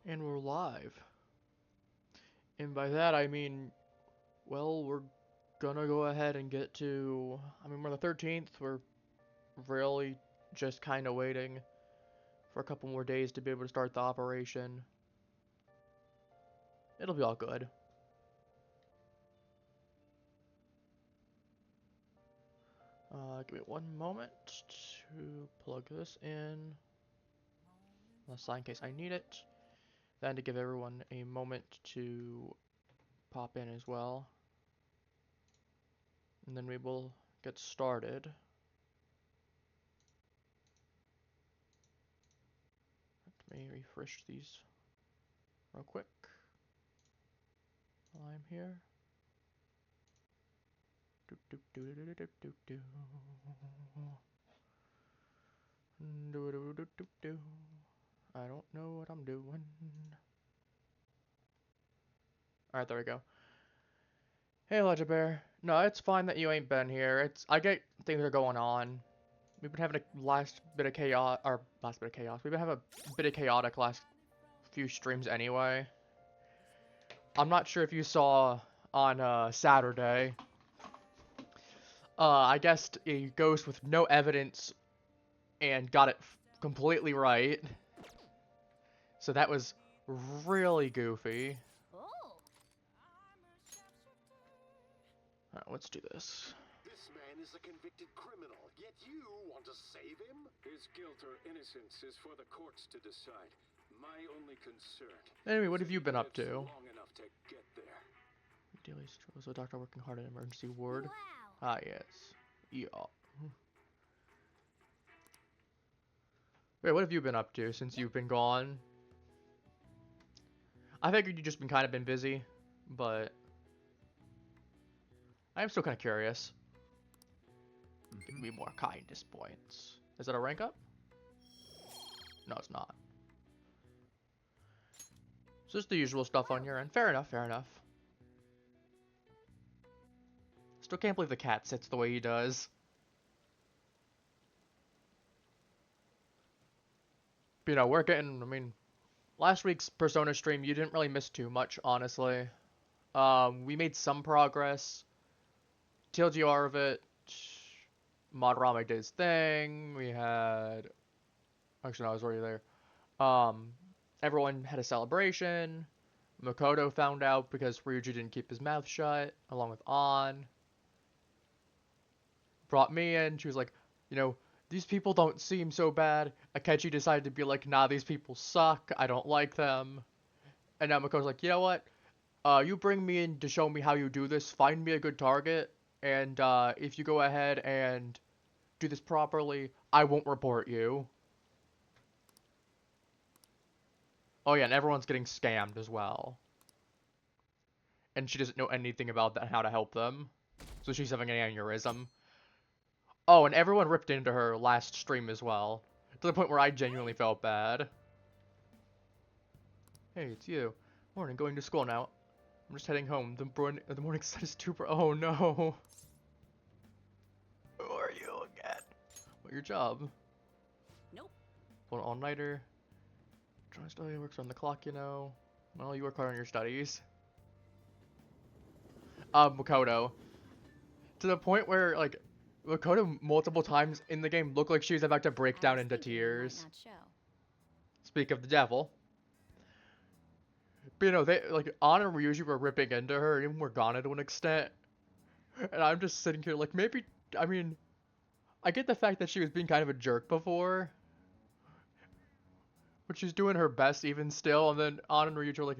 And we're live. And by that I mean, well, we're gonna go ahead and get to, we're the 13th, we're really just kind of waiting for a couple more days to be able to start the operation. It'll be all good. Give me one moment to plug this in, in case I need it. Then to give everyone a moment to pop in as well. And then we will get started. Let me refresh these real quick while I'm here. I don't know what I'm doing. Alright, there we go. Hey, Legend Bear. No, it's fine that you ain't been here. I get things are going on. We've been having a last bit of chaos. We've been having a bit of chaotic last few streams anyway. I'm not sure if you saw on Saturday. I guessed a ghost with no evidence and got it completely right. So that was really goofy. Alright, let's do this. This man is a convicted criminal, yet you want to save him? His guilt or innocence is for the courts to decide. My only concern. Anyway, what have you been up to? Long enough to get there. Daily struggles with a doctor working hard at emergency ward. Wow. Ah, yes. Yeah. Wait, what have you been up to since you've been gone? I figured you just been busy, but I am still kind of curious. Give me more kindness points. Is that a rank up? No, it's not. It's just the usual stuff on your end. Fair enough, fair enough. Still can't believe the cat sits the way he does. But, you know, we're getting, last week's Persona stream, you didn't really miss too much, honestly. We made some progress. TLDR of it. Madarame did his thing. We had... Actually, no, I was already there. Everyone had a celebration. Makoto found out because Ryuji didn't keep his mouth shut, along with An. Brought me in. She was like, you know, these people don't seem so bad. Akechi decided to be like, nah, these people suck. I don't like them. And now Makoto's like, you know what? You bring me in to show me how you do this. Find me a good target. And if you go ahead and do this properly, I won't report you. Oh yeah, and everyone's getting scammed as well. And she doesn't know anything about that and how to help them. So she's having an aneurysm. Oh, and everyone ripped into her last stream as well. To the point where I genuinely felt bad. Hey, it's you. Morning, going to school now. I'm just heading home. The morning sun is too bright. Oh no. Who are you again? What, your job? Nope. Well, an all-nighter. Trying to study, works on the clock, you know. Well, you work hard on your studies. Makoto. To the point where, like, Makoto multiple times in the game looked like she was about to break down into tears. Speak of the devil. But, you know, they, like, An and Ryuji were ripping into her, even Morgana to an extent. And I'm just sitting here like, maybe, I get the fact that she was being kind of a jerk before. But she's doing her best even still, and then An and Ryuji are like,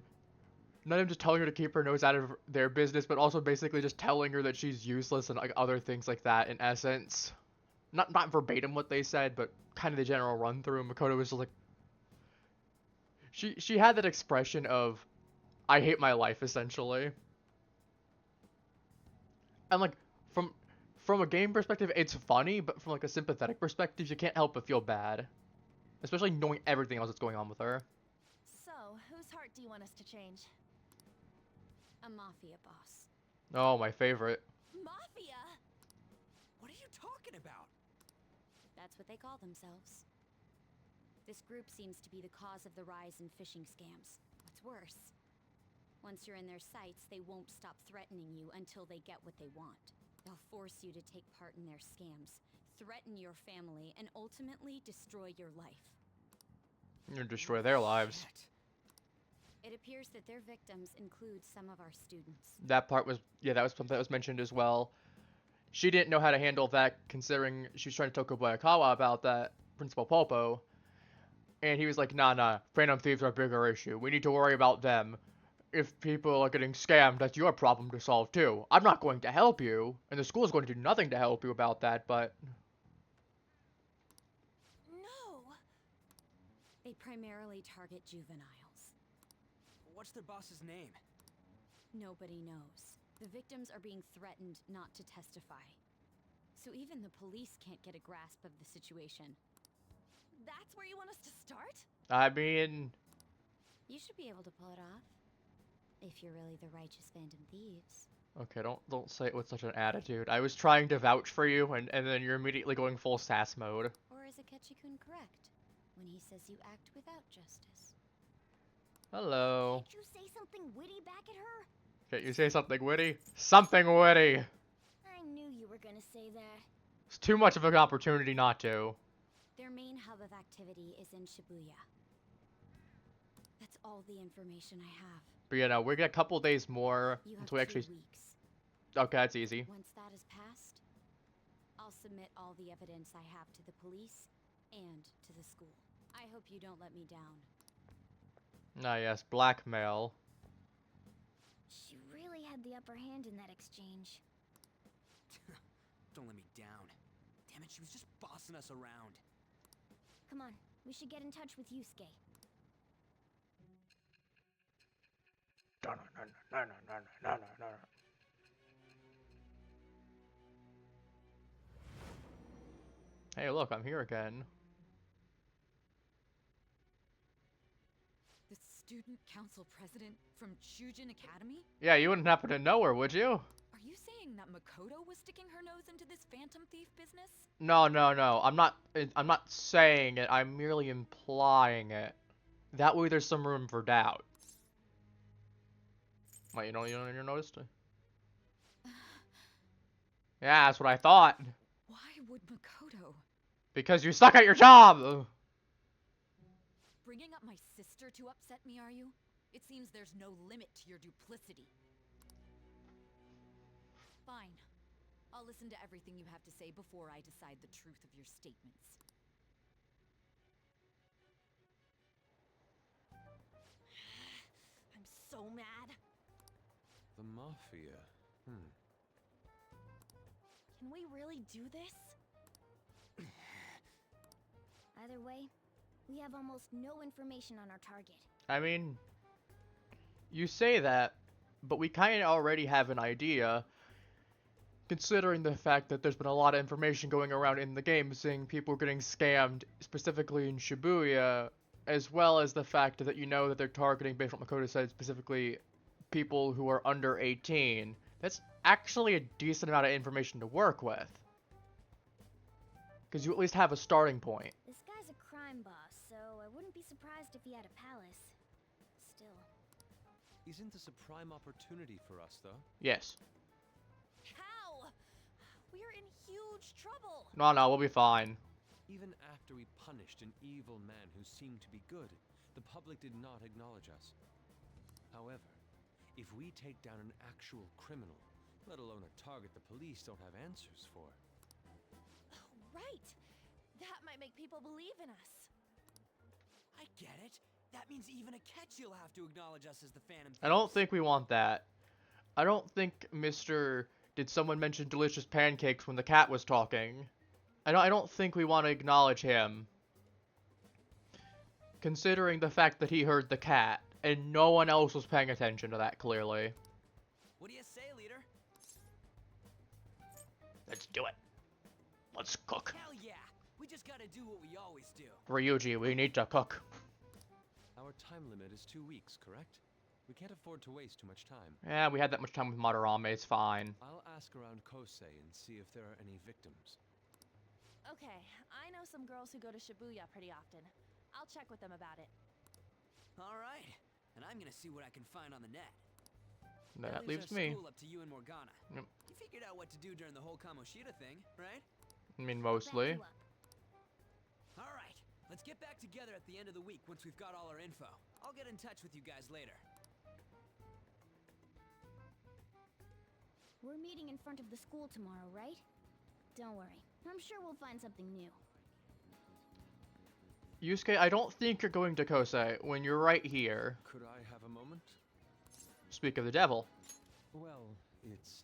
not even just telling her to keep her nose out of their business, but also basically just telling her that she's useless and like other things like that in essence. Not verbatim what they said, but kind of the general run through. Makoto was just like, she had that expression of, I hate my life, essentially. And like, from a game perspective, it's funny, but from like a sympathetic perspective, you can't help but feel bad. Especially knowing everything else that's going on with her. So, whose heart do you want us to change? A mafia boss. Oh, my favorite. Mafia? What are you talking about? That's what they call themselves. This group seems to be the cause of the rise in phishing scams. What's worse, once you're in their sights, they won't stop threatening you until they get what they want. They'll force you to take part in their scams, threaten your family, and ultimately destroy your life. You destroy their lives. It appears that their victims include some of our students. That part was, yeah, that was something that was mentioned as well. She didn't know how to handle that, considering she was trying to talk to Kobayakawa about that, Principal Popo. And he was like, nah, Phantom Thieves are a bigger issue. We need to worry about them. If people are getting scammed, that's your problem to solve too. I'm not going to help you, and the school is going to do nothing to help you about that, but... No! They primarily target juveniles. What's their boss's name? Nobody knows. The victims are being threatened not to testify. So even the police can't get a grasp of the situation. That's where you want us to start? I mean... You should be able to pull it off. If you're really the righteous Phantom Thieves. Okay, don't say it with such an attitude. I was trying to vouch for you, and then you're immediately going full sass mode. Or is Akechi-kun correct when he says you act without justice? Hello. Can't you say something witty back at her? Can't you say something witty? Something witty! I knew you were gonna say that. It's too much of an opportunity not to. Their main hub of activity is in Shibuya. That's all the information I have. But you know, we got a couple days more You have until we 2 actually... weeks. Okay, that's easy. Once that is passed, I'll submit all the evidence I have to the police and to the school. I hope you don't let me down. Ah, yes, blackmail. She really had the upper hand in that exchange. Don't let me down. Damn it, she was just bossing us around. Come on, we should get in touch with Yusuke. Hey, look, I'm here again. The student council president from Chujin Academy? Yeah, you wouldn't happen to know her, would you? Are you saying that Makoto was sticking her nose into this phantom thief business? No. I'm not saying it. I'm merely implying it. That way there's some room for doubt. Wait, you noticed? Yeah, that's what I thought. Why would Makoto? Because you suck at your job! Bringing up my sister to upset me, are you? It seems there's no limit to your duplicity. Fine. I'll listen to everything you have to say before I decide the truth of your statements. I'm so mad. The Mafia. Can we really do this? Either way, we have almost no information on our target. I mean, you say that, but we kind of already have an idea, considering the fact that there's been a lot of information going around in the game saying people getting scammed, specifically in Shibuya, as well as the fact that you know that they're targeting, based on what Makoto said, specifically people who are under 18. That's actually a decent amount of information to work with. Because you at least have a starting point. This guy's a crime boss, so I wouldn't be surprised if he had a palace. Still. Isn't this a prime opportunity for us, though? Yes. How? We're in huge trouble. No, we'll be fine. Even after we punished an evil man who seemed to be good, the public did not acknowledge us. However, if we take down an actual criminal, let alone a target the police don't have answers for... Right. That might make people believe in us. I get it. That means even Akechi will have to acknowledge us as the Phantom Thieves. I don't think we want that. I don't think Mr. Did someone mention delicious pancakes when the cat was talking? I don't think we want to acknowledge him. Considering the fact that he heard the cat, and no one else was paying attention to that, clearly. What do you say, leader? Let's do it. Let's cook. Hell yeah! We just gotta do what we always do. Ryuji, we need to cook. Our time limit is 2 weeks, correct? We can't afford to waste too much time. Yeah, we had that much time with Madarame, it's fine. I'll ask around Kosei and see if there are any victims. Okay, I know some girls who go to Shibuya pretty often. I'll check with them about it. All right, and I'm gonna see what I can find on the net. That leaves leaves our me. school up to you and Morgana. Yep. You figured out what to do during the whole Kamoshida thing, right? I mean, Back mostly. you up. All right, let's get back together at the end of the week once we've got all our info. I'll get in touch with you guys later. We're meeting in front of the school tomorrow, right? Don't worry. I'm sure we'll find something new. Yusuke, I don't think you're going to Kosei when you're right here. Could I have a moment? Speak of the devil. Well, it's...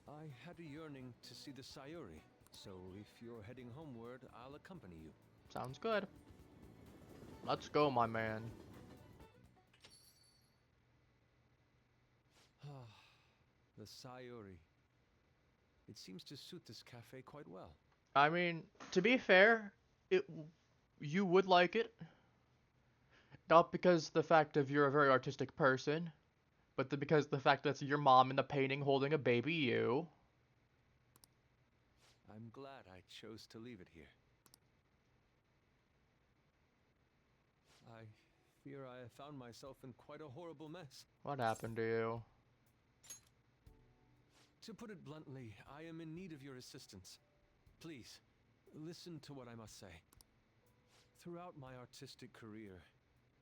I had a yearning to see the Sayuri, so if you're heading homeward, I'll accompany you. Sounds good. Let's go, my man. The Sayuri. It seems to suit this cafe quite well. I mean, to be fair, you would like it. Not because the fact of you're a very artistic person, but because the fact that's your mom in the painting holding a baby you. I'm glad I chose to leave it here. I fear I have found myself in quite a horrible mess. What happened to you? To put it bluntly, I am in need of your assistance. Please, listen to what I must say. Throughout my artistic career,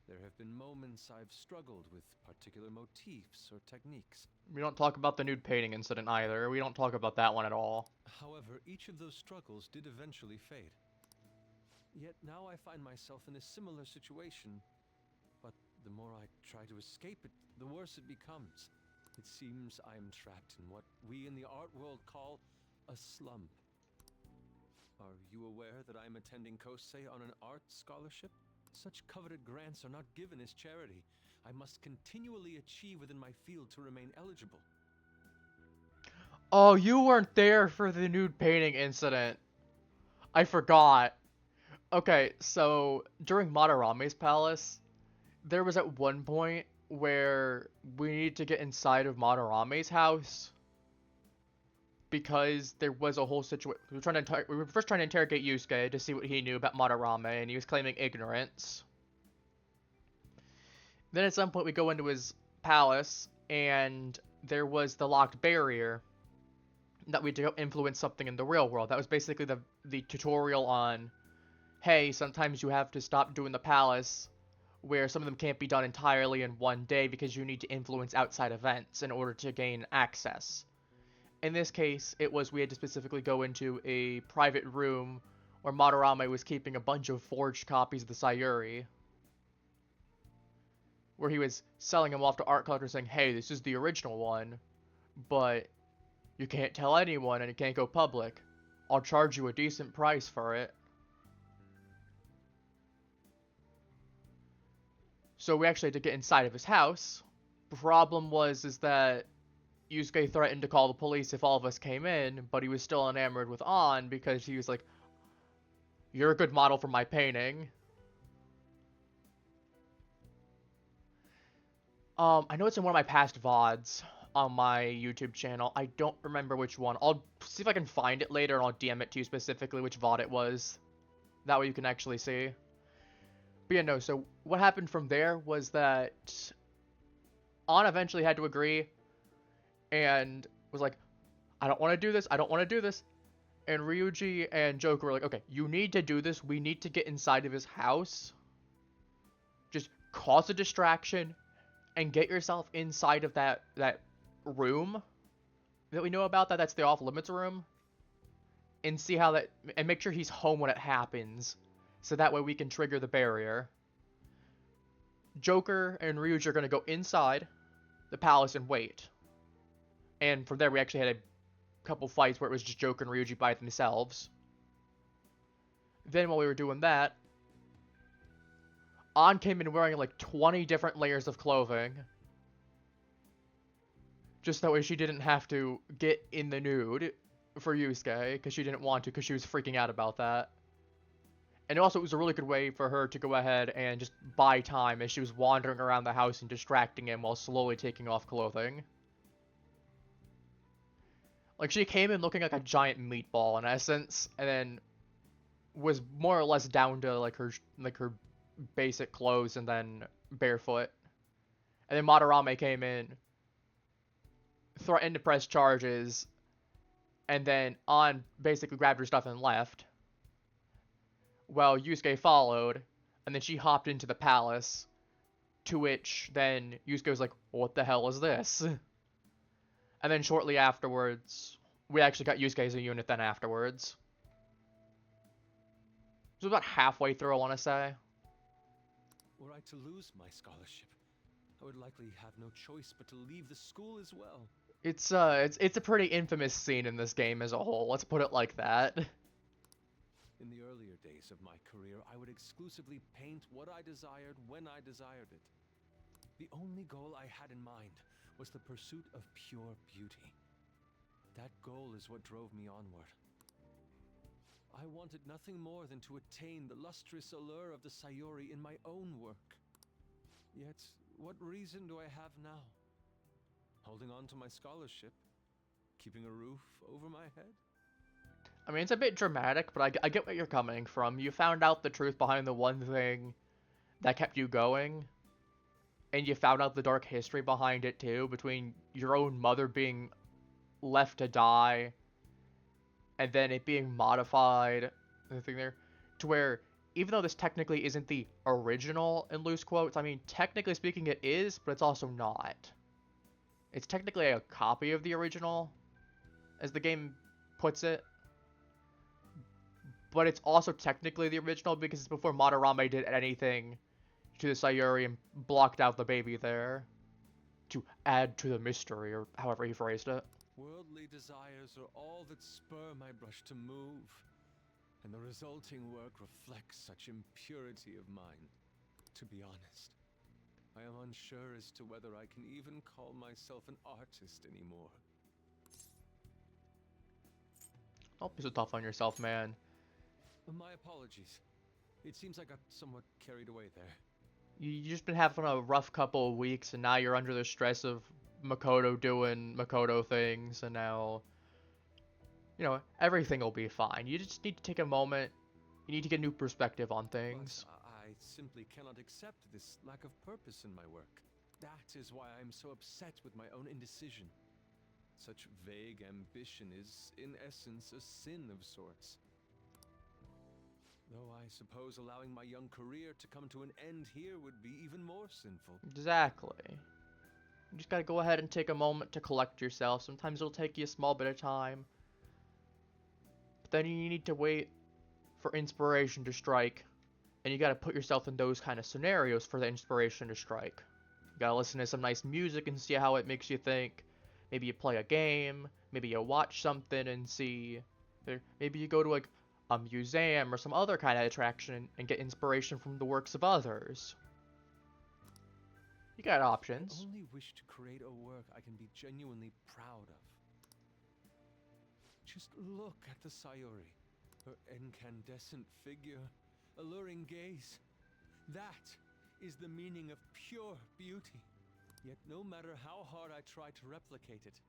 there have been moments I've struggled with particular motifs or techniques. We don't talk about the nude painting incident either. We don't talk about that one at all. However, each of those struggles did eventually fade. Yet now I find myself in a similar situation, but the more I try to escape it, the worse it becomes. It seems I am trapped in what we in the art world call a slump. Are you aware that I am attending Kosei on an art scholarship? Such coveted grants are not given as charity. I must continually achieve within my field to remain eligible. Oh, you weren't there for the nude painting incident. I forgot. Okay, so during Madarame's palace, there was at one point where we needed to get inside of Madarame's house because there was a whole situation. We were first trying to interrogate Yusuke to see what he knew about Madarame, and he was claiming ignorance. Then at some point we go into his palace, and there was the locked barrier that we had to go influence something in the real world. That was basically the tutorial on, hey, sometimes you have to stop doing the palace, where some of them can't be done entirely in one day because you need to influence outside events in order to gain access. In this case, it was we had to specifically go into a private room where Madarame was keeping a bunch of forged copies of the Sayuri, where he was selling them off to art collectors saying, hey, this is the original one, but you can't tell anyone and it can't go public. I'll charge you a decent price for it. So we actually had to get inside of his house. Problem was that Yusuke threatened to call the police if all of us came in, but he was still enamored with An because he was like, you're a good model for my painting. I know it's in one of my past VODs on my YouTube channel. I don't remember which one. I'll see if I can find it later and I'll DM it to you specifically which VOD it was. That way you can actually see. But yeah, no, so what happened from there was that An eventually had to agree and was like, I don't want to do this, I don't want to do this. And Ryuji and Joker were like, okay, you need to do this, we need to get inside of his house. Just cause a distraction and get yourself inside of that room that we know about, that's the off-limits room. And see how that, and make sure he's home when it happens. So that way we can trigger the barrier. Joker and Ryuji are going to go inside the palace and wait. And from there we actually had a couple fights where it was just Joker and Ryuji by themselves. Then while we were doing that, An came in wearing like 20 different layers of clothing. Just that way she didn't have to get in the nude for Yusuke, because she didn't want to, because she was freaking out about that. And also, it was a really good way for her to go ahead and just buy time as she was wandering around the house and distracting him while slowly taking off clothing. Like, she came in looking like a giant meatball, in essence, and then was more or less down to, like, her basic clothes and then barefoot. And then Madarame came in, threatened to press charges, and then An basically grabbed her stuff and left. Well, Yusuke followed, and then she hopped into the palace, to which then Yusuke was like, what the hell is this? And then shortly afterwards, we actually got Yusuke as a unit then afterwards. It was about halfway through, I want to say. Were I to lose my scholarship, I would likely have no choice but to leave the school as well. It's a pretty infamous scene in this game as a whole, let's put it like that. In the earlier days of my career, I would exclusively paint what I desired when I desired it. The only goal I had in mind was the pursuit of pure beauty. That goal is what drove me onward. I wanted nothing more than to attain the lustrous allure of the Sayuri in my own work. Yet, what reason do I have now? Holding on to my scholarship? Keeping a roof over my head? I mean, it's a bit dramatic, but I get where you're coming from. You found out the truth behind the one thing that kept you going, and you found out the dark history behind it too, between your own mother being left to die, and then it being modified, the thing there, to where, even though this technically isn't the original, in loose quotes, I mean, technically speaking it is, but it's also not. It's technically a copy of the original, as the game puts it. But it's also technically the original because it's before Madarame did anything to the Sayuri and blocked out the baby there. To add to the mystery, or however he phrased it. Worldly desires are all that spur my brush to move, and the resulting work reflects such impurity of mine. To be honest, I am unsure as to whether I can even call myself an artist anymore. Don't be so tough on yourself, man. My apologies. It seems I got somewhat carried away there. You just been having a rough couple of weeks, and now you're under the stress of Makoto doing Makoto things, and now, you know, everything will be fine. You just need to take a moment. You need to get a new perspective on things. But I simply cannot accept this lack of purpose in my work. That is why I am so upset with my own indecision. Such vague ambition is, in essence, a sin of sorts. Though I suppose allowing my young career to come to an end here would be even more sinful. Exactly. You just gotta go ahead and take a moment to collect yourself. Sometimes it'll take you a small bit of time. But then you need to wait for inspiration to strike. And you gotta put yourself in those kind of scenarios for the inspiration to strike. You gotta listen to some nice music and see how it makes you think. Maybe you play a game. Maybe you watch something and see. Maybe you go to like a museum or some other kind of attraction and get inspiration from the works of others. You got options. I only wish to create a work I can be genuinely proud of. Just look at the Sayuri. Her incandescent figure, alluring gaze. That is the meaning of pure beauty. Yet no matter how hard I try to replicate it,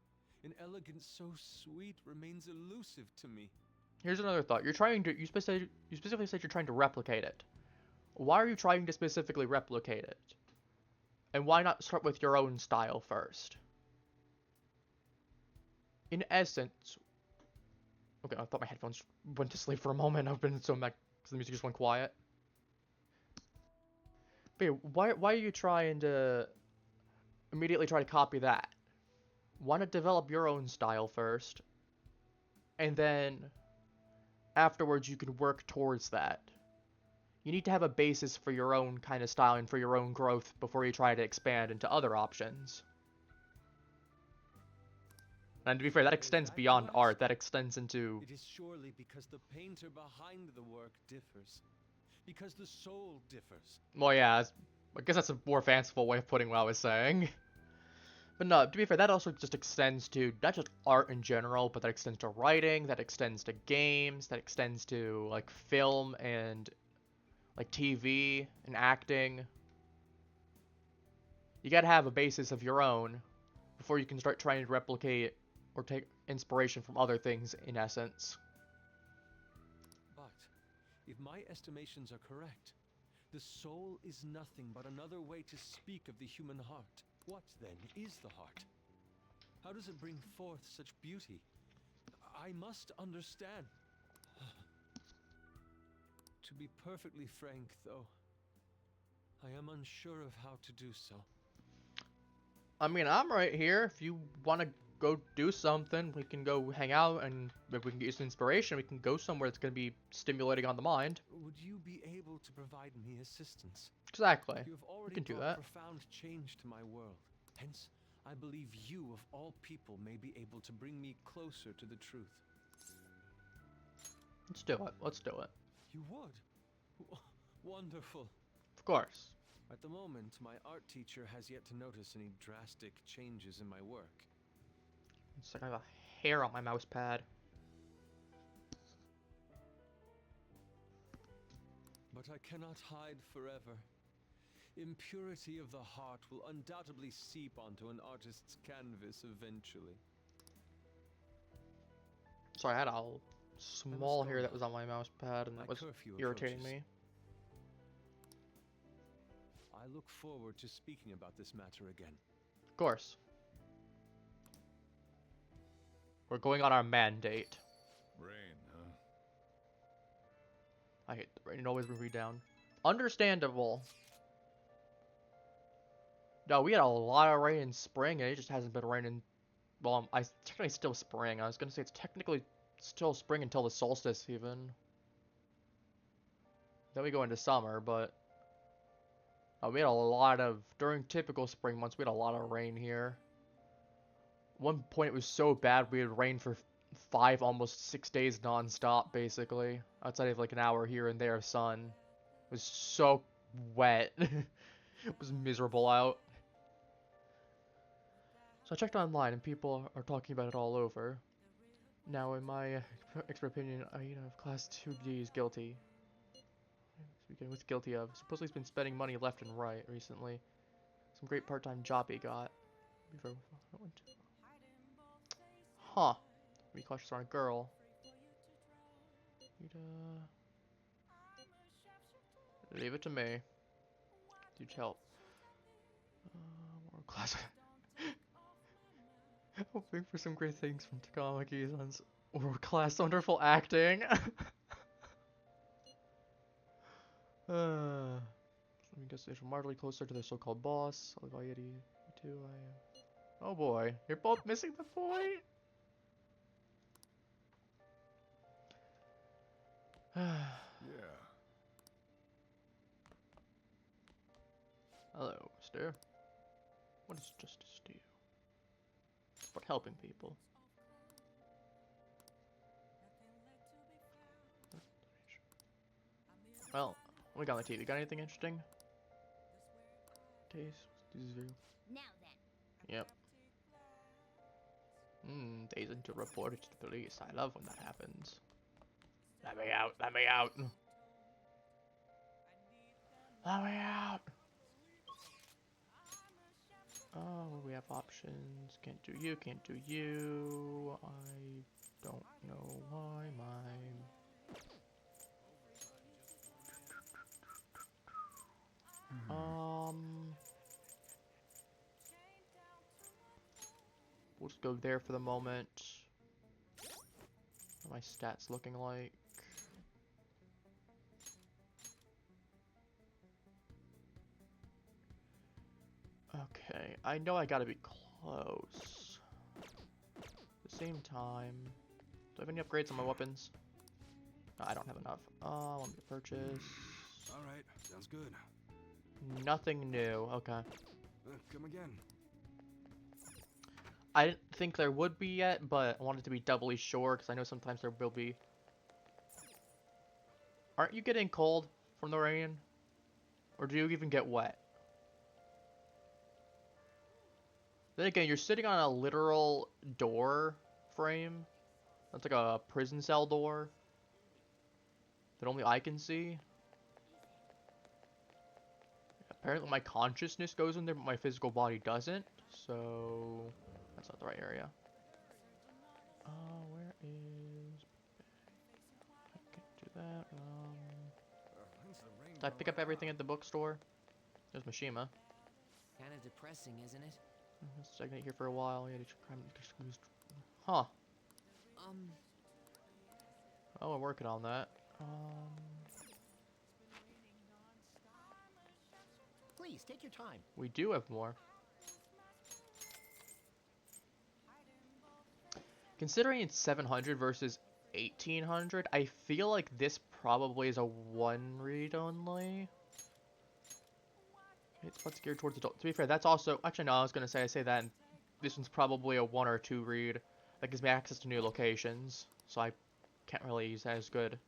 an elegance so sweet remains elusive to me. Here's another thought. You specifically said you're trying to replicate it. Why are you trying to specifically replicate it? And why not start with your own style first? In essence... Okay, I thought my headphones went to sleep for a moment. I've been so mad because the music just went quiet. But yeah, why are you trying to immediately try to copy that? Why not develop your own style first? And then afterwards you can work towards that. You need to have a basis for your own kind of style and for your own growth before you try to expand into other options. And to be fair, that extends beyond art. That extends into... It is surely because the painter behind the work differs. Because the soul differs. Well, yeah, I guess that's a more fanciful way of putting what I was saying. But no, to be fair, that also just extends to not just art in general, but that extends to writing, that extends to games, that extends to, like, film and, like, TV and acting. You gotta have a basis of your own before you can start trying to replicate or take inspiration from other things, in essence. But, if my estimations are correct, The soul is nothing but another way to speak of the human heart. What, then, is the heart? How does it bring forth such beauty? I must understand. To be perfectly frank, though, I am unsure of how to do so. I mean, I'm right here. If you want to go do something, we can go hang out, and if we can get some inspiration, we can go somewhere that's going to be stimulating on the mind. Would you be able to provide me assistance? Exactly. You have We already can do brought that. profound change to my world. Hence, I believe you, of all people, may be able to bring me closer to the truth. Let's do it. Let's do it. You would? Wonderful. Of course. At the moment, my art teacher has yet to notice any drastic changes in my work. It's like I have a hair on my mouse pad. But I cannot hide forever. Impurity of the heart will undoubtedly seep onto an artist's canvas eventually. Sorry, I had a small go hair that now. was on my mouse pad, and My that was curfew irritating approaches. me. I look forward to speaking about this matter again. Of course. We're going on our mandate. Rain, huh? I hate the rain. It always brings me down. Understandable. No, we had a lot of rain in spring, and it just hasn't been raining. Well, technically still spring. I was gonna say it's technically still spring until the solstice, even. Then we go into summer, but we had a lot of during typical spring months. We had a lot of rain here. One point it was so bad we had rain for 5, almost 6 days non-stop, basically. Outside of like an hour here and there of sun. It was so wet. It was miserable out. So I checked online and people are talking about it all over. Now, in my expert opinion, Aida of Class 2D is guilty. Speaking, what's guilty of? Supposedly he's been spending money left and right recently. Some great part-time job he got. Huh. Be cautious on a girl. Leave it to me. Huge help. More class. Hoping for some great things from Takamaki-san's world-class wonderful acting. Let me guess, it's markedly closer to the so-called boss. Oh boy, you're both missing the point. Yeah. Hello, mister. What does justice do? But helping people. Well, what we got on the TV? Got anything interesting? Taste. Now then. Yep. Days into report it to the police. I love when that happens. Let me out. Let me out. Let me out. Oh, we have options. Can't do you, can't do you. I don't know why we'll just go there for the moment. What are my stats looking like? Okay, I know I gotta be close. At the same time, do I have any upgrades on my weapons? No, I don't have enough. Let me purchase. Alright, sounds good. Nothing new. Okay. Come again. I didn't think there would be yet, but I wanted to be doubly sure because I know sometimes there will be. Aren't you getting cold from the rain? Or do you even get wet? Then again, you're sitting on a literal door frame. That's like a prison cell door that only I can see. Apparently my consciousness goes in there, but my physical body doesn't. So that's not the right area. Where is... I can't do that. When's the rain Did I pick up everything at the bookstore? There's Mishima. Kinda depressing, isn't it? Stagnate here for a while. Yeah, huh. Oh, we're working on that. Please take your time. We do have more. Considering it's 700 versus 1800, I feel like this probably is a one read only. It's what's geared towards adult. To be fair, that's also actually no. I was gonna say I say that. And this one's probably a 1 or 2 read. That gives me access to new locations, so I can't really use that as good.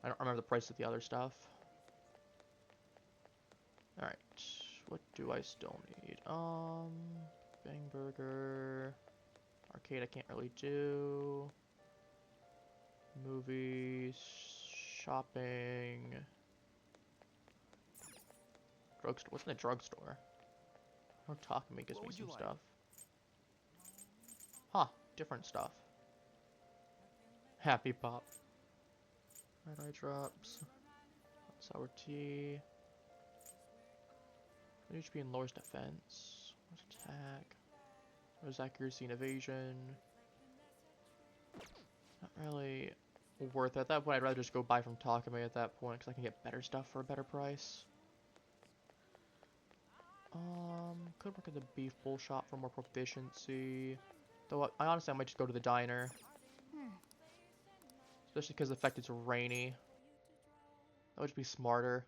I don't remember the price of the other stuff. All right, what do I still need? Bang Burger. Arcade I can't really do. Movies, shopping. Drugstore. What's in the drugstore? Or Takumi gives me some stuff. Huh, different stuff. Happy Pop. Red eye drops. Sour tea. HP and lowers defense. Where's attack? There's accuracy and evasion. Not really worth it. At that point, I'd rather just go buy from Takumi at that point, because I can get better stuff for a better price. Could work at the beef bowl shop for more proficiency. Though, I honestly, I might just go to the diner. Especially because the fact it's rainy. That would just be smarter.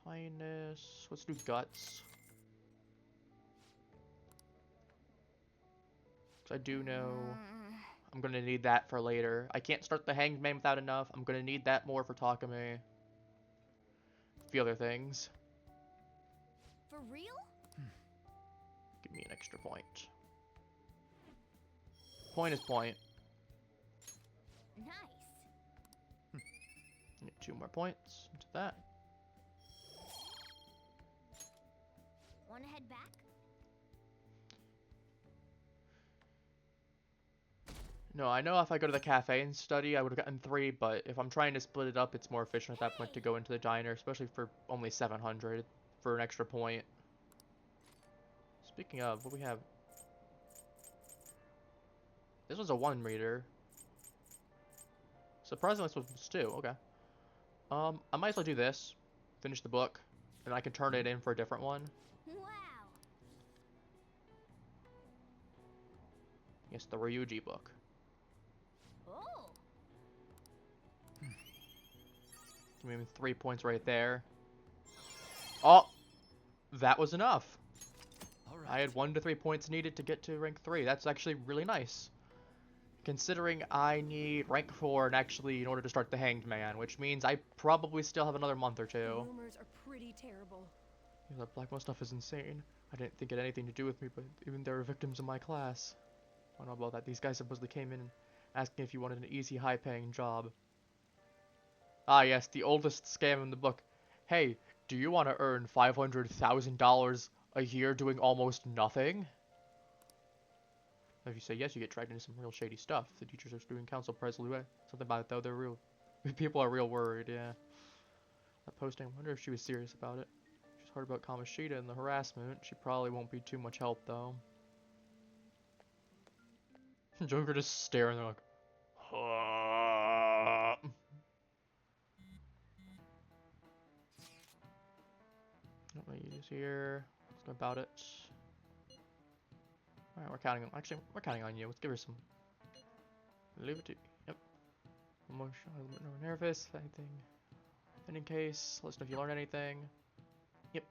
Kindness. Let's do guts. So I do know I'm gonna need that for later. I can't start the Hanged Man without enough. I'm gonna need that more for Takumi. A few other things. For real? Give me an extra point. Point is point. Nice. Get 2 more points into that. Wanna head back? No, I know if I go to the cafe and study, I would have gotten 3, but if I'm trying to split it up, it's more efficient at that point to go into the diner, especially for only 700 for an extra point. Speaking of, what we have? This was a 1 reader. Surprisingly, this was 2. Okay. I might as well do this. Finish the book, and I can turn it in for a different one. Wow. Yes, the Ryuji book. Oh. Give me 3 points right there. Oh! That was enough. I had 1 to 3 points needed to get to rank 3. That's actually really nice. Considering I need rank 4 and actually in order to start the Hanged Man, which means I probably still have another month or 2. Rumors are pretty terrible. Yeah, that Blackmail stuff is insane. I didn't think it had anything to do with me, but even there were victims in my class. I don't know about that. These guys supposedly came in asking if you wanted an easy, high-paying job. Ah yes, the oldest scam in the book. Hey, do you want to earn $500,000 a year doing almost nothing? If you say yes, you get dragged into some real shady stuff. The teachers are doing council press something about it though. They're real. People are real worried. Yeah. That posting. I wonder if she was serious about it. She's heard about Kamoshida and the harassment. She probably won't be too much help though. Joker just staring there like. What do I use here? Let's go about it. Alright, we're counting on. Actually, we're counting on you. Let's give her some. Leave it to. Yep. Emotional, a little bit more nervous. Anything. In case. Let us know if you learn anything. Yep.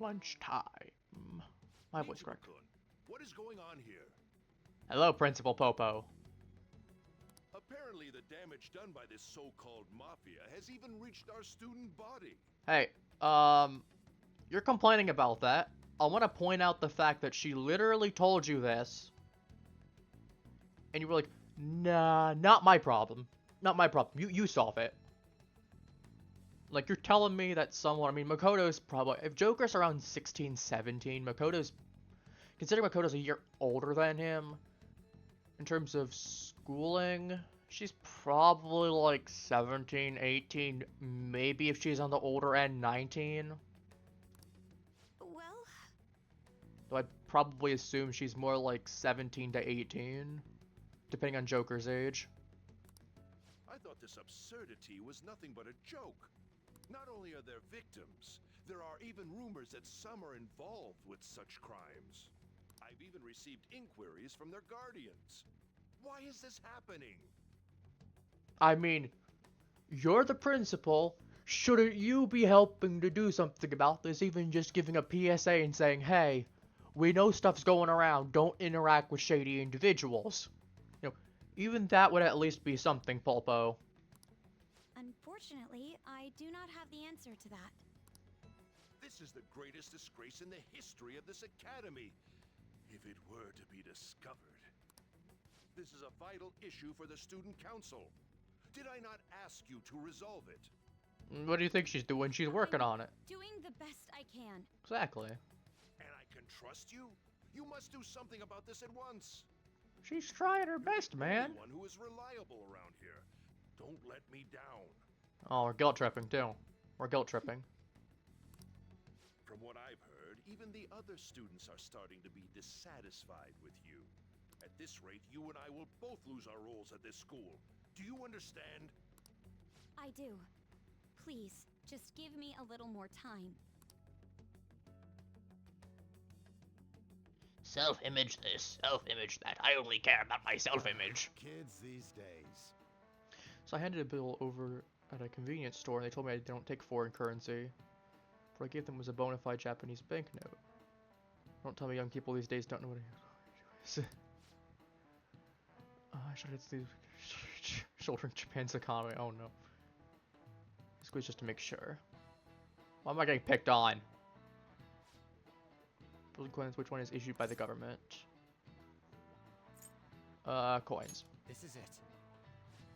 Lunchtime. My voice correct. What is going on here? Hello, Principal Popo. Apparently the damage done by this so-called mafia has even reached our student body. Hey, you're complaining about that. I want to point out the fact that she literally told you this. And you were like, nah, not my problem. Not my problem. You solve it. Like, you're telling me that someone, I mean, Makoto's probably, if Joker's around 16, 17, Makoto's, considering Makoto's a year older than him, in terms of schooling, she's probably like 17, 18, maybe if she's on the older end, 19. Well, So I'd probably assume she's more like 17 to 18, depending on Joker's age. I thought this absurdity was nothing but a joke. Not only are there victims, there are even rumors that some are involved with such crimes. I've even received inquiries from their guardians. Why is this happening? I mean, you're the principal. Shouldn't you be helping to do something about this, even just giving a PSA and saying, hey, we know stuff's going around, don't interact with shady individuals. You know, even that would at least be something, Pulpo. unfortunately, I do not have the answer to that. This is the greatest disgrace in the history of this academy, if it were to be discovered. This is a vital issue for the student council. Did I not ask you to resolve it? What do you think she's doing? She's working on it. Doing the best I can. Exactly. And I can trust you? You must do something about this at once. She's trying her best, man. One who is reliable around here. Don't let me down. Oh, we're guilt tripping too. We're guilt tripping. From what I've heard, even the other students are starting to be dissatisfied with you. At this rate, you and I will both lose our roles at this school. Do you understand? I do. Please, just give me a little more time. Self-image this, self-image that. I only care about my self-image. Kids these days. So I handed a bill over at a convenience store, and they told me I don't take foreign currency. What I gave them was a bona fide Japanese banknote. Don't tell me young people these days don't know what it is. I should have shouldering Japan's economy. Oh no. Squeeze just to make sure. Why am I getting picked on? Building coins, which one is issued by the government? Coins. This is it.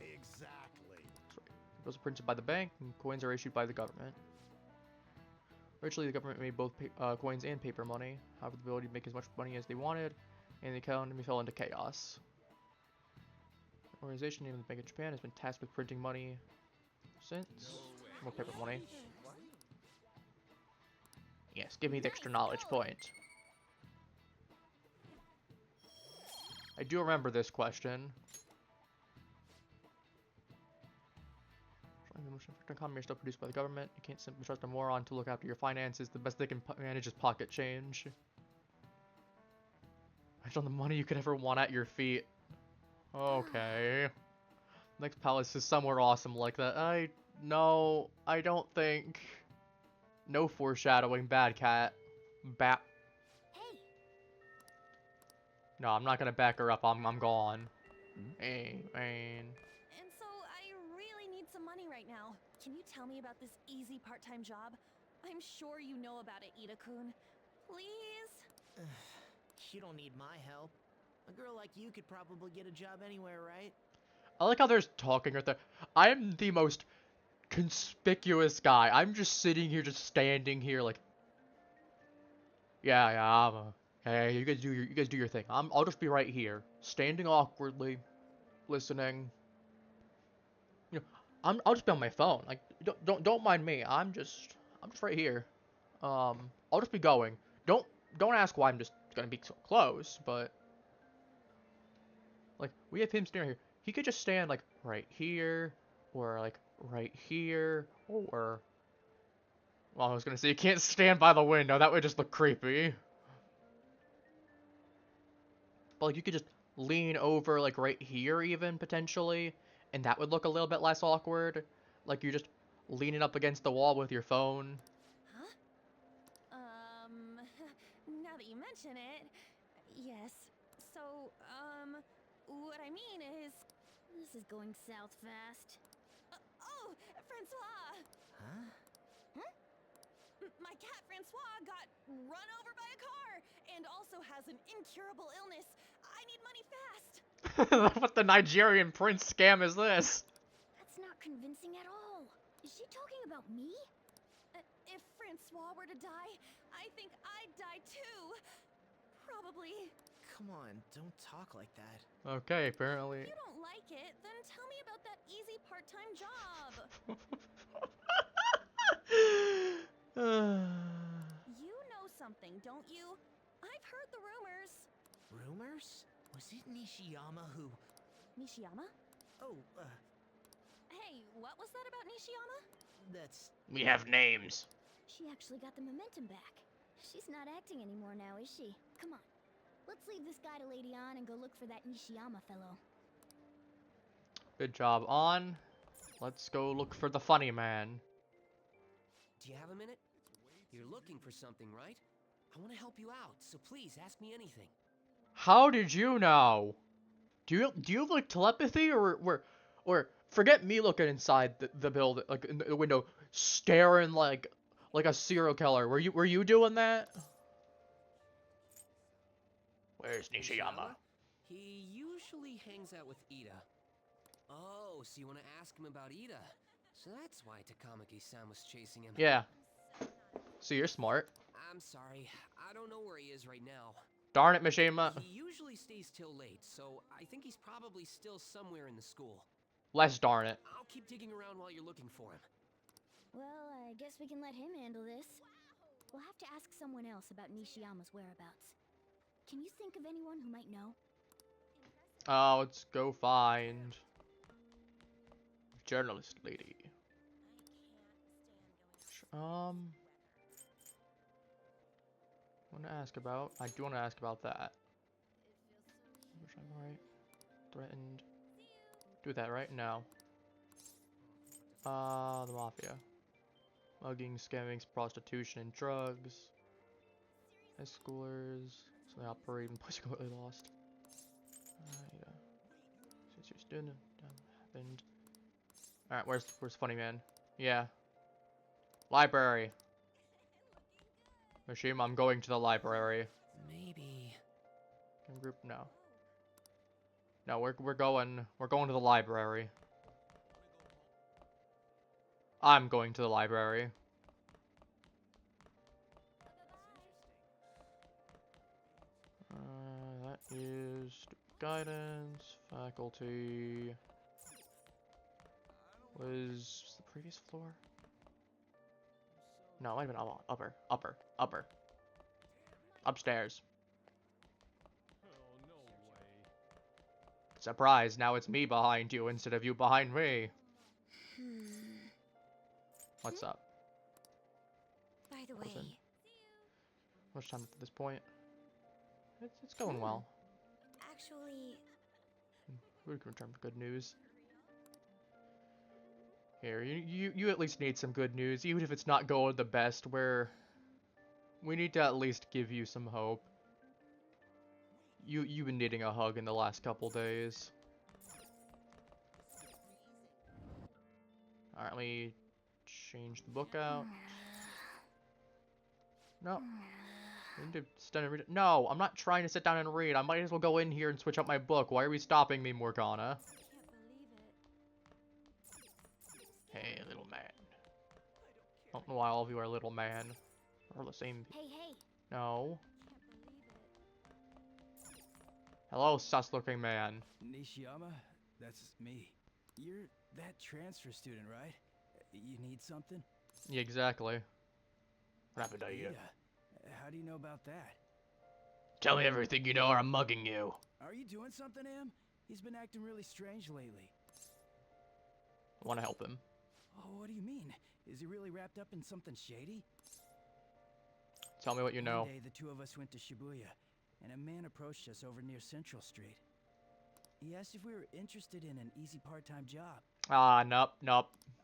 Exactly. Bills are printed by the bank, and coins are issued by the government. Originally, the government made both coins and paper money. However, the ability to make as much money as they wanted, and the economy fell into chaos. The organization named the Bank of Japan has been tasked with printing money since. More paper money. Yes, give me the extra knowledge point. I do remember this question. The economy are still produced by the government. You can't simply trust a moron to look after your finances. The best they can manage is pocket change. Imagine all the money you could ever want at your feet. Okay. Next palace is somewhere awesome like that. No, I don't think. No foreshadowing, bad cat. Bat. Hey! No, I'm not gonna back her up. I'm gone. Hey, man. And so I really need some money right now. Can you tell me about this easy part-time job? I'm sure you know about it, Ida-kun. Please? You don't need my help. A girl like you could probably get a job anywhere, right? I like how there's talking right there. I'm the most conspicuous guy. I'm just sitting here, just standing here, like, yeah, hey, you guys do your thing. I'll just be right here, standing awkwardly, listening. You know, I'll just be on my phone. Like, don't mind me. I'm just right here. I'll just be going. Don't ask why I'm just gonna be so close, but like we have him standing here. He could just stand like right here, or like right here, or well, I was gonna say you can't stand by the window. That would just look creepy. But like you could just lean over like right here even potentially, and that would look a little bit less awkward. Like you're just leaning up against the wall with your phone. Huh? Now that you mention it, yes. So, what I mean is... This is going south fast. Oh, Francois! Huh? My cat Francois got run over by a car and also has an incurable illness. I need money fast. What the Nigerian prince scam is this? That's not convincing at all. Is she talking about Me? If Francois were to die, I think I'd die too. Probably. Come on, don't talk like that. Okay, apparently. If you don't like it, then tell me about that easy part-time job. You know something, don't you? I've heard the rumors. Rumors? Was it Nishiyama who... Nishiyama? Oh, Hey, what was that about Nishiyama? that's... We have names. She actually got the momentum back. She's not acting anymore now, is she? Come on. Let's leave this guy to Lady On and go look for that Nishiyama fellow. Good job, On. Let's go look for the funny man. Do you have a minute? You're looking for something, right? I want to help you out, so please ask me anything. How did you know? Do you have like telepathy or forget me looking inside the building, like in the window, staring like a serial killer. Were you doing that? Where's Nishiyama? He usually hangs out with Ida. Oh, so you want to ask him about Ida? So that's why Takamaki-san was chasing him. Yeah. So you're smart. I'm sorry, I don't know where he is right now. Darn it, Mishima. He usually stays till late, so I think he's probably still somewhere in the school. Less darn it. I'll keep digging around while you're looking for him. Well, I guess we can let him handle this. We'll have to ask someone else about Nishiyama's whereabouts. Can you think of anyone who might know? Let's go find journalist lady. I want to ask about. I do want to ask about that. Which I'm right. Threatened. Do that right now. The mafia. Mugging, scamming, prostitution, and drugs. High schoolers. So they operate in place completely lost. Yeah. Since you're student, happened. Alright, where's funny man? Yeah. Library. Mishima, I'm going to the library. Maybe. Group, no. No, we're going to the library. I'm going to the library. That is guidance, faculty. Was the previous floor? No, it might have been upper. Upstairs. Surprise, now it's me behind you instead of you behind me. What's up? By the way, How much time at this point? It's going well. actually, We can return good news. Here, you at least need some good news, even if it's not going the best. We need to at least give you some hope. You've been needing a hug in the last couple days. Alright, let me change the book out. No. I need to sit down and read it. No, I'm not trying to sit down and read. I might as well go in here and switch up my book. Why are we stopping me, Morgana? Hey, little man. I don't know why all of you are little man. We're the same. hey. No. Hello, sus-looking man. Nishiyama, that's me. You're that transfer student, right? You need something? Yeah, exactly. What happened to you? Ida, how do you know about that? Tell me everything you know or I'm mugging you. Are you doing something to him? He's been acting really strange lately. I want to help him. Oh, what do you mean? Is he really wrapped up in something shady? Tell me what you know. One day, the two of us went to Shibuya, and a man approached us over near Central Street. He asked if we were interested in an easy part-time job. Ah, nope.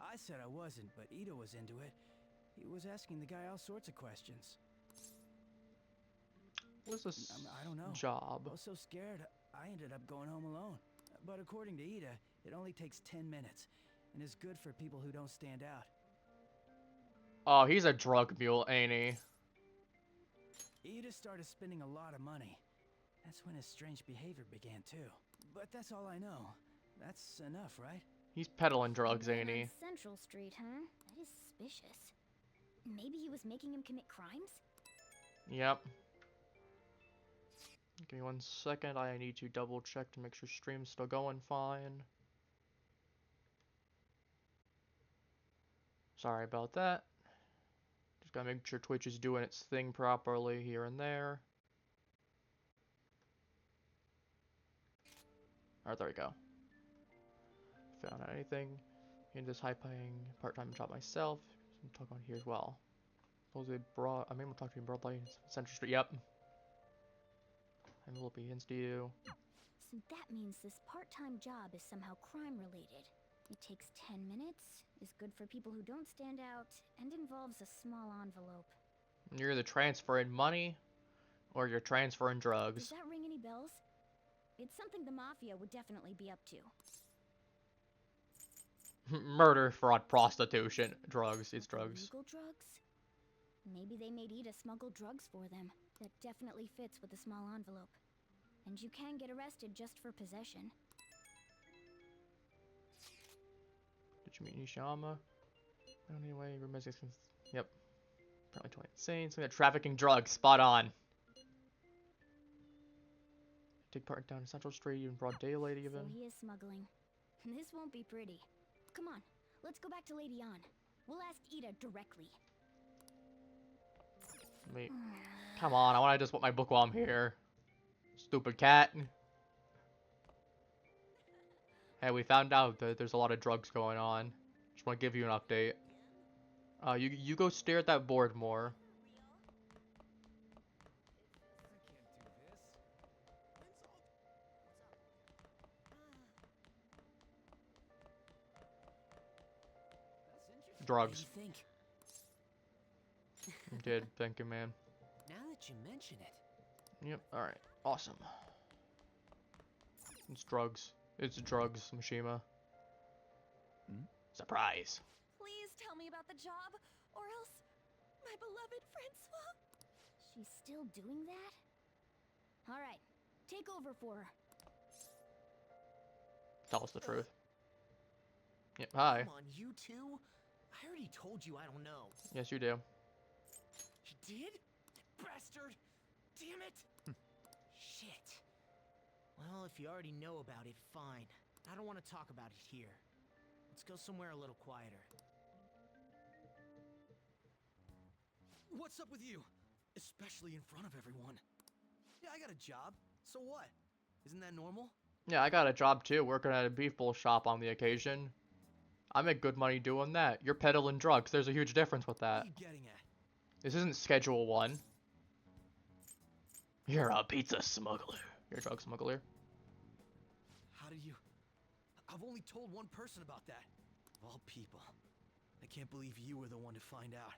I said I wasn't, but Ito was into it. He was asking the guy all sorts of questions. What's this I don't know. job? I was so scared, I ended up going home alone. But according to Ida, it only takes 10 minutes, and is good for people who don't stand out. Oh, he's a drug mule, ain't he? Ida started spending a lot of money. That's when his strange behavior began, too. But that's all I know. That's enough, right? He's peddling drugs, Man ain't on he? Central Street, huh? That is suspicious. Maybe he was making him commit crimes? Yep. Give me 1 second. I need to double check to make sure stream's still going fine. Sorry about that. Just gotta make sure Twitch is doing its thing properly here and there. Alright, there we go. Found out anything in this high-paying part-time job myself. I'm talking on here as well. Supposedly broad. I mean, we'll talk to you broadly. Central Street. Yep. And we'll be into you. So that means this part-time job is somehow crime-related. It takes 10 minutes, is good for people who don't stand out, and involves a small envelope. You're either transferring money or you're transferring Does drugs. that ring any bells? It's something the Mafia would definitely be up to. Murder, fraud, prostitution, drugs. It's drugs. Illegal drugs? Maybe they made Ida smuggle drugs for them. That definitely fits with the small envelope. And you can get arrested just for possession. Did you meet Nishiyama? Anyway, yep. Probably totally insane. So yeah, trafficking drugs. Spot on. Take part down Central Street, even broad daylight even. So he is smuggling. This won't be pretty. Come on, let's go back to Lady An. We'll ask Ida directly. Wait. Come on, I want to just put my book while I'm here. Stupid cat. Hey, we found out that there's a lot of drugs going on. Just want to give you an update. You go stare at that board more. Drugs. What do you think? You did. Thank you, man. Now that you mention it. Yep. All right. Awesome. It's drugs. It's drugs, Mishima. Surprise. Please tell me about the job, or else my beloved Francois. She's still doing that? Alright, take over for her. Tell us the truth. Yep. Hi. Come on, you two. I already told you I don't know. Yes, you do. You did? Bastard! Damn it! Shit. Well, if you already know about it, fine. I don't want to talk about it here. Let's go somewhere a little quieter. What's up with you? Especially in front of everyone. Yeah, I got a job. So what? Isn't that normal? Yeah, I got a job too, working at a beef bowl shop on the occasion. I make good money doing that. You're peddling drugs. There's a huge difference with What that. are you getting at? This isn't Schedule 1. You're a pizza smuggler. You're a drug smuggler. How did you... I've only told one person about that. Of all people. I can't believe you were the one to find out.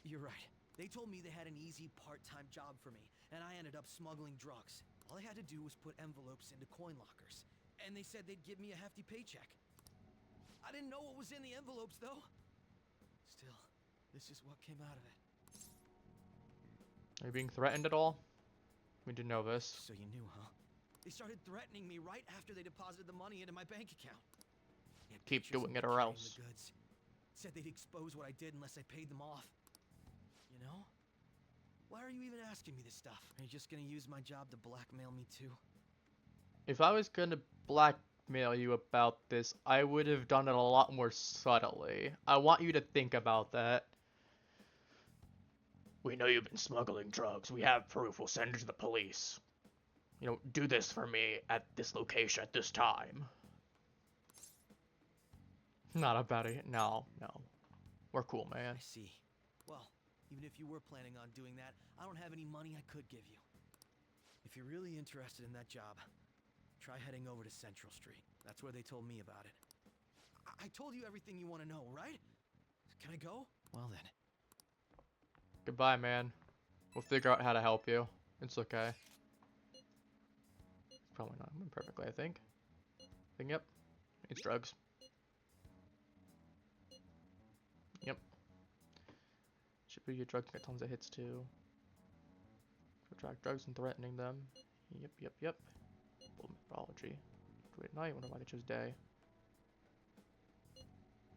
You're right. They told me they had an easy part-time job for me, and I ended up smuggling drugs. All I had to do was put envelopes into coin lockers, and they said they'd give me a hefty paycheck. I didn't know what was in the envelopes, though. Still, this is what came out of it. Are you being threatened at all? We didn't know this. So you knew, huh? They started threatening me right after they deposited the money into my bank account. They had Keep pictures of doing me it or carrying else. the goods. Said they'd expose what I did unless I paid them off. You know? Why are you even asking me this stuff? Are you just gonna use my job to blackmail me too? If I was gonna blackmail you about this, I would have done it a lot more subtly. I want you to think about that. We know you've been smuggling drugs. We have proof. We'll send it to the police. You know, do this for me at this location at this time. Not about it. No, no. We're cool, man. I see. Well, even if you were planning on doing that, I don't have any money I could give you. If you're really interested in that job, try heading over to Central Street. That's where they told me about it. I told you everything you want to know, right? Can I go? Well then. Goodbye, man. We'll figure out how to help you. It's okay. Probably not perfectly, I think. Yep. It's drugs. Yep. Should be your drugs get tons of hits too. Attract drugs and threatening them. Yep. Bull mythology. Do it at night, wonder why they chose day.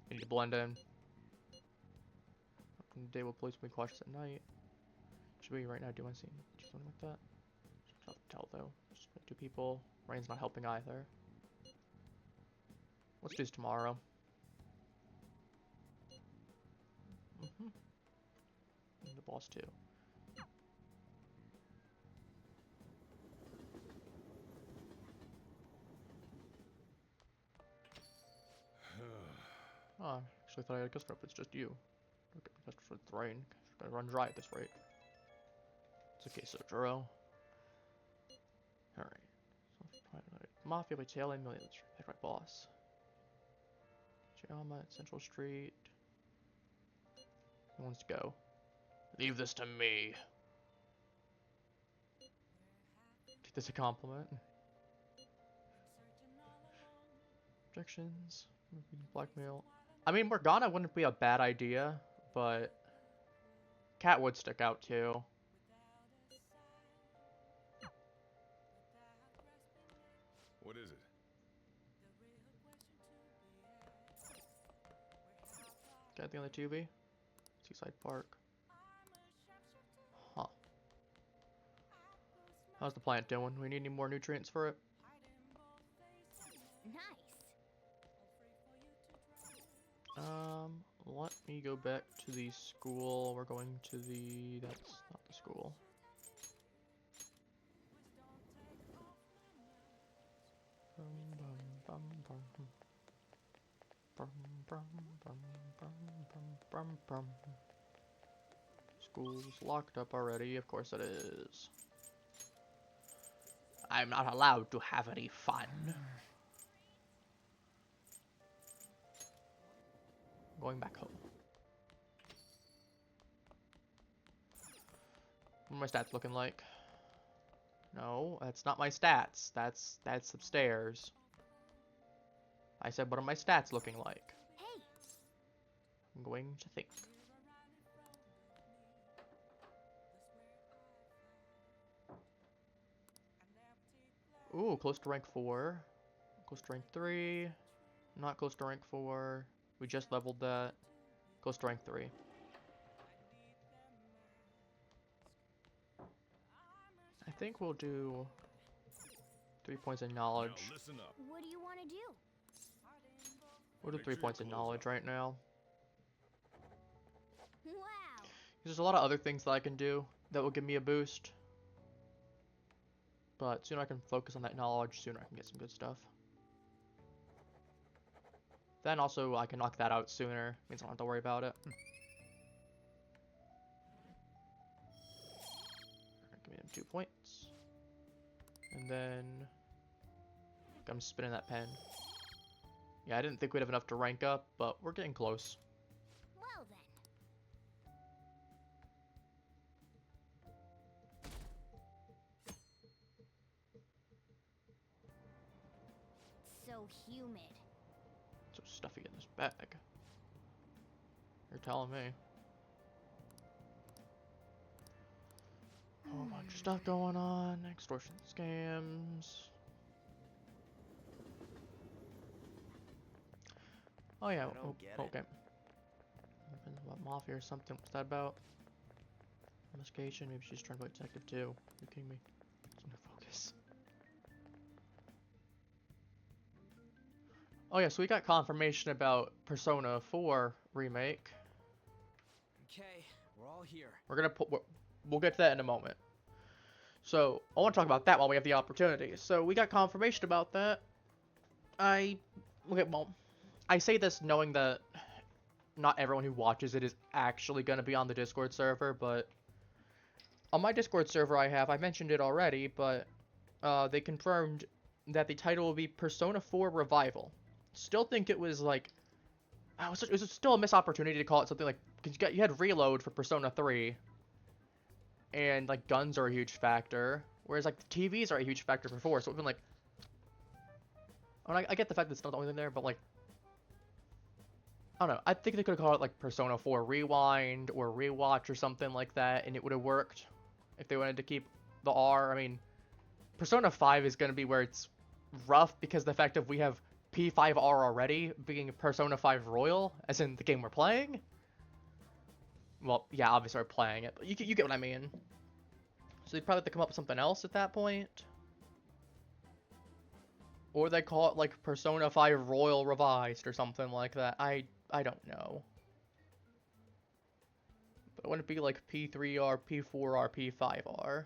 We need to blend in. Day will police be cautious at night. Should we right now do one scene? Do something like that? Tough to tell though. Just 2 people. Rain's not helping either. Let's do this tomorrow. And the boss too. Oh, I actually thought I had a gust rope. It's just you. Okay, gust for the rain. It's gonna run dry at this rate. It's okay, Sojuro. Alright. Mafia by tail and millions. Head right boss. Chiama at Central Street. Who wants to go? Leave this to me. Take this a compliment. Objections. Blackmail. I mean, Morgana wouldn't be a bad idea, but Cat would stick out too. What is it? Got the other 2B? Seaside Park. Huh. How's the plant doing? We need any more nutrients for it? Nice. Let me go back to the school. We're going to the... that's not the school. School's locked up already, of course it is. I'm not allowed to have any fun. Going back home. What are my stats looking like? No, that's not my stats. That's upstairs. I said, what are my stats looking like? Hey. I'm going to think. Ooh, close to rank 4. Close to rank 3. Not close to rank 4. We just leveled that. Close to rank 3. I think we'll do 3 points in knowledge. Now listen up. What do you want to do? We'll do Make 3 sure points your in clothes knowledge are- right now. Wow. There's a lot of other things that I can do that will give me a boost. But sooner I can focus on that knowledge, sooner I can get some good stuff. Then also I can knock that out sooner. Means I don't have to worry about it. Give me them 2 points. And then I'm spinning that pen. Yeah, I didn't think we'd have enough to rank up, but we're getting close. Well then. It's so humid. So stuffy in this bag. You're telling me. A whole bunch of stuff going on. Extortion scams. Oh yeah, I don't get it. okay. What, mafia or something? What's that about? Investigation? Maybe she's trying to play detective too. Are you kidding me? It's under focus. Oh yeah, so we got confirmation about Persona 4 remake. Okay, we're all here. We're gonna put. We'll get to that in a moment. So I want to talk about that while we have the opportunity. So we got confirmation about that. Well, I say this knowing that not everyone who watches it is actually gonna be on the Discord server, but on my Discord server I mentioned it already, but they confirmed that the title will be Persona 4 Revival. Still think it was like, it was still a missed opportunity to call it something like, because you had Reload for Persona 3, and like guns are a huge factor, whereas like the TVs are a huge factor for 4, so it's been like, I get the fact that it's not the only thing there, but like, I don't know, I think they could have called it like Persona 4 Rewind or Rewatch or something like that, and it would have worked if they wanted to keep the R. I mean, Persona 5 is going to be where it's rough because the fact that we have P5R already, being Persona 5 Royal, as in the game we're playing. Well, yeah, obviously we're playing it, but you get what I mean. So they'd probably have to come up with something else at that point. Or they call it like Persona 5 Royal Revised or something like that. I don't know. But it wouldn't be like P3R, P4R, P5R.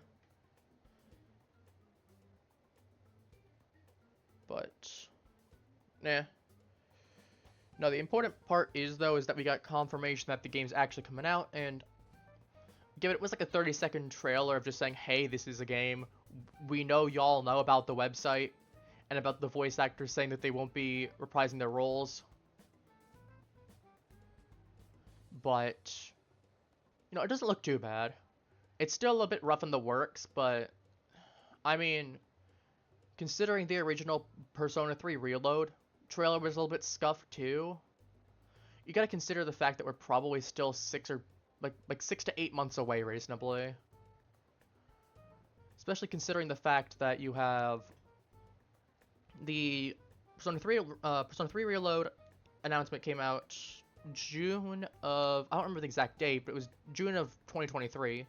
But, nah. No, the important part is, though, is that we got confirmation that the game's actually coming out, and given it was like a 30-second trailer of just saying, hey, this is a game, we know y'all know about the website, and about the voice actors saying that they won't be reprising their roles. But, you know, it doesn't look too bad. It's still a bit rough in the works, but, I mean, considering the original Persona 3 Reload trailer was a little bit scuffed too, you gotta consider the fact that we're probably still 6 to 8 months away reasonably. Especially considering the fact that you have the Persona 3 Reload announcement came out June of, I don't remember the exact date, but it was June of 2023,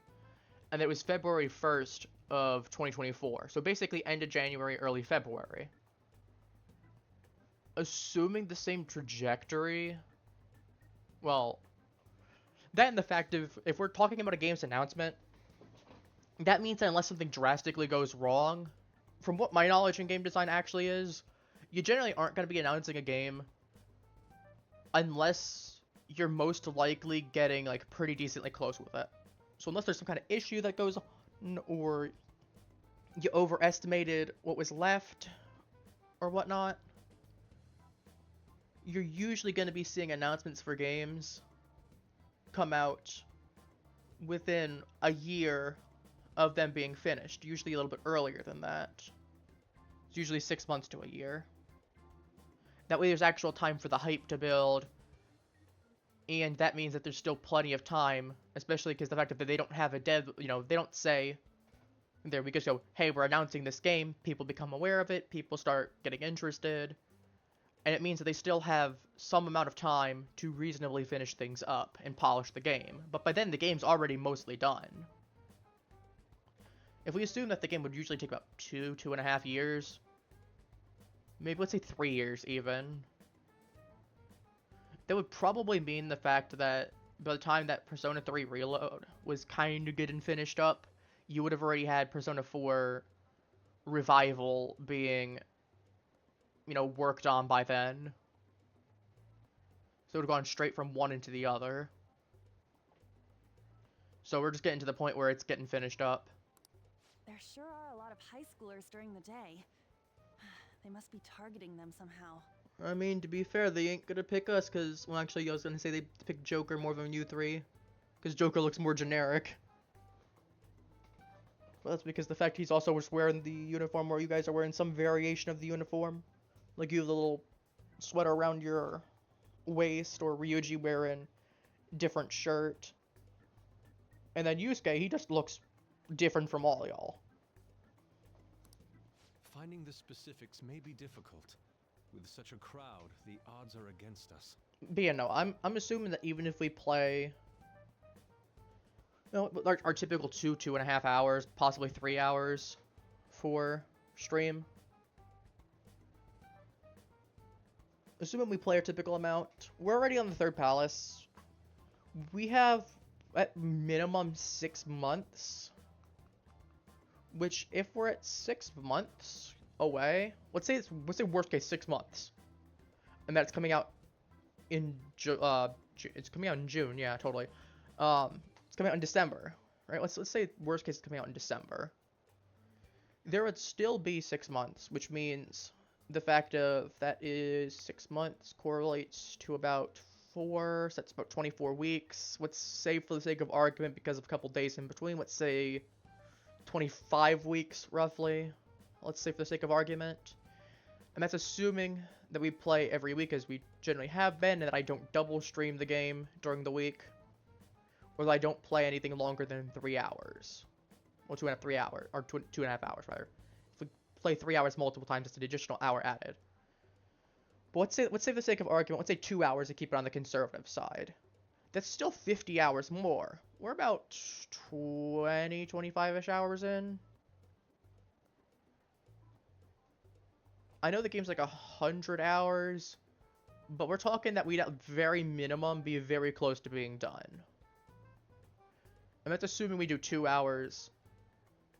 and it was February 1st of 2024. So basically end of January, early February. Assuming the same trajectory, well, that and the fact of, if we're talking about a game's announcement, that means that unless something drastically goes wrong, from what my knowledge in game design actually is, you generally aren't going to be announcing a game unless you're most likely getting like pretty decently close with it. So unless there's some kind of issue that goes on, or you overestimated what was left, or whatnot, you're usually going to be seeing announcements for games come out within a year of them being finished, usually a little bit earlier than that. It's usually 6 months to a year. That way there's actual time for the hype to build, and that means that there's still plenty of time, especially because the fact that they don't have a dev, you know, they don't say, there we just go, hey, we're announcing this game, people become aware of it, people start getting interested, and it means that they still have some amount of time to reasonably finish things up and polish the game. But by then, the game's already mostly done. If we assume that the game would usually take about 2.5 years, maybe let's say 3 years even, that would probably mean the fact that by the time that Persona 3 Reload was kind of getting finished up, you would have already had Persona 4 Revival being, you know, worked on by then. So it would have gone straight from one into the other. So we're just getting to the point where it's getting finished up. There sure are a lot of high schoolers during the day. They must be targeting them somehow. I mean, to be fair, they ain't gonna pick us, because, well, actually, I was gonna say they picked Joker more than you three, because Joker looks more generic. But that's because the fact he's also just wearing the uniform where you guys are wearing some variation of the uniform. Like, you have the little sweater around your waist, or Ryuji wearing different shirt. And then Yusuke, he just looks different from all y'all. Finding the specifics may be difficult. With such a crowd, the odds are against us. But yeah, no, I'm assuming that even if we play, you know, our typical 2.5 hours, possibly 3 hours for stream. Assuming we play our typical amount, we're already on the third palace. We have at minimum 6 months. Which, if we're at 6 months away, let's say worst case 6 months, and that's coming out in it's coming out in June, yeah, totally. It's coming out in December, right? Let's say worst case is coming out in December. There would still be 6 months, which means the fact of that is 6 months correlates to about 4, so that's about 24 weeks. Let's say, for the sake of argument, because of a couple days in between, let's say 25 weeks, roughly. Let's say for the sake of argument. And that's assuming that we play every week, as we generally have been, and that I don't double stream the game during the week. Or that I don't play anything longer than 3 hours. Well, 2.5 hours, or 2.5 hours, rather. If we play 3 hours multiple times, it's an additional hour added. But let's say for the sake of argument, let's say 2 hours to keep it on the conservative side. That's still 50 hours more. We're about 20, 25-ish hours in. I know the game's like 100 hours, but we're talking that we'd at very minimum be very close to being done. And that's assuming we do 2 hours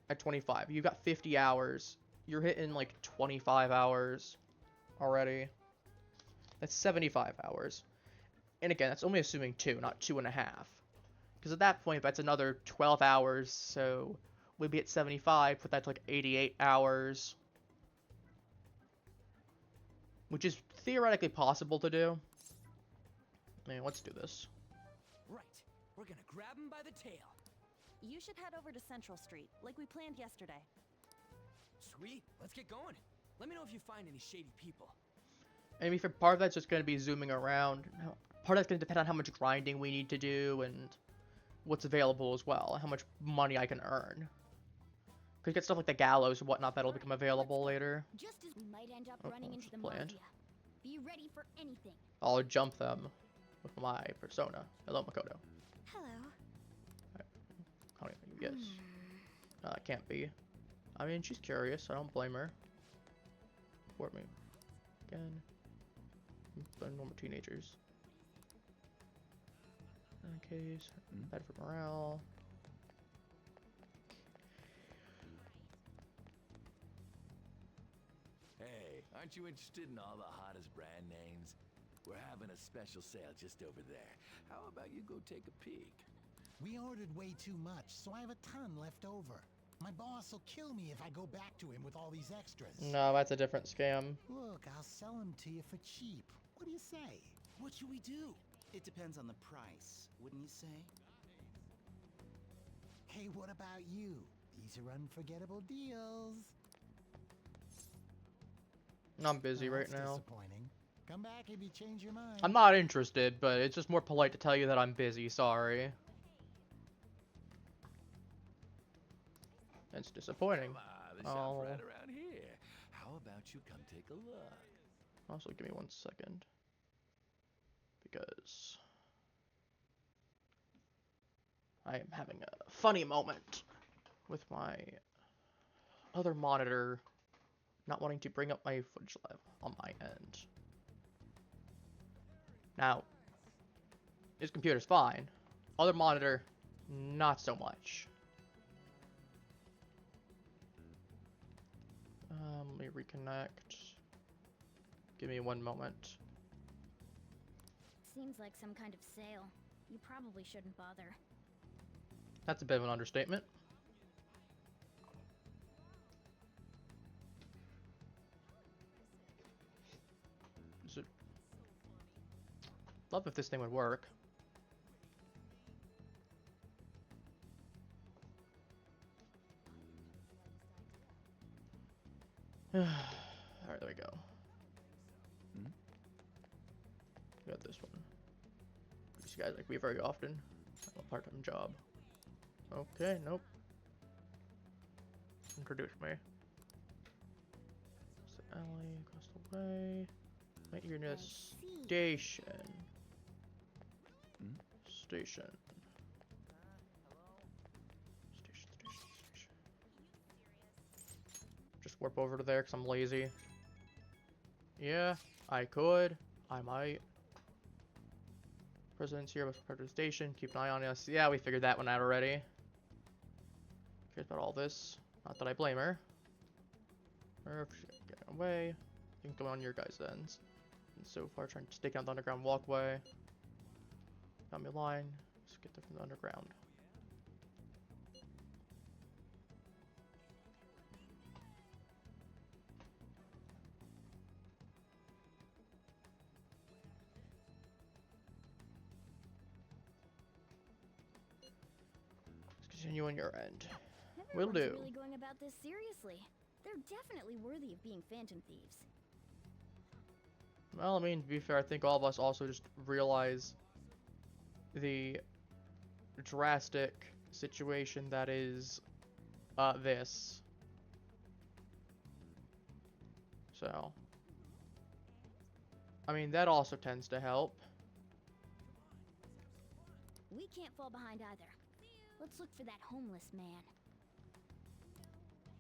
at 25. You've got 50 hours. You're hitting like 25 hours already. That's 75 hours. And again, that's only assuming 2, not 2.5. Because at that point, that's another 12 hours, so we'd be at 75, put that to like 88 hours. Which is theoretically possible to do. I mean, let's do this. Right. We're gonna grab him by the tail. You should head over to Central Street, like we planned yesterday. Sweet. Let's get going. Let me know if you find any shady people. I mean, for part of that's just going to be zooming around. Part of that's going to depend on how much grinding we need to do and what's available as well, how much money I can earn. Could get stuff like the gallows and whatnot that'll become available later. Just as we might end up Oh, running that's into the planned. mafia. Be ready for anything. I'll jump them with my persona. Hello, Makoto. Hello. How do you think? Yes. No, that can't be. I mean, she's curious. I don't blame her. Report me. Again. Normal teenagers. In case. Bad for morale. Hey, aren't you interested in all the hottest brand names? We're having a special sale just over there. How about you go take a peek? We ordered way too much, so I have a ton left over. My boss will kill me if I go back to him with all these extras. No, that's a different scam. Look, I'll sell them to you for cheap. What do you say? What should we do? It depends on the price, wouldn't you say? Hey, what about you? These are unforgettable deals. I'm busy Oh, right that's now. disappointing. Come back if you change your mind. I'm not interested, but it's just more polite to tell you that I'm busy. Sorry. It's disappointing. The shop's right around here. How about you come take a look? Also, give me 1 second. Because I am having a funny moment with my other monitor not wanting to bring up my footage level on my end. Now, this computer's fine. Other monitor, not so much. Let me reconnect. Give me 1 moment. Seems like some kind of sale. You probably shouldn't bother. That's a bit of an understatement. Love if this thing would work. Alright, there we go. We got this one. These guys like me very often. I have a part-time job. Okay, nope. Introduce me. It's the alley across the way. Right here near the station. Station. Just warp over to there because I'm lazy. Yeah, I could. I might. President's here with the station. Keep an eye on us. Yeah, we figured that one out already. Cares about all this. Not that I blame her. Or if she's getting away. You can go on your guys' ends. And so far, trying to stake out the underground walkway. Got me a line. Let's get there from the underground. Let's continue on your end. Will Everyone's do. really going about this seriously. They're definitely worthy of being phantom thieves. Well, I mean, to be fair, I think all of us also just realize the drastic situation that is this. So I mean, that also tends to help. We can't fall behind either. Let's look for that homeless man.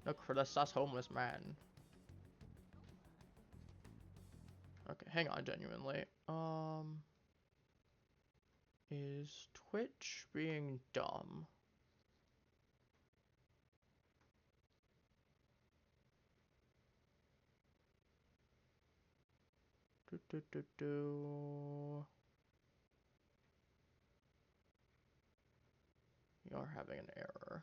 Look for the sus homeless man. Okay, hang on, genuinely. Is Twitch being dumb? You're having an error.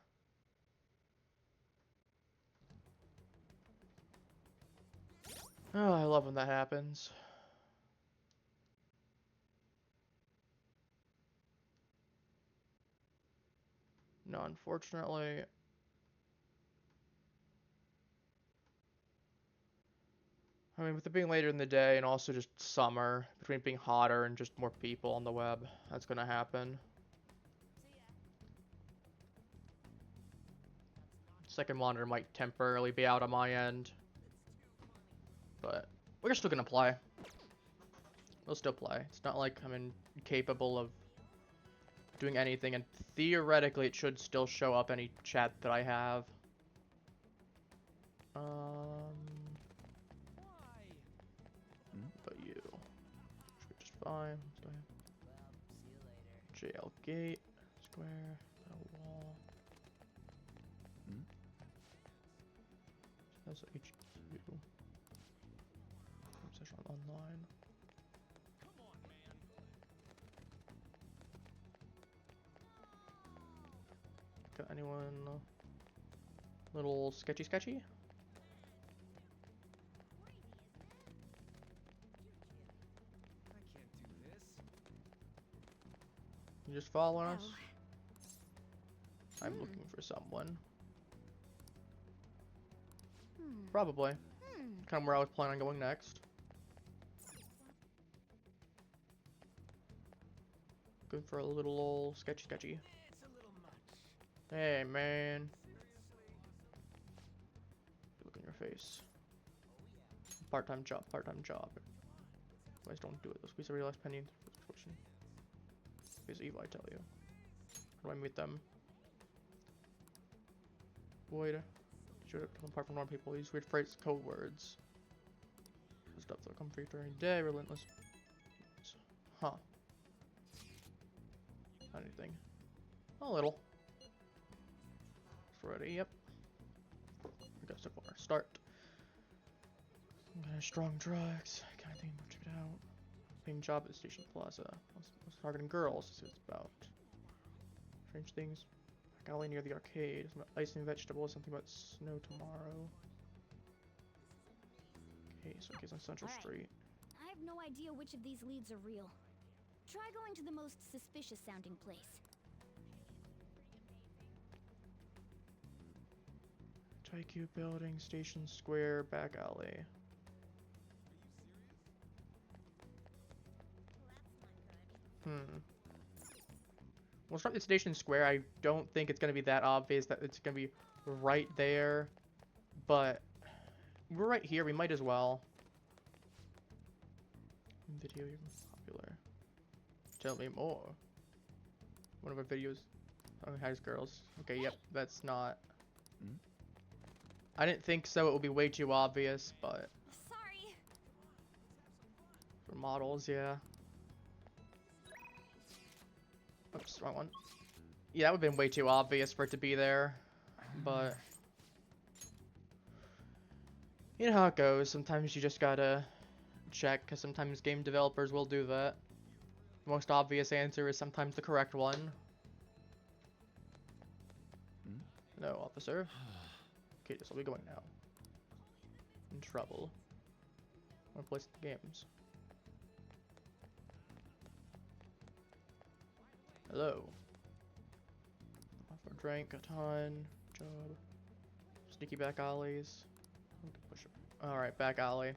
Oh, I love when that happens. No, unfortunately. I mean, with it being later in the day and also just summer, between being hotter and just more people on the web, that's gonna happen. Second monitor might temporarily be out on my end, but we're still gonna play. We'll still play. It's not like I'm incapable of doing anything, and theoretically it should still show up any chat that I have. But you should be just fine. JL gate, square, a wall. That's HQ. Session online. Got anyone little sketchy? I can't do this. You just following us? I'm looking for someone. Probably. Kind of where I was planning on going next. Good for a little old sketchy. It's a little much. Hey, man. Look in your face. Part-time job. Guys, don't do it. Let's squeeze every last penny into the situation. It's evil, I tell you. How do I meet them? Void. Should have come apart from normal people. Use weird phrases, code words. Stuff that'll come for you during the day. Relentless. Huh. Not anything. A little. It's ready. Yep. We got so far. Start. Some kind of strong drugs. Kind of thing. Check it out. Main job at Station Plaza. I was targeting girls. This is about strange things. Back alley near the arcade. Some ice and vegetables. Something about snow tomorrow. Okay, so in case on Central Street. I have no idea which of these leads are real. Try going to the most suspicious sounding place. Taikyu Building, Station Square, back alley. We'll start at Station Square. I don't think it's going to be that obvious that it's going to be right there. But we're right here. We might as well. Video even popular. Tell me more. One of our videos on Highest Girls. Okay, yep, that's not. I didn't think so. It would be way too obvious, but. Sorry. For models, yeah. Oops, wrong one. Yeah, that would have been way too obvious for it to be there, but. You know how it goes. Sometimes you just gotta check, because sometimes game developers will do that. The most obvious answer is sometimes the correct one. No, officer. Okay, this will be going now. In trouble. Wanna play some games. Hello. Offer a drink, a ton, job. Sneaky back alleys. Alright, back alley.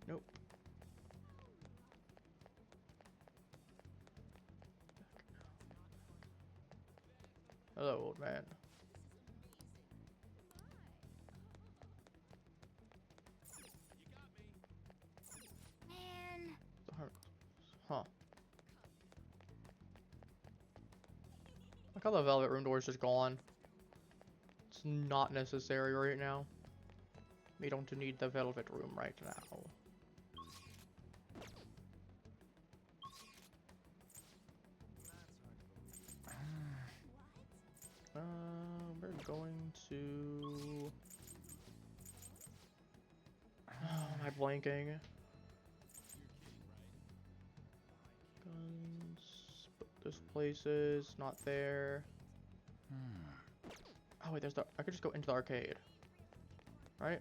Nope. Hello, old man. Man. Huh. Look how the velvet room door is just gone. It's not necessary right now. We don't need the velvet room right now. We're going to... am I blanking? Guns... But this place is not there. Oh wait, there's the... I could just go into the arcade. Right?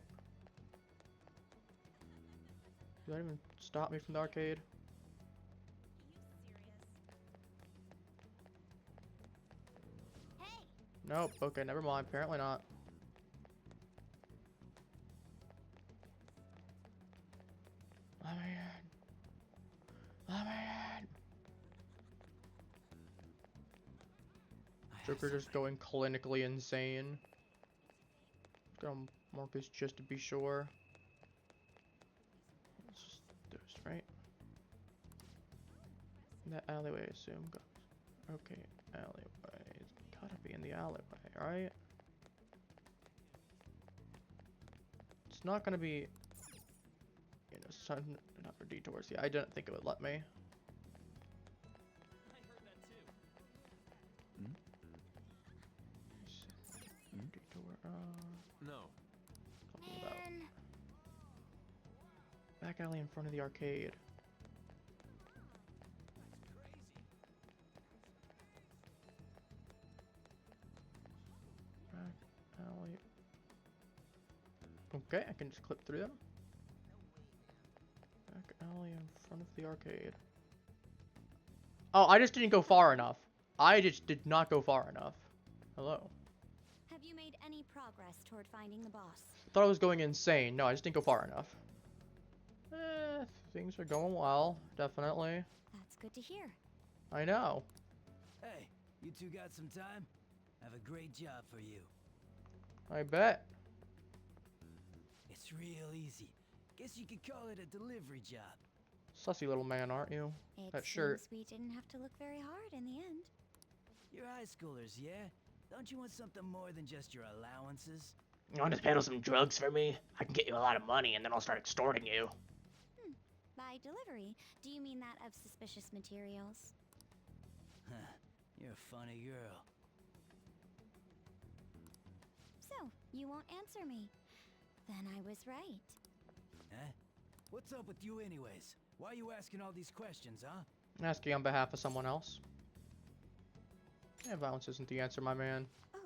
Did that even stop me from the arcade? Nope, okay, never mind. Apparently not. Let me in. Let me in. Joker just going clinically insane. Gonna mark this just to be sure. Let's just do this, right? That alleyway, I assume. Okay, alleyway. It's gotta be in the alleyway, right? It's not gonna be... You know, some other detours. Yeah, I didn't think it would let me. Detour, No. talking about. Back alley in front of the arcade. Back alley. Okay, I can just clip through them. Back alley in front of the arcade. Oh, I just didn't go far enough. I just did not go far enough. Hello. Have you made any progress toward finding the boss? Thought I was going insane. No, I just didn't go far enough. Things are going well, definitely. That's good to hear. I know. Hey, you two got some time? I have a great job for you. I bet. It's real easy. Guess you could call it a delivery job. Sussy little man, aren't you? That shirt. Seems we didn't have to look very hard in the end. You're high schoolers, yeah? Don't you want something more than just your allowances? You want to peddle some drugs for me? I can get you a lot of money and then I'll start extorting you. By delivery, do you mean that of suspicious materials? Huh, you're a funny girl. So, you won't answer me. Then I was right. Huh? What's up with you anyways? Why are you asking all these questions, huh? Asking on behalf of someone else. Yeah, violence isn't the answer, my man. Oh,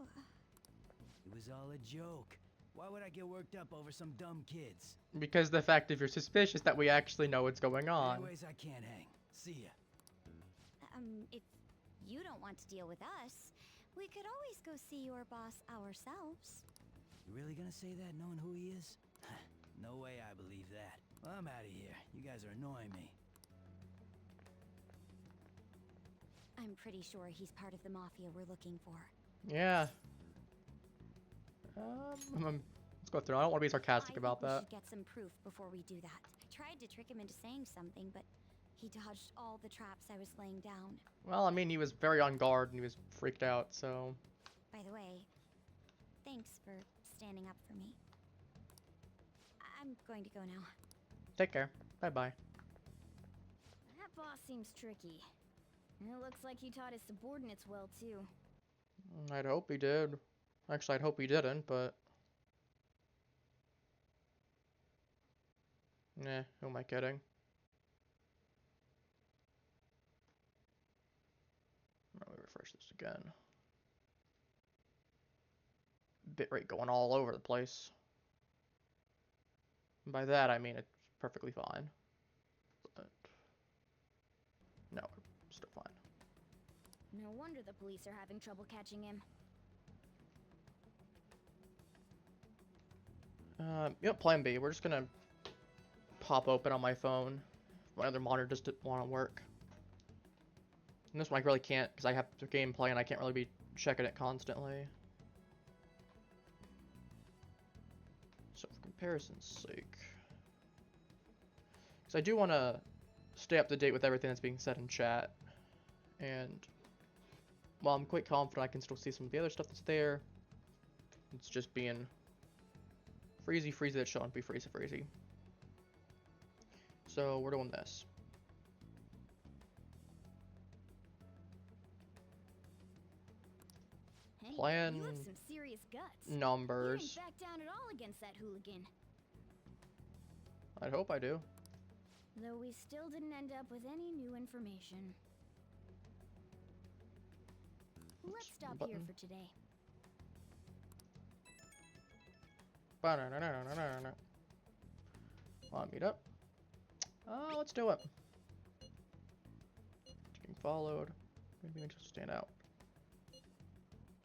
It was all a joke. Why would I get worked up over some dumb kids? Because the fact if you're suspicious that we actually know what's going on. Anyways, I can't hang. See ya. if you don't want to deal with us, we could always go see your boss ourselves. You really gonna say that knowing who he is? No way I believe that. Well, I'm out of here. You guys are annoying me. I'm pretty sure he's part of the mafia we're looking for. Yeah. Let's go through. I don't want to be sarcastic about we that. should get some proof before we do that. I tried to trick him into saying something, but he dodged all the traps I was laying down. Well, I mean, he was very on guard and he was freaked out, so... By the way, thanks for standing up for me. I'm going to go now. Take care. Bye-bye. That boss seems tricky. It looks like he taught his subordinates well, too. I'd hope he did. Actually, I'd hope he didn't, but... Nah, who am I kidding? Let me refresh this again. Bitrate going all over the place. And by that, I mean it's perfectly fine. But... No, still fine. No wonder the police are having trouble catching him. Yep, plan B. We're just gonna pop open on my phone. My other monitor just didn't want to work. And this one I really can't because I have the gameplay and I can't really be checking it constantly. So for comparison's sake, because I do want to stay up to date with everything that's being said in chat, and while I'm quite confident I can still see some of the other stuff that's there, it's just being freezy that shouldn't be freezy. So we're doing this. Hey, Plan you have some serious guts. numbers. You didn't back down at all against that hooligan. I'd hope I do. Though we still didn't end up with any new information. Let's stop here for today. Want to meet up? Let's do it. Getting followed. Maybe I just stand out.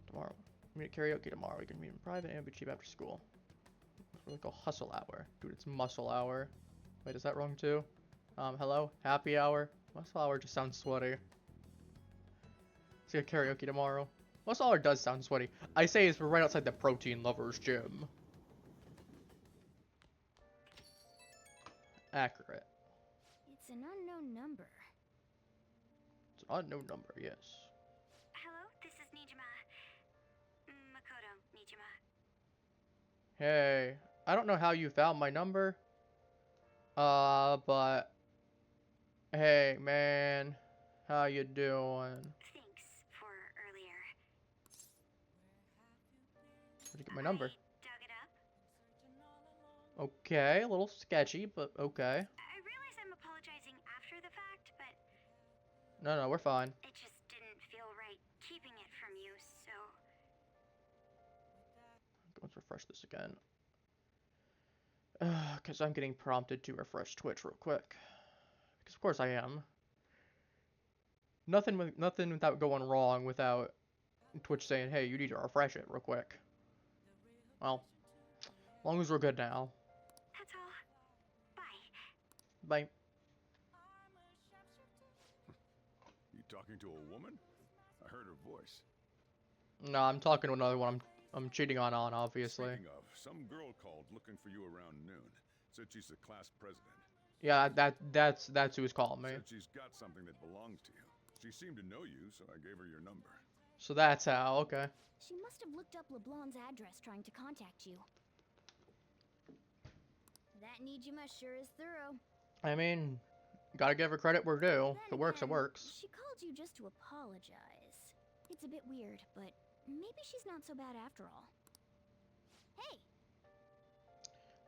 Tomorrow. Meet at karaoke tomorrow. We can meet in private and be cheap after school. It's what we call hustle hour. Dude, it's muscle hour. Wait, is that wrong too? Hello? Happy hour? Muscle hour just sounds sweaty. Let's get karaoke tomorrow. Muscle hour does sound sweaty. I say it's right outside the protein lovers gym. Accurate. It's an unknown number. It's an unknown number, yes. Hello, this is Nijima. Makoto Nijima. Hey, I don't know how you found my number. But hey, man, how you doing? Thanks for earlier. Where'd you get my number? Dug it up. Okay, a little sketchy, but okay. I realize I'm apologizing after the fact, but No, we're fine. it just didn't feel right keeping it from you, so... Let's refresh this again. Because I'm getting prompted to refresh Twitch real quick. Because of course I am. Nothing without going wrong without Twitch saying, hey, you need to refresh it real quick. Well, as long as we're good now. That's all. Bye. Bye. You talking to a woman? I heard her voice. No, I'm talking to another one I'm cheating on, obviously. Speaking of, some girl called looking for you around noon. Said she's the class president. Yeah, that's who's calling me. Said she's got something that belongs to you. She seemed to know you, so I gave her your number. So that's how, okay. She must have looked up LeBlanc's address trying to contact you. That Nijima sure is thorough. I mean, gotta give her credit where due. If it works, it works. She called you just to apologize. It's a bit weird, but maybe she's not so bad after all. Hey!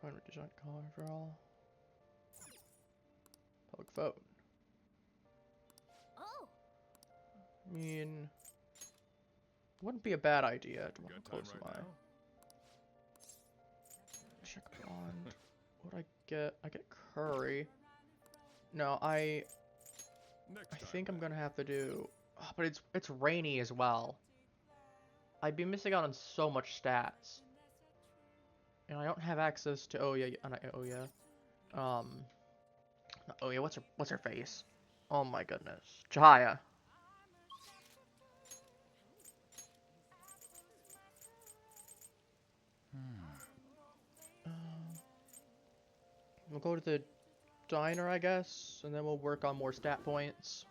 Did not call her for all? Public vote. Oh! I mean, wouldn't be a bad idea to want to close my check bond. What I get? I get curry. No, I think I'm gonna have to do. Oh, but it's rainy as well. I'd be missing out on so much stats, and I don't have access to Oya. Not Oya. Not Oya. What's her face? Oh my goodness, Chihaya. We'll go to the diner, I guess, and then we'll work on more stat points.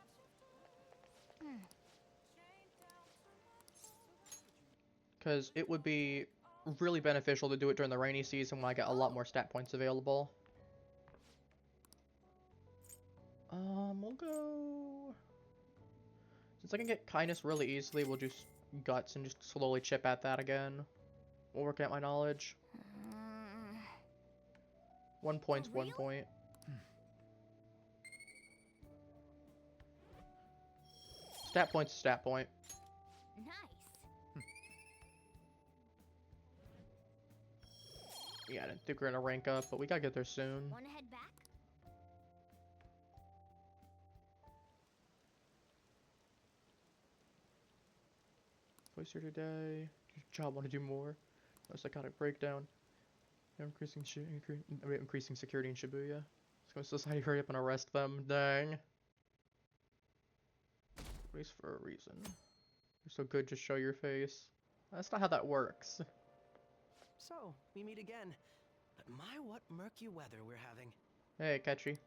Because it would be really beneficial to do it during the rainy season when I get a lot more stat points available. We'll go... Since I can get kindness really easily, we'll just guts and just slowly chip at that again. We'll work at my knowledge. 1 point's 1 point. Stat point's a stat point. Nice. Yeah, I didn't think we were gonna rank up, but we gotta get there soon. Wanna head back? Place here today. Job want to do more. No psychotic breakdown. Increasing security in Shibuya. Let's go to society, hurry up and arrest them. Dang. At least for a reason. You're so good, just show your face. That's not how that works. So, we meet again. But my, what murky weather we're having. Hey, Catchy.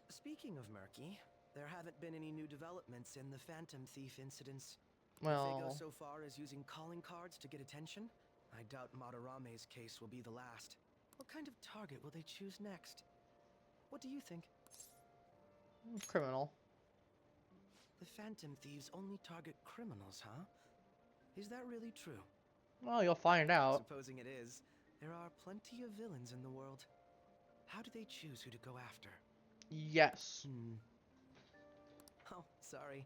Speaking of murky, there haven't been any new developments in the Phantom Thief incidents. Well, If they go so far as using calling cards to get attention, I doubt Madarame's case will be the last. What kind of target will they choose next? What do you think? Criminal. The Phantom Thieves only target criminals, huh? Is that really true? Well, you'll find out. Supposing it is, there are plenty of villains in the world. How do they choose who to go after? Yes. Oh, sorry.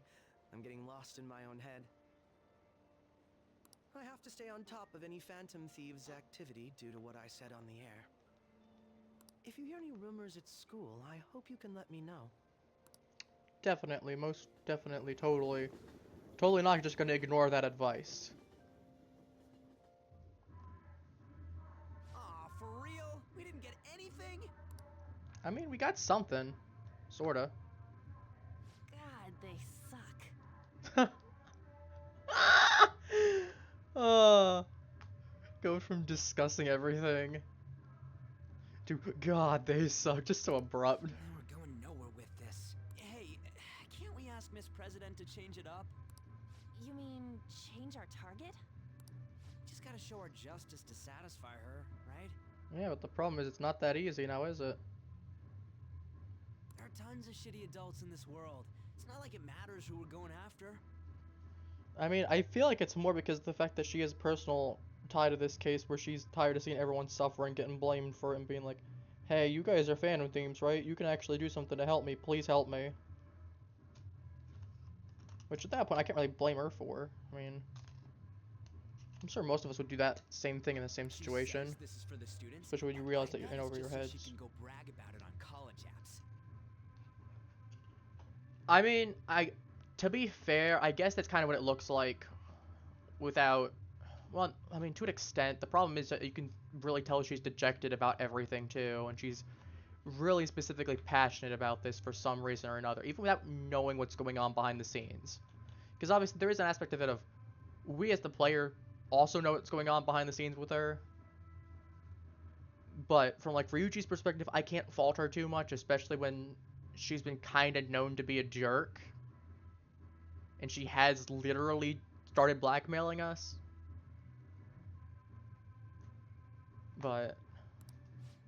I'm getting lost in my own head. I have to stay on top of any Phantom Thieves' activity due to what I said on the air. If you hear any rumors at school, I hope you can let me know. Definitely, most definitely, totally. Totally not just gonna ignore that advice. Aw, for real? We didn't get anything? I mean, we got something. Sorta. God, they suck. Go from discussing everything to God, they suck. Just so abrupt. We're going nowhere with this. Hey, can't we ask Miss President to change it up? You mean change our target? Just gotta show her justice to satisfy her, right? Yeah, but the problem is it's not that easy now, is it? There are tons of shitty adults in this world. It's not like it matters who we're going after. I mean, I feel like it's more because of the fact that she has personal tie to this case where she's tired of seeing everyone suffering, getting blamed for it, and being like, hey, you guys are Phantom Thieves, right? You can actually do something to help me. Please help me. Which at that point, I can't really blame her for. I mean, I'm sure most of us would do that same thing in the same situation. This is for the students, especially when you realize that you're in over your heads. She can go brag about it on college apps. I mean, to be fair, I guess that's kind of what it looks like without, well, I mean, to an extent. The problem is that you can really tell she's dejected about everything too, and she's really specifically passionate about this for some reason or another, even without knowing what's going on behind the scenes. Because obviously there is an aspect of it of, we as the player also know what's going on behind the scenes with her. But from like Ryuji's perspective, I can't fault her too much, especially when she's been kind of known to be a jerk. And she has literally started blackmailing us. But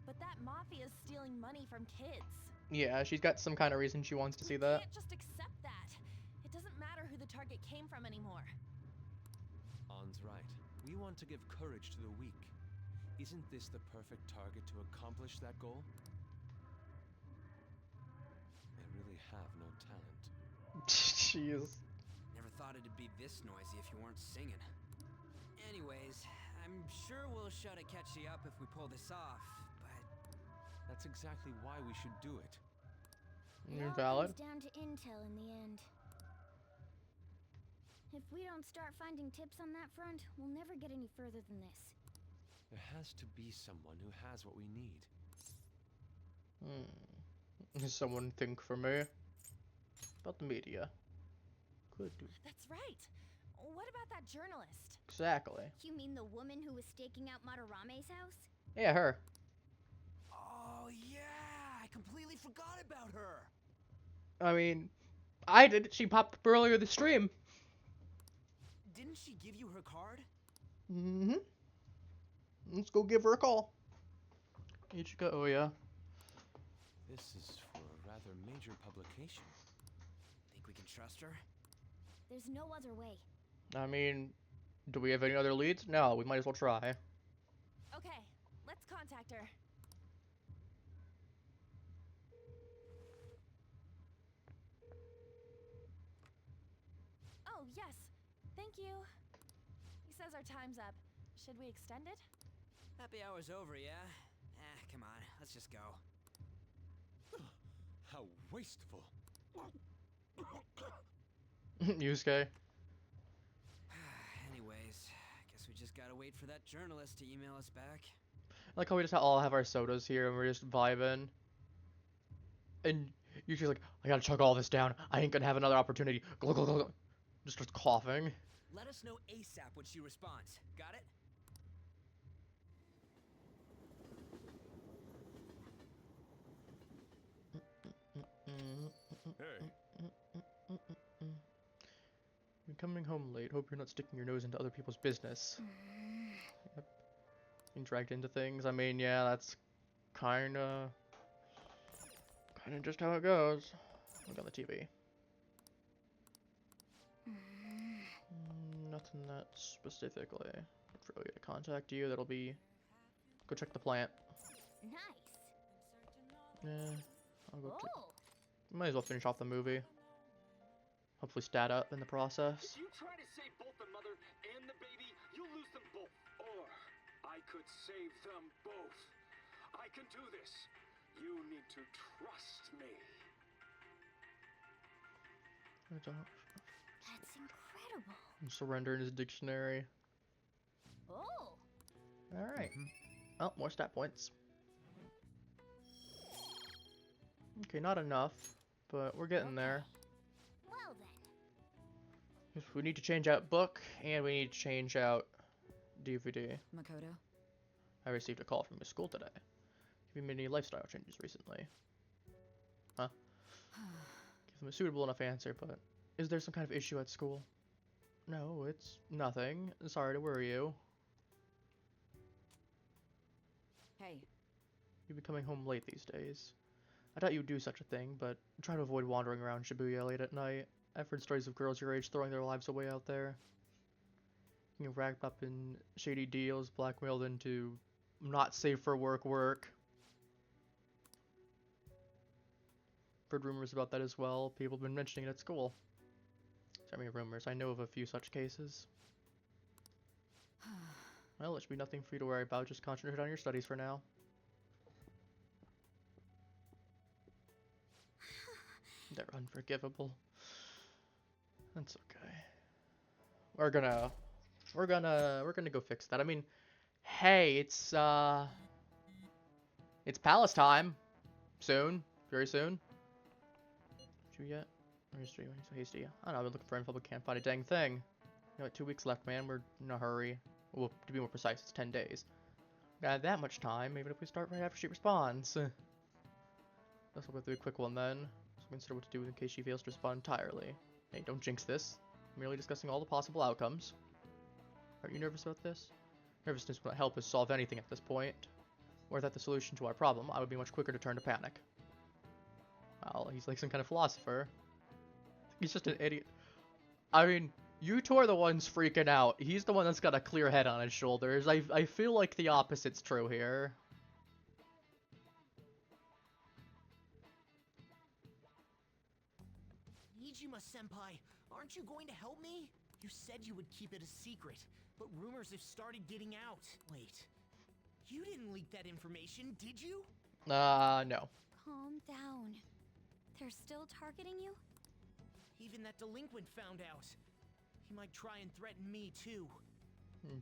that mafia's stealing money from kids. yeah, she's got some kind of reason she wants to see that. We can't just accept that. It doesn't matter who the target came from anymore. An's right. We want to give courage to the weak. Isn't this the perfect target to accomplish that goal? I really have no talent. Jeez. Never thought it'd be this noisy if you weren't singing. Anyways, I'm sure we'll shut a catchy up if we pull this off, but... That's exactly why we should do it. It all Valid. comes down to intel in the end. If we don't start finding tips on that front, we'll never get any further than this. There has to be someone who has what we need. Someone think for me. About the media. Could do. That's right. What about that journalist? Exactly. You mean the woman who was staking out Madarame's house? Yeah, her. Oh, yeah! I completely forgot about her! I mean, I did. She popped up earlier this stream. Didn't she give you her card? Mm-hmm. Let's go give her a call. Ichika, oh yeah. This is for a rather major publication. Think we can trust her? There's no other way. I mean, do we have any other leads? No, we might as well try. Okay, let's contact her. Oh, yes. Thank you. He says our time's up. Should we extend it? Happy hour's over, yeah? Come on, let's just go. How wasteful. Yusuke. Anyways, guess we just gotta wait for that journalist to email us back. I like how we just all have our sodas here and we're just vibing. And Yushi's like, I gotta chug all this down. I ain't gonna have another opportunity. Glug, glug, glug. Just starts coughing. Let us know ASAP when she responds. Got it? Hey, You're coming home late. Hope you're not sticking your nose into other people's business. Yep. Being dragged into things. I mean, yeah, that's kinda just how it goes. Look on the TV. Nothing that specifically. If really to contact you, that'll be go check the plant. Nice. Yeah, I'll go. Oh. Might as well finish off the movie. Hopefully, stat up in the process. If you try to save both the mother and the baby, you'll lose them both. Or I could save them both. I can do this. You need to trust me. That's incredible. Surrender in his dictionary. Oh. All right. Oh, more stat points. Okay, not enough, but we're getting there. Well then. We need to change out book, and we need to change out DVD. Makoto? I received a call from your school today. Have you made any lifestyle changes recently? Huh? Give them a suitable enough answer, but is there some kind of issue at school? No, it's nothing. Sorry to worry you. Hey. You've been coming home late these days. I doubt you would do such a thing, but try to avoid wandering around Shibuya late at night. I've heard stories of girls your age throwing their lives away out there. Getting wrapped up in shady deals, blackmailed into not safe for work. Heard rumors about that as well. People have been mentioning it at school. So many rumors. I know of a few such cases. Well, it should be nothing for you to worry about. Just concentrate on your studies for now. They're unforgivable. That's okay. We're gonna go fix that. I mean, hey, it's palace time. Soon. Very soon. Did you yet? History, when you so hasty. I don't know, I've been looking for info but can't find a dang thing. You know what, 2 weeks left, man. We're in a hurry. Well, to be more precise, it's 10 days. Got that much time, even if we start right after she responds. Guess we'll go through a quick one then. So consider what to do in case she fails to respond entirely. Hey, don't jinx this. I'm merely discussing all the possible outcomes. Aren't you nervous about this? Nervousness won't help us solve anything at this point. Were that the solution to our problem, I would be much quicker to turn to panic. Well, he's like some kind of philosopher. He's just an idiot. I mean, you two are the ones freaking out. He's the one that's got a clear head on his shoulders. I feel like the opposite's true here. Nijima-senpai, aren't you going to help me? You said you would keep it a secret, but rumors have started getting out. Wait, you didn't leak that information, did you? No. Calm down. They're still targeting you? Even that delinquent found out. He might try and threaten me, too.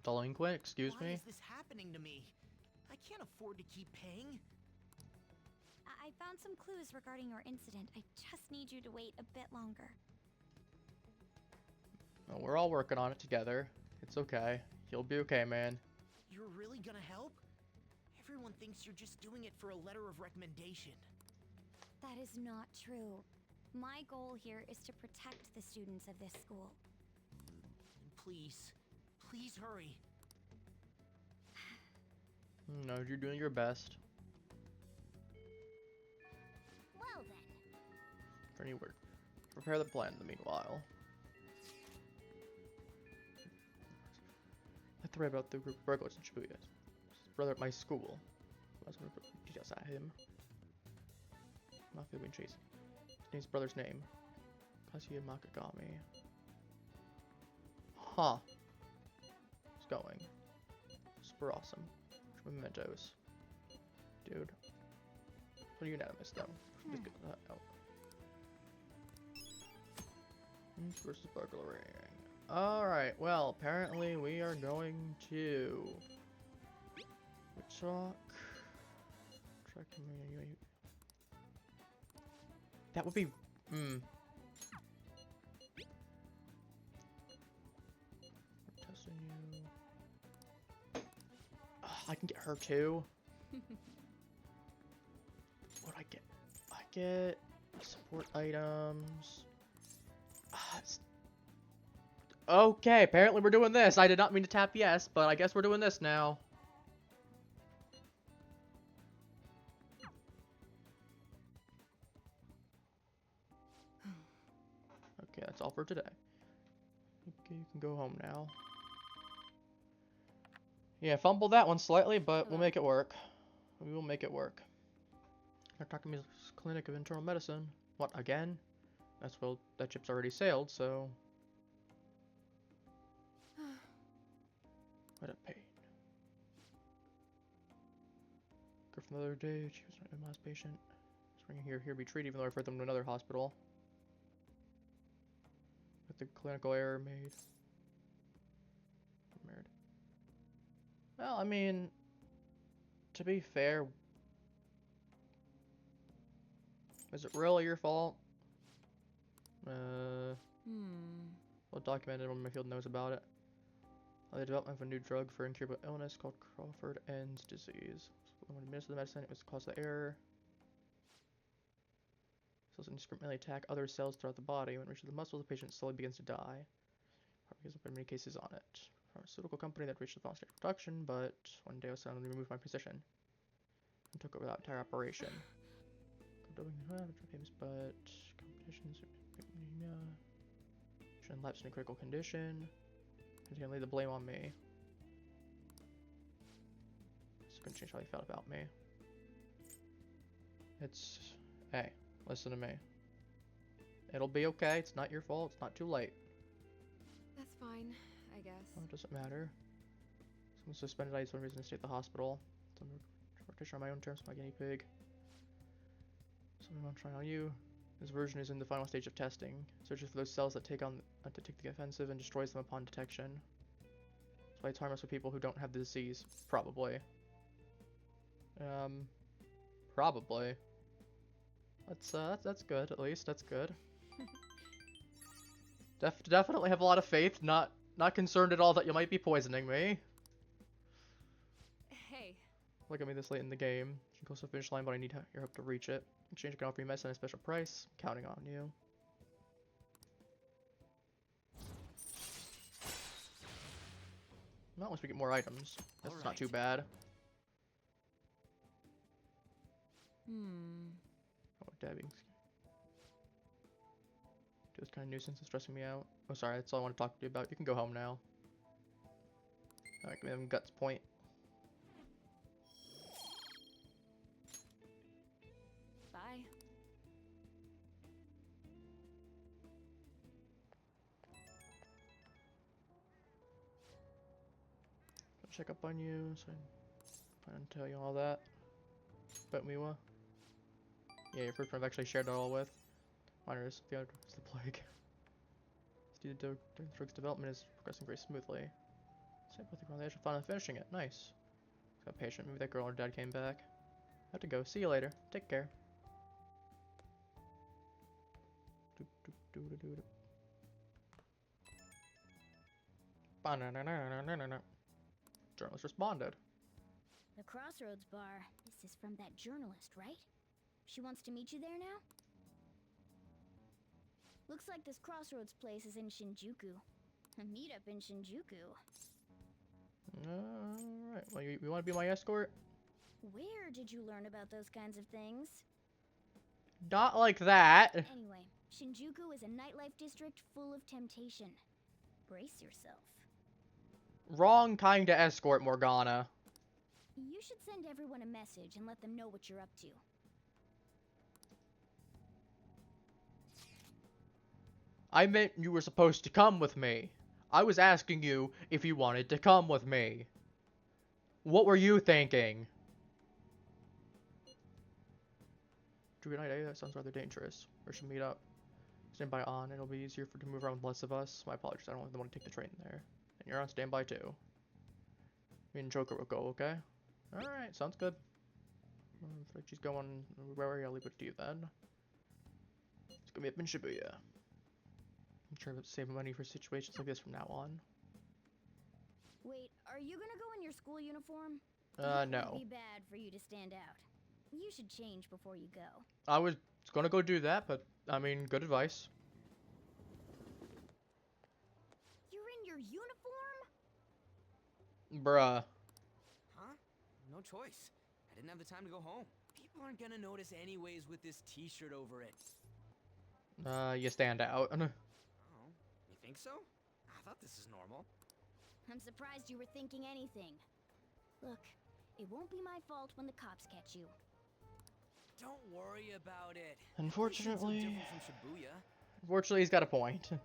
Delinquent? Excuse me? Why is this happening to me? I can't afford to keep paying. I found some clues regarding your incident. I just need you to wait a bit longer. Well, we're all working on it together. It's okay. You'll be okay, man. You're really gonna help? Everyone thinks you're just doing it for a letter of recommendation. That is not true. My goal here is to protect the students of this school. Please, please hurry. No, you're doing your best. Well then. For any work. Prepare the plan in the meanwhile. I have to write about the group of burglars in Shibuya. His brother at my school. I was going to put details at him. Not the wind chasing. His brother's name. Kazuya Makagami. Huh. It's going. Super awesome. Mementos. Dude. What are unanimous though? Just get that out. Versus burglary. Alright, well, apparently we are going to talk. That would be can get her too. What I get? I get support items. Okay, apparently we're doing this. I did not mean to tap yes, but I guess we're doing this now. Okay, that's all for today. Okay, you can go home now. Yeah, fumbled that one slightly, but we'll make it work. We will make it work. Dr. Takami's Clinic of Internal Medicine. What, again? That's well, that ship's already sailed, so... What a pain. Girl from the other day, she was my last patient. Just bringing here to be treated, even though I referred them to another hospital. With the clinical error made. Married. Well, I mean, to be fair, is it really your fault? Well documented when my field knows about it. The development of a new drug for incurable illness called Crawford-Enns disease. So when administered the medicine, it was caused the error. Cells indiscriminately attack other cells throughout the body. When it reaches the muscles, the patient slowly begins to die. Probably has been many cases on it. Pharmaceutical company that reached the final stage of production, but one day I suddenly removed my position and took over that entire operation. But competitions shouldn't lapse in a critical condition. He's gonna lay the blame on me. It's gonna change how he felt about me. Hey, listen to me. It'll be okay. It's not your fault. It's not too late. That's fine, I guess. Well, it doesn't matter. Someone suspended. I had one reason to stay at the hospital. Some transportation on my own terms, my guinea pig. Something I'm trying on you. This version is in the final stage of testing. Searches for those cells that take the offensive and destroys them upon detection. That's why it's harmless for people who don't have the disease. Probably. Probably. That's good. At least that's good. Definitely have a lot of faith. Not concerned at all that you might be poisoning me. Hey. Look at me this late in the game. You can close the finish line, but I need your help to reach it. Exchange can offer you medicine at a special price. I'm counting on you. Not once we get more items. That's not too bad. Oh, dabbing. This kind of nuisance is stressing me out. Oh, sorry, that's all I want to talk to you about. You can go home now. Alright, give me them guts point. Bye. Check up on you, so I plan to tell you all that. But Miwa. Yeah, your first one I've actually shared it all with. Minors, the other is the plague. During the drug's development is progressing very smoothly. Same with the girl on the edge of finally finishing it. Nice. Got patient. Maybe that girl and her dad came back. I have to go. See you later. Take care. Journalist responded. The Crossroads Bar. This is from that journalist, right? She wants to meet you there now? Looks like this Crossroads place is in Shinjuku. A meetup in Shinjuku. Alright, well, you want to be my escort? Where did you learn about those kinds of things? Not like that. Anyway, Shinjuku is a nightlife district full of temptation. Brace yourself. Wrong kind of escort, Morgana. You should send everyone a message and let them know what you're up to. I meant you were supposed to come with me. I was asking you if you wanted to come with me. What were you thinking? Good night, that sounds rather dangerous. We should meet up. Stand by on, it'll be easier to move around with less of us. My apologies, I don't want to take the train there. And you're on standby too. Me and Joker will go, okay? Alright, sounds good. Looks like she's going where I'll leave it to you then. It's gonna be up in Shibuya. I'm sure to save money for situations like this from now on. Wait, are you gonna go in your school uniform? It No. would be bad for you to stand out. You should change before you go. I was gonna go do that, but I mean, good advice. You're in your uniform? Bruh. Huh? No choice. I didn't have the time to go home. People aren't gonna notice anyways with this t-shirt over it. You stand out. Oh, you think so? I thought this is normal. I'm surprised you were thinking anything. Look, it won't be my fault when the cops catch you. Don't worry about it. Unfortunately. This ain't so different from Shibuya. Unfortunately, he's got a point. Come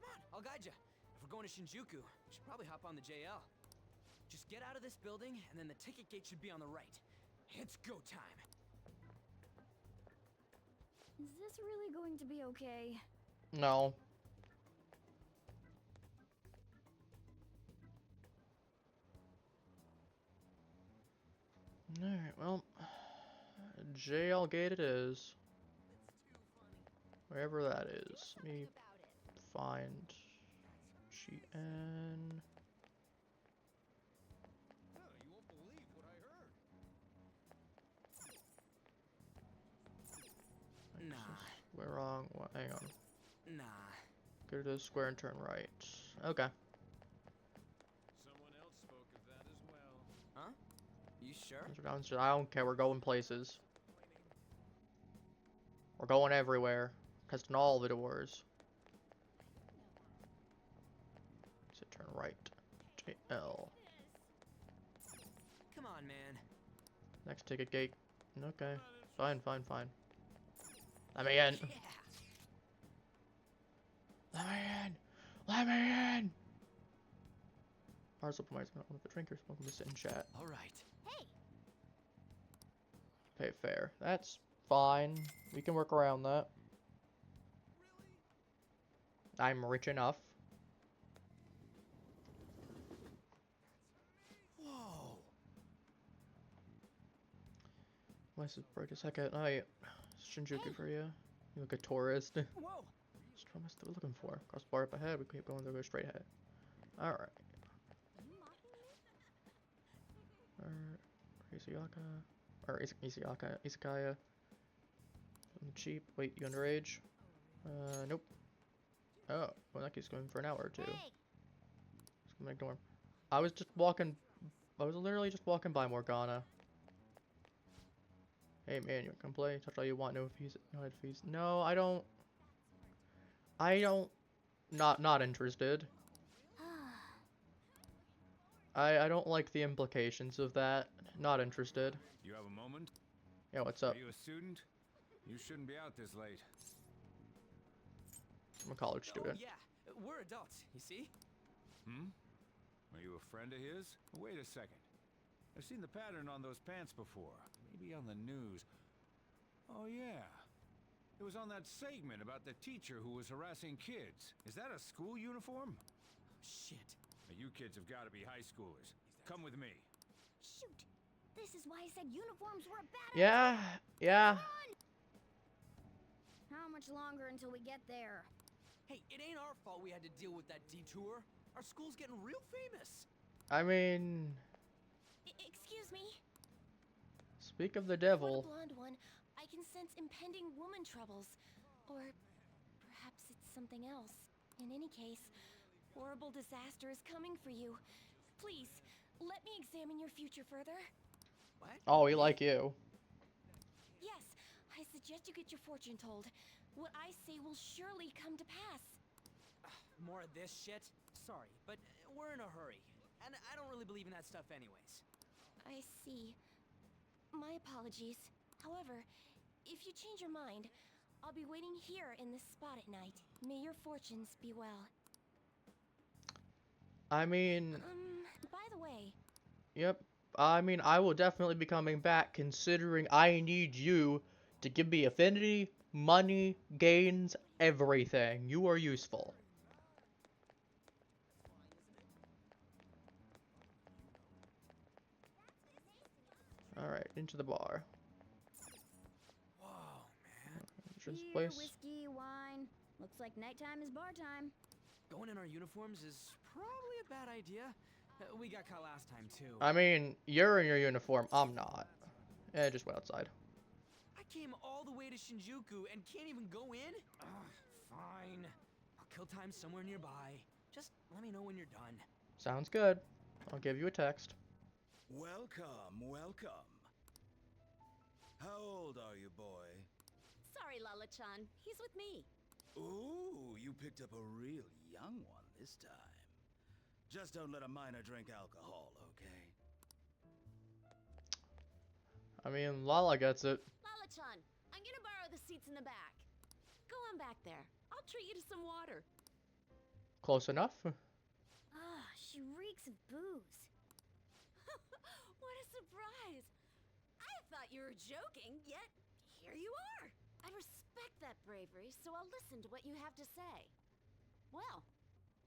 on, I'll guide you. If we're going to Shinjuku, we should probably hop on the JL. Just get out of this building, and then the ticket gate should be on the right. It's go time. Is this really going to be okay? No. Alright, well. JL gate it is. Wherever that is. Let me find GN. You won't believe what I heard. Nah. We're wrong. What? Hang on. Nah. Go to the square and turn right. Okay. Someone else spoke of that as well. Huh? You sure? I don't care. We're going places. We're going everywhere. Testing all the doors. So turn right. JL. Come on, man. Next ticket gate. Okay. Fine. Let me in. Yeah. Let me in. Let me in. Ours will put my one of the drinkers. Welcome to sit in chat. All right. Hey. Pay fair. That's fine. We can work around that. I'm rich enough. Whoa. Nice bright as heck at night. Shinjuku for you. You look a tourist. Whoa. Just what we're looking for. Cross bar up ahead. We keep going. They'll go straight ahead. All right. Isayaka, or Izakaya. I'm cheap. Wait, you underage? Nope. Oh, well, that keeps going for an hour or two. Hey. Just gonna ignore him. I was literally just walking by Morgana. Hey man, you wanna come play? Touch all you want. No fees. No head fees. No, I don't. Not interested. I don't like the implications of that. Not interested. You have a moment? Yeah, what's up? Are you a student? You shouldn't be out this late. I'm a college student. Oh, yeah. We're adults, you see? Hmm? Are you a friend of his? Wait a second. I've seen the pattern on those pants before. Maybe on the news. Oh, yeah. It was on that segment about the teacher who was harassing kids. Is that a school uniform? Shit. Now, you kids have got to be high schoolers. Come with me. Shoot. This is why I said uniforms were a bad idea. Yeah. How much longer until we get there? Hey, it ain't our fault we had to deal with that detour. Our school's getting real famous. I mean, Excuse me? speak of the For devil. the blonde one, I can sense impending woman troubles. Or perhaps it's something else. In any case, horrible disaster is coming for you. Please, let me examine your future further. What? Oh, we like you. Yes, I suggest you get your fortune told. What I say will surely come to pass. More of this shit? Sorry, but we're in a hurry. And I don't really believe in that stuff anyways. I see. My apologies. However, if you change your mind, I'll be waiting here in this spot at night. May your fortunes be well. I mean, By the way, yep. I mean, I will definitely be coming back considering I need you to give me affinity, money, gains, everything. You are useful. Alright, into the bar. Whoa, man. Entrance Beer, place. whiskey, wine. Looks like nighttime is bar time. Going in our uniforms is probably a bad idea. We got caught last time, too. I mean, you're in your uniform. I'm not. Just wait outside. I came all the way to Shinjuku and can't even go in? Ugh, fine. I'll kill time somewhere nearby. Just let me know when you're done. Sounds good. I'll give you a text. Welcome, welcome. How old are you, boy? Sorry, Lala-chan. He's with me. Ooh, you picked up a real young one this time. Just don't let a minor drink alcohol, okay? I mean, Lala gets it. Lala-chan, I'm gonna borrow the seats in the back. Go on back there. I'll treat you to some water. Close enough. Ah, she reeks of booze. What a surprise! I thought you were joking, yet here you are. I respect that bravery, so I'll listen to what you have to say. Well,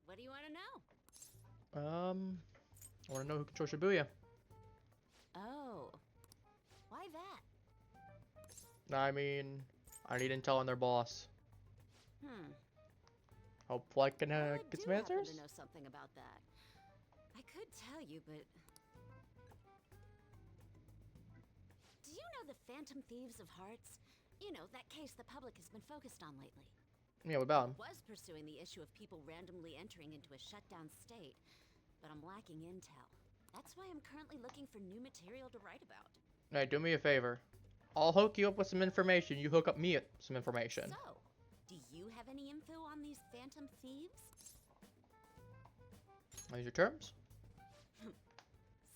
what do you want to know? I want to know who controls Shibuya. Oh, why that? I mean, I need intel on their boss. Hopefully I can get some answers. I do happen to know something about that. I could tell you, but... Do you know the Phantom Thieves of Hearts? You know, that case the public has been focused on lately. Yeah, what about him? I was pursuing the issue of people randomly entering into a shutdown state, but I'm lacking intel. That's why I'm currently looking for new material to write about. Hey, do me a favor. I'll hook you up with some information. You hook up me with some information. So, do you have any info on these Phantom Thieves? Those your terms?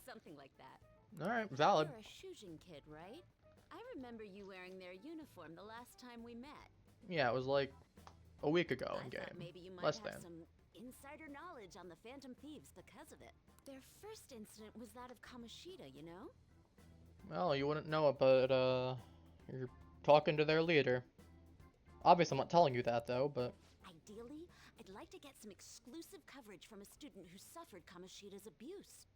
Something like that. Alright, valid. You're a Shujin kid, right? I remember you wearing their uniform the last time we met. Yeah, it was like a week ago in I game. thought maybe you might Less have than. some insider knowledge on the Phantom Thieves because of it. Their first incident was that of Kamoshida, you know? Well, you wouldn't know it, but you're talking to their leader. Obviously, I'm not telling you that though, but Ideally, I'd like to get some exclusive coverage from a student who suffered Kamoshida's abuse.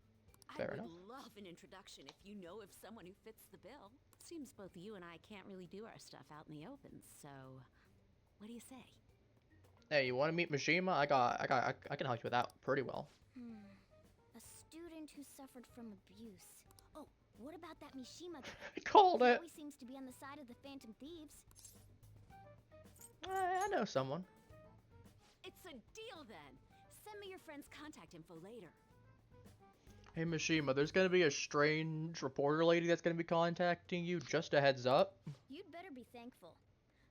Fair I would enough. love an introduction if you know of someone who fits the bill. Seems both you and I can't really do our stuff out in the open, so what do you say? hey, you want to meet Mishima? I can help you with that pretty well. A student who suffered from abuse. Oh, what about that Mishima guy? I called He it. always seems to be on the side of the Phantom Thieves. I know someone. It's a deal then. Send me your friend's contact info later. Hey Mishima, there's gonna be a strange reporter lady that's gonna be contacting you. Just a heads up. You'd better be thankful.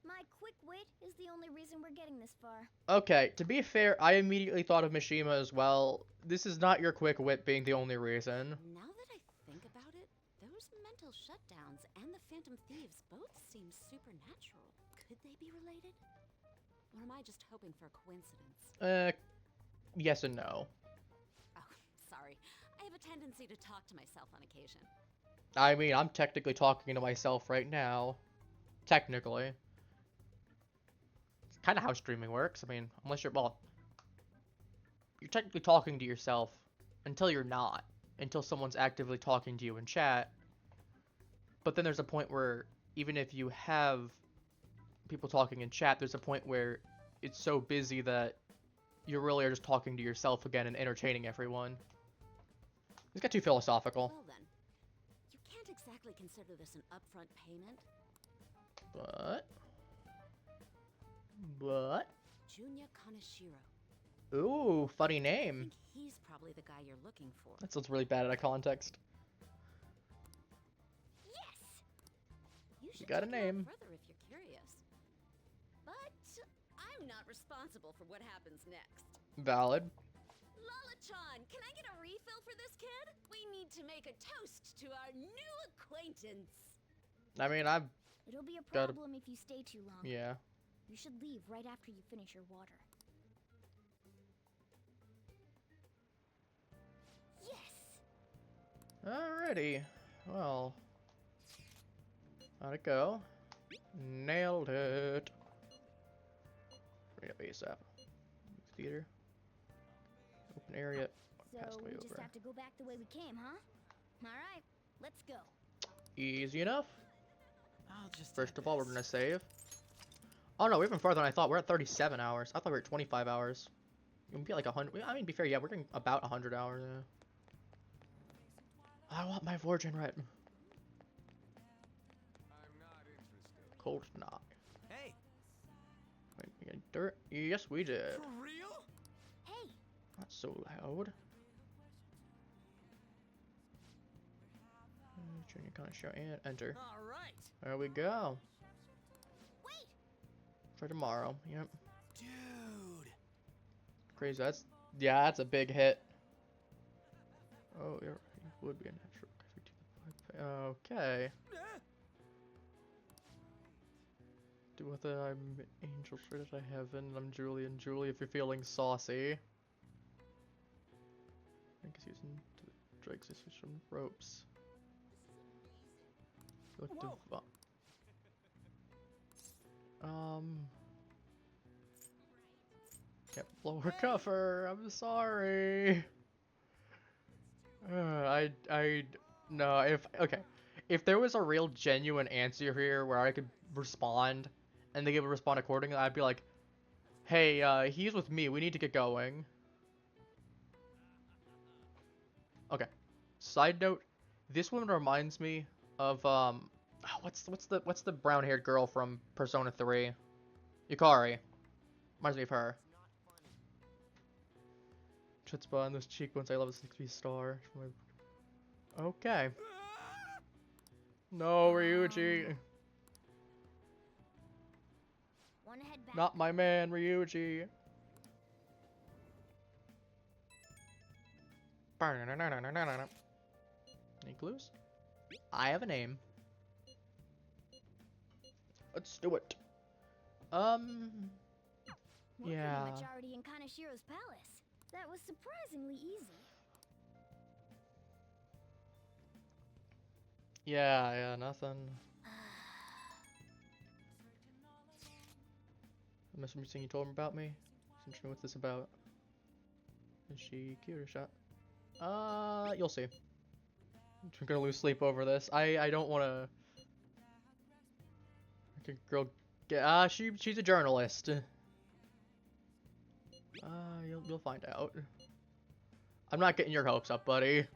My quick wit is the only reason we're getting this far. Okay, to be fair, I immediately thought of Mishima as well. This is not your quick wit being the only reason. Now that I think about it, those mental shutdowns and the Phantom Thieves both seem supernatural. Could they be related? Or am I just hoping for a coincidence? Yes and no. Oh, sorry. I have a tendency to talk to myself on occasion. I mean, I'm technically talking to myself right now. Technically. It's kind of how streaming works. I mean, unless you're, well, you're technically talking to yourself until you're not. Until someone's actively talking to you in chat. But then there's a point where, even if you have people talking in chat, there's a point where it's so busy that you really are just talking to yourself again and entertaining everyone. It's got too philosophical. Well then, you can't exactly consider this an upfront payment. But... Junya Kaneshiro. Ooh, funny I name. think he's probably the guy you're looking for. That sounds really bad out of context. Yes! You got a check him out name. further if you're curious. But I'm not responsible for what happens next. Valid. Lala-chan, can I get a refill for this kid? We need to make a toast to our new acquaintance. I mean, I've It'll be a got a- problem if you stay too long. yeah. You should leave right after you finish your water. Yes! Alrighty. Well. How'd it go? Nailed it. Read up ASAP. Theater. Open area. Pass So way we just over. have to go back the way we came, huh? Alright, let's go. Easy enough. I'll just First of all, we're gonna save. Oh no, we're even farther than I thought. We're at 37 hours. I thought we were at 25 hours. We can be like 100. I mean, to be fair, yeah, we're getting about 100 hours. Yeah. I want my fortune red. I'm not interested. Cold knock. Hey, Wait, we got dirt? Yes, we did. for real? Hey, Not so loud. Junior kind of show and enter. All right. There we go. wait! For tomorrow. Yep. Dude. Crazy. Yeah, that's a big hit. Oh, it would be a natural. Okay. Do with it. I'm angel straight out of heaven. I'm Julie and Julie. If you're feeling saucy. I think he's using Drake's from ropes. Look divine. Can't blow her cover. I'm sorry. No. If there was a real genuine answer here where I could respond, and they would respond accordingly, I'd be like, "Hey, he's with me. We need to get going." Okay. Side note: this one reminds me of what's the brown-haired girl from Persona 3? Yukari. Reminds me of her. Chutzpah and those cheekbones. I love a 6-piece star. Okay. No, Ryuji. Wanna head back? Not my man, Ryuji. Any clues? I have a name. Let's do it. We're Yeah. pretty much already in Kanashiro's palace. That was surprisingly easy. Yeah, nothing. I'm missing you told him about me. Essentially, what's this about? Is she cute or shot? You'll see. I'm gonna lose sleep over this. I don't wanna. Girl, she's a journalist. You'll find out. I'm not getting your hopes up, buddy.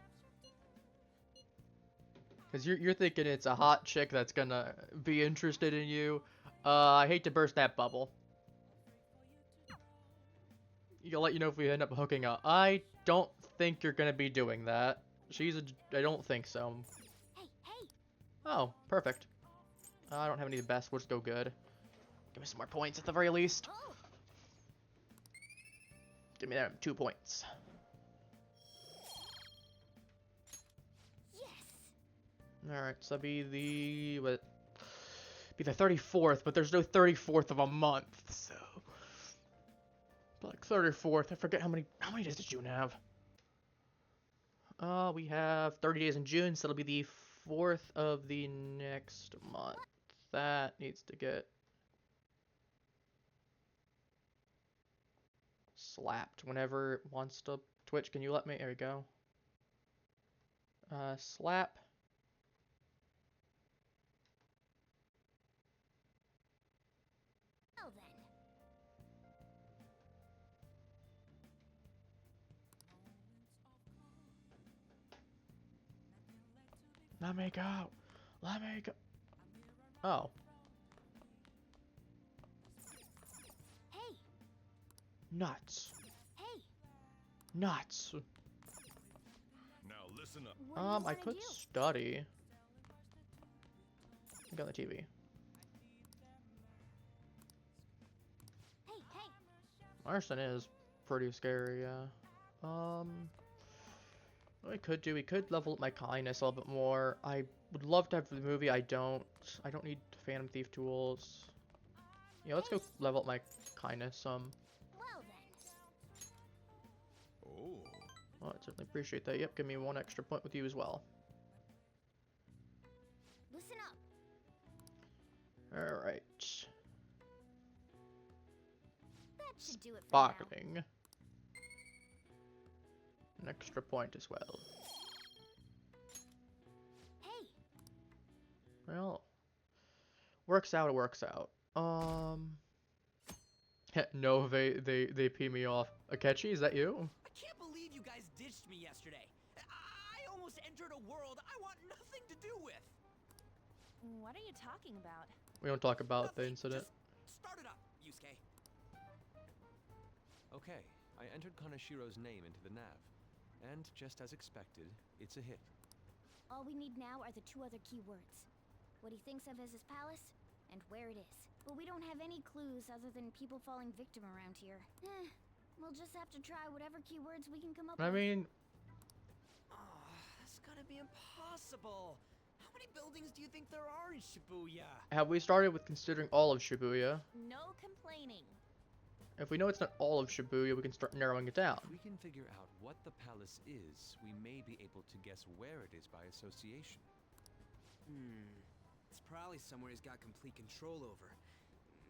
Cause you're thinking it's a hot chick that's gonna be interested in you. I hate to burst that bubble. I'll let you know if we end up hooking up. I don't think you're gonna be doing that. I don't think so. Hey, hey! Oh, perfect. I don't have any of the best. We'll just go good. Give me some more points at the very least. Oh. Give me that 2 points. Yes. All right, so be the 34th, but there's no 34th of a month, so like 34th. I forget how many days does June have? We have 30 days in June, so it'll be the 4th of the next month. That needs to get slapped whenever it wants to. Twitch, can you let me? There we go. Slap. Well then. Let me go. Let me go. Oh. Hey. Nuts. Hey. Nuts. Now listen up. What do you I wanna could do? study. Look on the TV. Hey, hey. Arson is pretty scary, yeah. What we could level up my kindness a little bit more. I would love to have the movie. I don't need Phantom Thief tools. Yeah, let's go level up my kindness some. Well then. Oh. Well, I certainly appreciate that. Yep, give me 1 extra point with you as well. Listen up. Alright. That should do it for now. Sparkling. An extra point as well. Hey. Well, works out, it works out. No, they pee me off. Akechi, is that you? I can't believe you guys ditched me yesterday. I almost entered entered a world I want nothing to do with. What are you talking about? We don't talk about the Nothing. incident. Just start it up, Yusuke. Okay, I entered Kanashiro's name into the nav. And just as expected, it's a hit. All we need now are the 2 other keywords. What he thinks of as his palace, and where it is. But we don't have any clues other than people falling victim around here. We'll just have to try whatever keywords we can come up with. I mean, Oh, that's gotta be impossible. How many buildings do you think there are in Shibuya? have we started with considering all of Shibuya? No complaining. If we know it's not all of Shibuya, we can start narrowing it down. If we can figure out what the palace is, we may be able to guess where it is by association. It's probably somewhere he's got complete control over.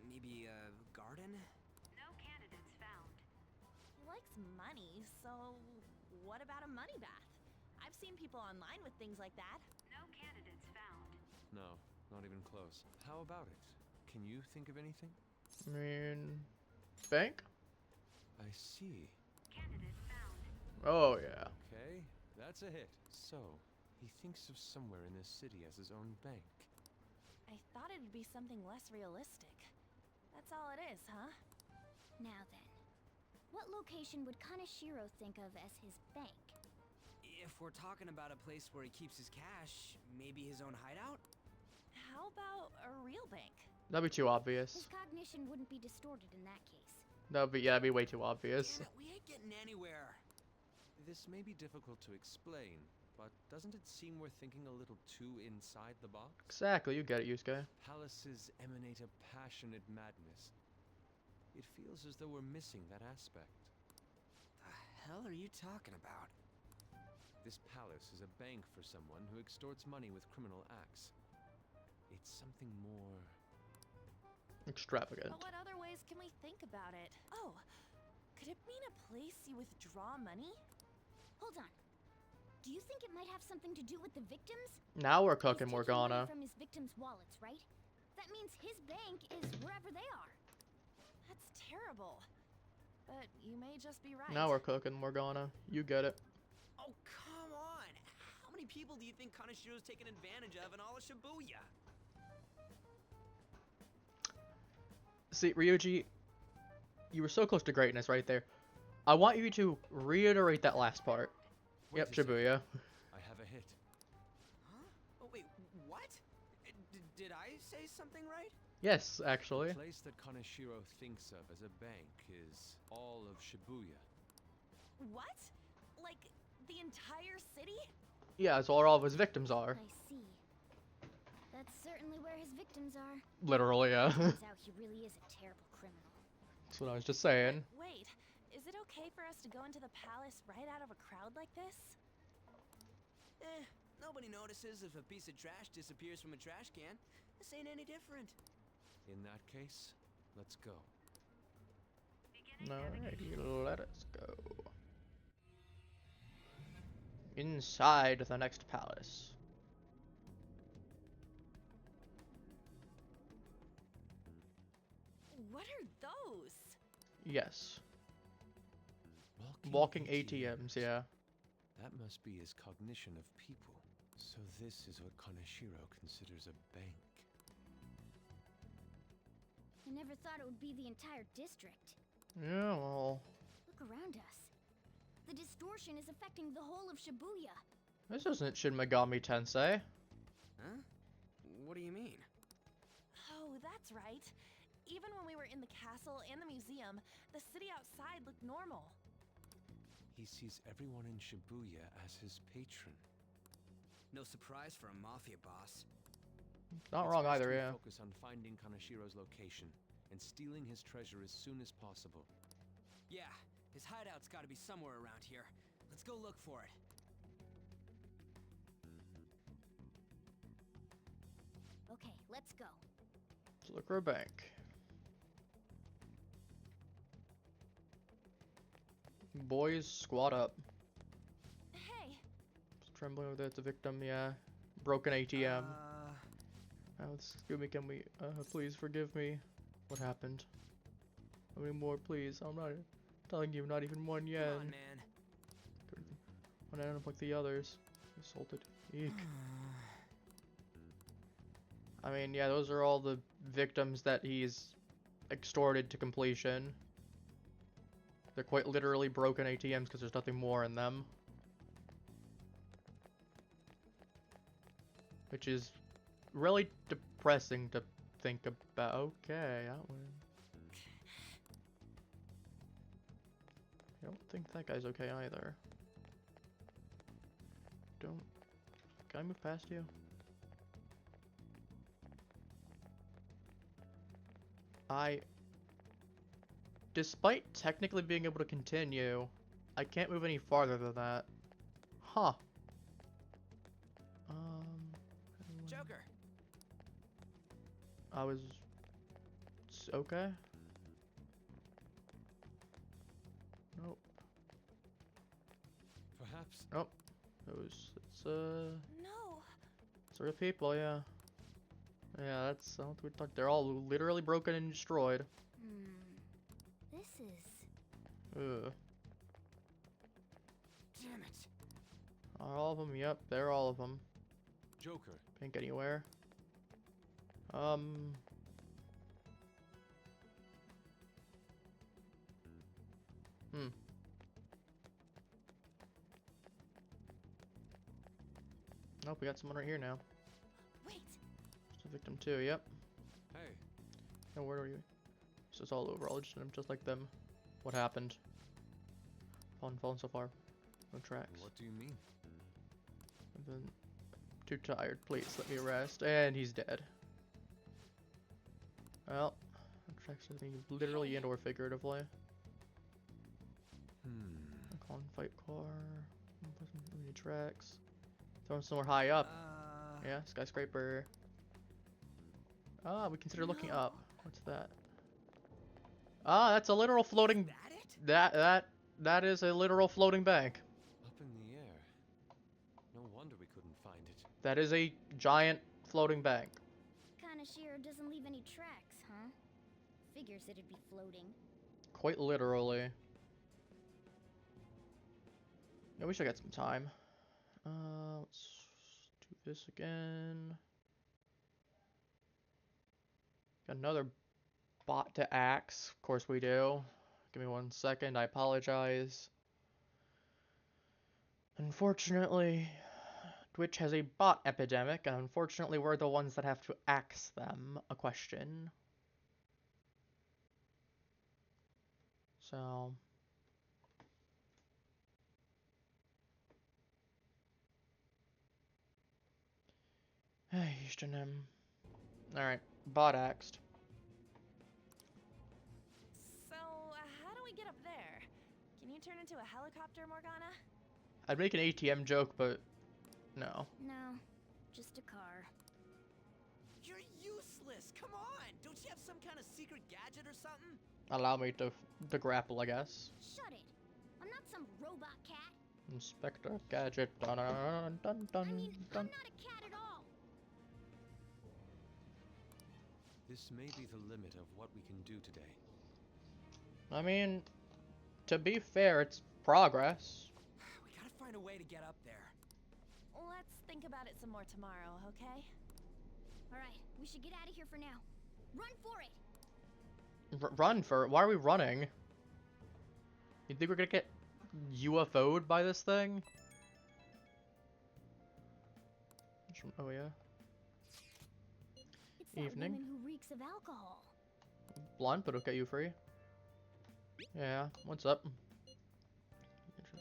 Maybe a garden? No candidates found. He likes money, so what about a money bath? I've seen people online with things like that. No candidates found. No, not even close. How about it? Can you think of anything? I mean, bank? I see. Candidate found. Oh yeah. Okay, that's a hit. So, he thinks of somewhere in this city as his own bank. I thought it'd be something less realistic. That's all it is, huh? Now then, what location would Kaneshiro think of as his bank? If we're talking about a place where he keeps his cash, maybe his own hideout? How about a real bank? That'd be too obvious. His cognition wouldn't be distorted in that case. That'd be way too obvious. Damn it, we ain't getting anywhere. This may be difficult to explain, but doesn't it seem we're thinking a little too inside the box? Exactly, you get it, Yusuke. Palaces emanate a passionate madness. It feels as though we're missing that aspect. The hell are you talking about? This palace is a bank for someone who extorts money with criminal acts. It's something more... extravagant. But what other ways can we think about it? Oh, could it mean a place you withdraw money? Hold on. Do you think it might have something to do with the victims? Now we're cooking, He's taking money Morgana. from his victims' wallets, right? That means his bank is wherever they are. That's terrible. But you may just be right. Now we're cooking, Morgana. You get it. Oh, come on. How many people do you think Kanashiro's taken advantage of in all of Shibuya? See, Ryuji, you were so close to greatness right there. I want you to reiterate that last part. Wait Yep, a second. Shibuya. I have a hit. Huh? Oh, wait, what? Did I say something right? Yes, actually. The place that Kaneshiro thinks of as a bank is all of Shibuya. What? Like, the entire city? Yeah, that's where all of his victims are. I see. That's certainly where his victims are. Literally, yeah. Turns out he really is a terrible criminal. That's what I was just saying. Wait, is it okay for us to go into the palace right out of a crowd like this? Nobody notices if a piece of trash disappears from a trash can. This ain't any different. In that case, let's go. Alrighty, let us go. Inside the next palace. What are those? Yes. Walking ATMs, yeah. That must be his cognition of people. So this is what Kaneshiro considers a bank. I never thought it would be the entire district. Yeah, well... Look around us. The distortion is affecting the whole of Shibuya. This isn't Shin Megami Tensei. Huh? What do you mean? Oh, that's right. Even when we were in the castle and the museum, the city outside looked normal. He sees everyone in Shibuya as his patron. No surprise for a mafia boss. Not It's wrong best either, we yeah. Focus on finding Kanashiro's location and stealing his treasure as soon as possible. Yeah, his hideout's gotta be somewhere around here. Let's go look for it. Okay, let's go. Let's look for a bank. Boys, squad up. Hey! Trembling over there, it's a victim, yeah. Broken ATM. Excuse me, can we, please forgive me. What happened? How many more, please? I'm not telling you, not even one yen. Come on, man. When I end up like the others. Assaulted. Eek. I mean, yeah, those are all the victims that he's extorted to completion. They're quite literally broken ATMs because there's nothing more in them. Which is really depressing to think about. Okay, that one. I don't think that guy's okay either. Can I move past you? Despite technically being able to continue, I can't move any farther than that. Huh. Joker. I was okay. Nope. Perhaps. Nope. It's No. sort of people, yeah. Yeah, that's what we talked. They're all literally broken and destroyed. This is... Ugh. Damn it. Are all of them? Yep, they're all of them. Joker. Can't get anywhere. Nope, we got someone right here now. Wait. Just a victim too, yep. Hey. And where are you? So it's all over. I'll just like them. What happened? Fallen so far. No tracks. What do you mean? And then, too tired. Please let me rest. And he's dead. Well, no tracks doesn't mean literally and or figuratively. Call and fight car. Any tracks? Throwing somewhere high up. Yeah, skyscraper. Ah, we consider looking up. What's that? Ah, that's a literal floating. That is a literal floating bank. Up in the air. No wonder we couldn't find it. That is a giant floating bank. Kinda sheer doesn't leave any tracks, huh? Figures it'd be floating. Quite literally. Yeah, we should get some time. Let's do this again. Got another bot to axe. Of course we do. Give me 1 second. I apologize. Unfortunately, Twitch has a bot epidemic, and unfortunately we're the ones that have to axe them a question. So... Alright, bot axed. So, how do we get up there? Can you turn into a helicopter, Morgana? I'd make an ATM joke, but no. No, just a car. You're useless. Come on. Don't you have some kind of secret gadget or something? Allow me to grapple, I guess. Shut it. I'm not some robot cat. Inspector Gadget. Dun dun dun dun. I mean, dun. I'm not a cat at all. This may be the limit of what we can do today. I mean, to be fair, it's progress. We gotta find a way to get up there. Let's think about it some more tomorrow, okay? Alright, we should get out of here for now. Run for it! Run for it? Why are we running? You think we're gonna get UFO'd by this thing? Oh yeah. It's that Evening. woman who reeks of alcohol. Blunt, but it'll get you free. Yeah, what's up?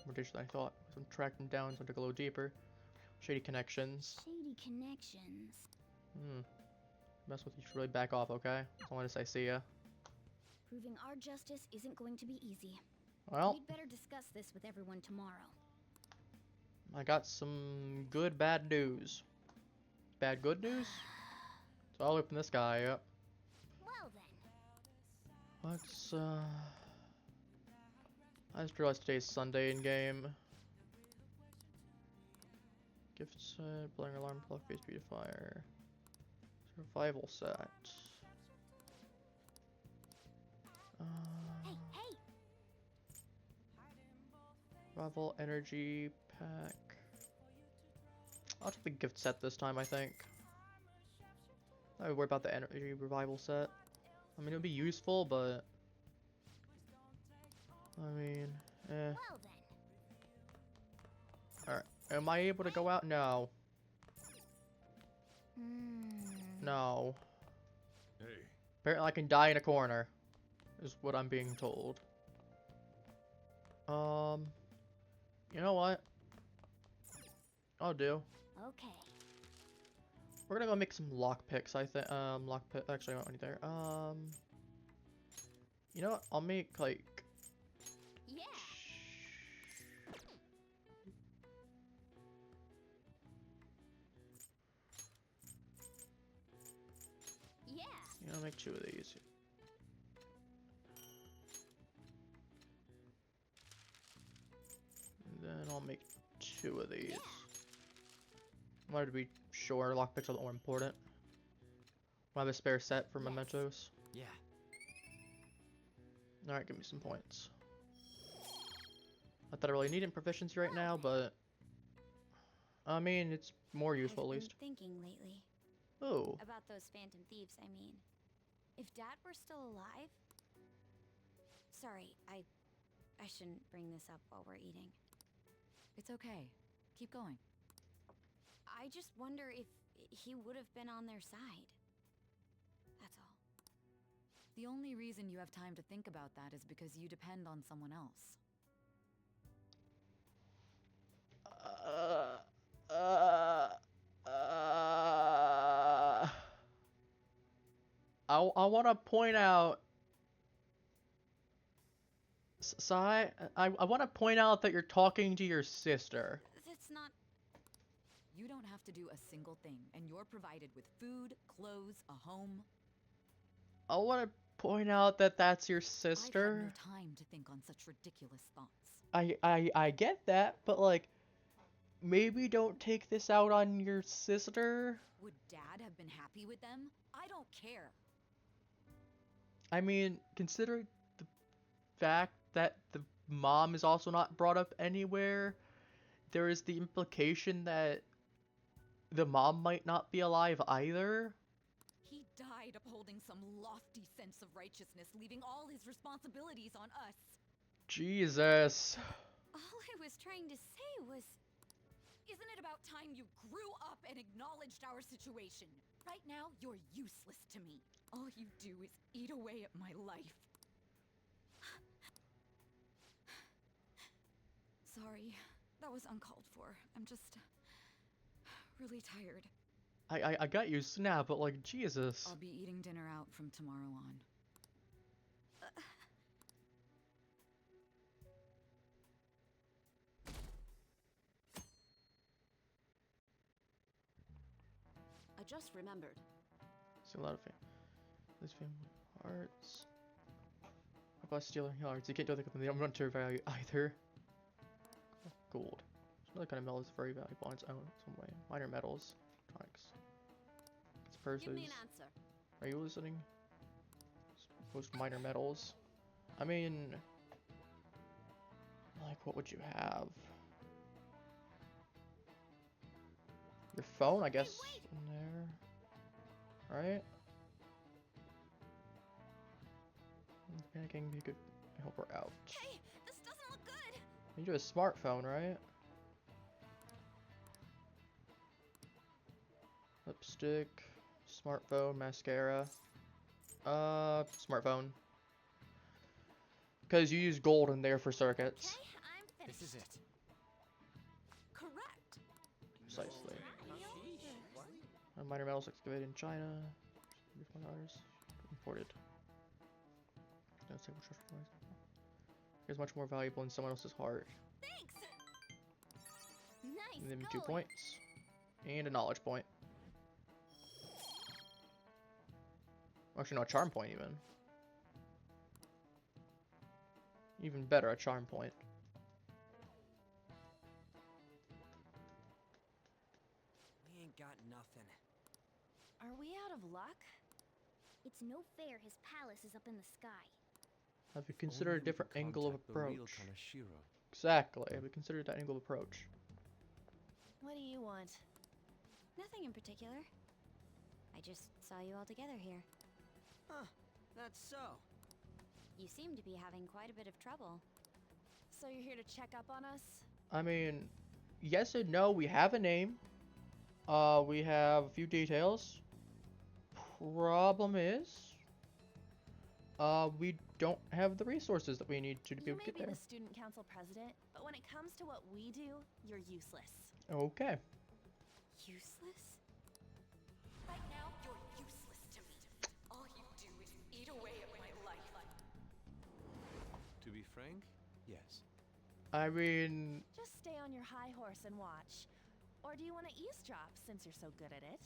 More dish than I thought. So I'm tracking down, so I took a little deeper. Shady connections. Shady connections. Mess with you, should really back off, okay? As long as I see ya. Proving our justice isn't going to be easy. Well, We'd better discuss this with everyone tomorrow. I got some bad news. Bad good news? So I'll open this guy up. Well then. Let's I just realized today's Sunday in game. Gift set, blaring alarm clock, face beautifier. Survival set. Hey, hey! Survival energy pack. I'll take the gift set this time, I think. I would worry about the energy revival set. I mean, it would be useful, but... I mean, eh. Alright, am I able to go out? No. No. Hey. Apparently I can die in a corner, is what I'm being told. You know what? I'll do. Okay. We're gonna go make some lockpicks, I think. Lockpick. Actually, I don't need there. You know what? I'll make like. Yeah. Yeah. You know, I'll make 2 of these. And then I'll make 2 of these. I wanted to be sure lockpicks are the more important. We'll have a spare set for mementos. Yeah. Alright, give me some points. Not that I really need in proficiency right now, but I mean, it's more useful at least. I've been thinking lately. Oh. About those phantom thieves, I mean. If Dad were still alive... Sorry, I shouldn't bring this up while we're eating. It's okay. Keep going. I just wonder if he would have been on their side. That's all. The only reason you have time to think about that is because you depend on someone else. I want to point out, Sai, I want to point out that you're talking to your sister. That's not... You don't have to do a single thing, and you're provided with food, clothes, a home. I want to point out that that's your sister. I've had no time to think on such ridiculous thoughts. I get that, but like, maybe don't take this out on your sister. Would Dad have been happy with them? I don't care. I mean, considering the fact that the mom is also not brought up anywhere, there is the implication that the mom might not be alive either. He died upholding some lofty sense of righteousness, leaving all his responsibilities on us. Jesus. All I was trying to say was... Isn't it about time you grew up and acknowledged our situation? Right now, you're useless to me. All you do is eat away at my life. Sorry, that was uncalled for. I'm just... really tired. I got you now, but like, Jesus. I'll be eating dinner out from tomorrow on. I just remembered. It's a lot of this family hearts. How about stealing hearts? You can't do anything with them. They don't run to value either. Gold. Some other kind of metal is very valuable on its own some way. Minor metals. Tonics. It's purses. Give me an answer. Are you listening? Most minor metals. I mean, like, what would you have? Your phone, I guess, in there. Right? Panicking be good. I hope we're out. Hey, this doesn't look good. You do a smartphone, right? Lipstick, smartphone, mascara. Smartphone. Because you use gold in there for circuits. Okay, I'm finished. This is it. Correct. Precisely. Minor metals excavated in China. Imported. Here's much more valuable than someone else's heart. Thanks. Nice. Give them 2 points. And a knowledge point. Actually, no, a charm point even. Even better, a charm point. We ain't got nothing. Are we out of luck? It's no fair his palace is up in the sky. Have you considered a different angle of The real approach? Kanashiro. Exactly. Have you considered that angle of approach? What do you want? Nothing in particular. I just saw you all together here. Huh, that's so. You seem to be having quite a bit of trouble. So you're here to check up on us? I mean, yes and no. We have a name. We have a few details. Problem is, we don't have the resources that we need to be able to get there. You may be the student council president, but when it comes to what we do, you're useless. Okay. Useless? Right now, you're useless to me. All you do is eat away at my life. To be frank, yes. I mean... Just stay on your high horse and watch. Or do you want to eavesdrop, since you're so good at it?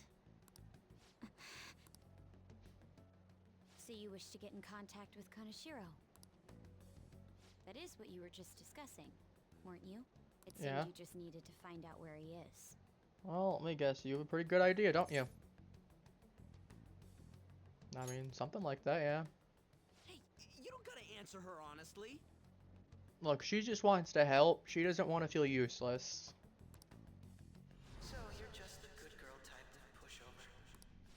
So you wish to get in contact with Kaneshiro? That is what you were just discussing, weren't you? It seemed Yeah. you just needed to find out where he is. Well, let me guess. You have a pretty good idea, don't you? I mean, something like that, yeah. Hey, you don't gotta answer her honestly. Look, she just wants to help. She doesn't want to feel useless. So you're just the good girl type to push over.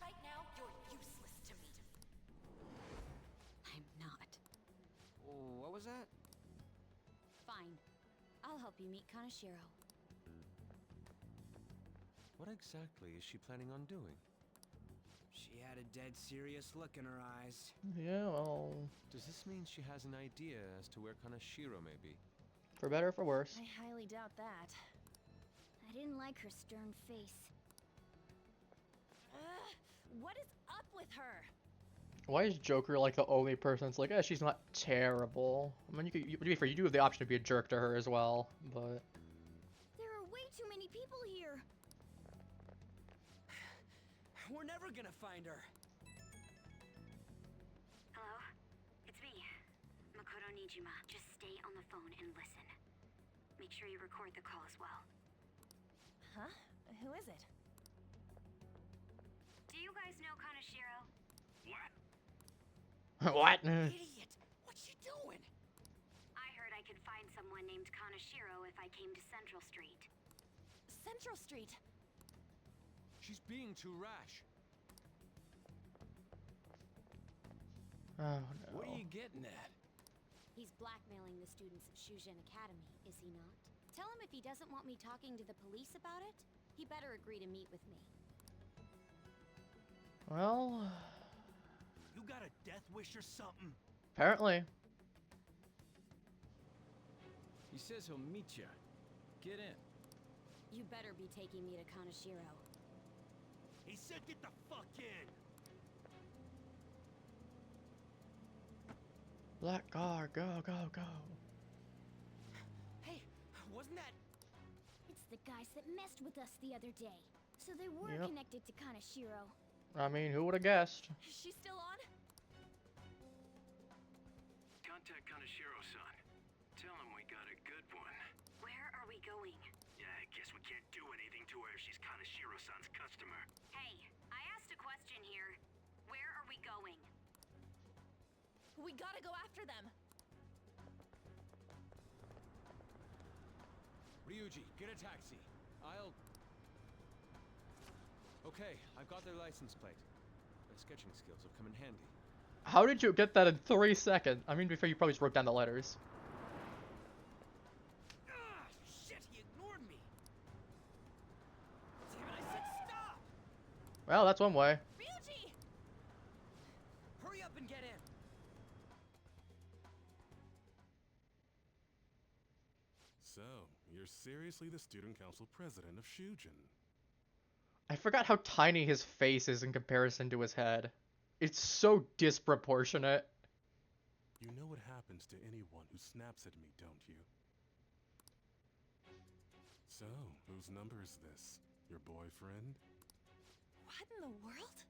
Right now, you're useless to me. I'm not. What was that? Fine. I'll help you meet Kaneshiro. What exactly is she planning on doing? She had a dead serious look in her eyes. Yeah, well... Does this mean she has an idea as to where Kaneshiro may be? For better or for worse. I highly doubt that. I didn't like her stern face. What is up with her? Why is Joker like the only person that's like, eh, she's not terrible? I mean, to be fair, you do have the option to be a jerk to her as well, but... There are way too many people here. We're never gonna find her. Hello? It's me, Makoto Nijima. Just stay on the phone and listen. Make sure you record the call as well. Huh? Who is it? Do you guys know Kaneshiro? What? Idiot! What's she doing? I heard I could find someone named Kaneshiro if I came to Central Street. Central Street. She's being too rash. Oh no. What are you getting at? He's blackmailing the students at Shujin Academy, is he not? Tell him if he doesn't want me talking to the police about it, he better agree to meet with me. Well... You got a death wish or something? Apparently. He says he'll meet you. Get in. You better be taking me to Kaneshiro. He said get the fuck in! Black car, go, go, go. Hey, wasn't that... It's the guys that messed with us the other day. So they were Yep. connected to Kaneshiro. I mean, who would have guessed? Is she still on? Contact Kaneshiro-san. Tell him we got a good one. Where are we going? Yeah, I guess we can't do anything to her if she's Kaneshiro-san's customer. Hey, I asked a question here. Where are we going? We gotta go after them. Ryuji, get a taxi. I'll... Okay, I've got their license plate. My sketching skills will come in handy. How did you get that in 3 seconds? I mean, before you probably just wrote down the letters. Ah, shit, he ignored me. Damn it, I said stop! Well, that's one way. Ryuji! Hurry up and get in. So, you're seriously the student council president of Shujin? I forgot how tiny his face is in comparison to his head. It's so disproportionate. You know what happens to anyone who snaps at me, don't you? So, whose number is this? Your boyfriend? What in the world?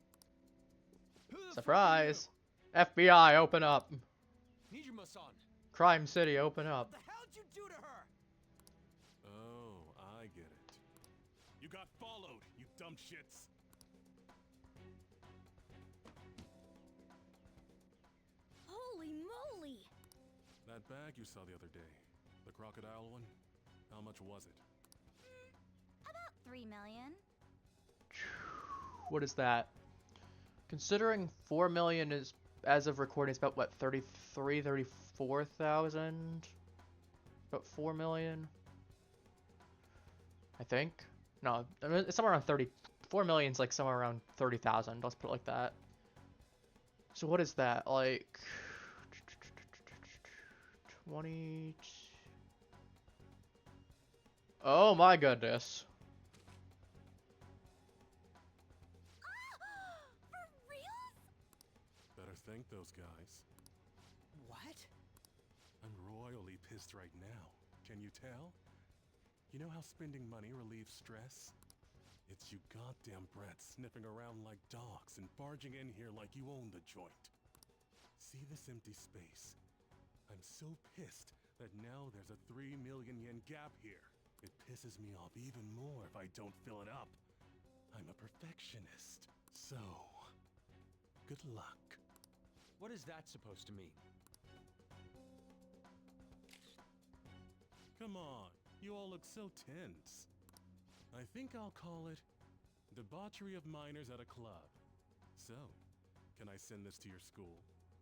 Surprise! FBI, open up. Nijima-san! Crime City, open up. What the hell'd you do to her? Oh, I get it. You got followed, you dumb shits! Holy moly! That bag you saw the other day, the crocodile one, how much was it? About 3 million. what is that? Considering 4 million is, as of recording, is about what, 34,000? About 4 million? I think? No, I mean, it's somewhere around 30. 4 million's like somewhere around 30,000. Let's put it like that. So what is that? Like 20. Oh my goodness. For real? Better thank those guys. What? I'm royally pissed right now. Can you tell? You know how spending money relieves stress? It's you goddamn brats sniffing around like dogs and barging in here like you own the joint. See this empty space? I'm so pissed that now there's a 3 million yen gap here. It pisses me off even more if I don't fill it up. I'm a perfectionist. So, good luck. What is that supposed to mean? Come on, you all look so tense. I think I'll call it debauchery of minors at a club. So, can I send this to your school?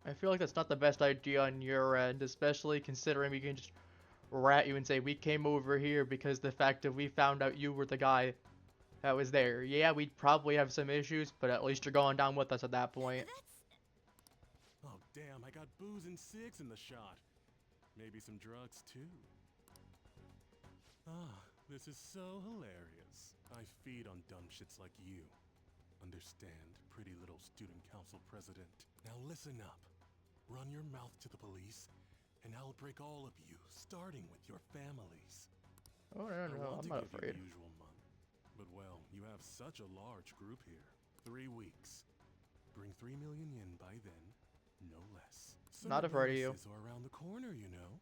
I feel like that's not the best idea on your end, especially considering we can just rat you and say we came over here because the fact that we found out you were the guy that was there. Yeah, we'd probably have some issues, but at least you're going down with us at that point. Oh damn, I got booze and cigs in the shot. Maybe some drugs too. Ah, this is so hilarious. I feed on dumb shits like you. Understand, pretty little student council president. Now listen up. Run your mouth to the police, and I'll break all of you, starting with your families. Oh, no, I'm not afraid. The usual month, but well, you have such a large group here. 3 weeks. Bring 3 million yen by then, no less. Not afraid of you. Are around the corner, you know.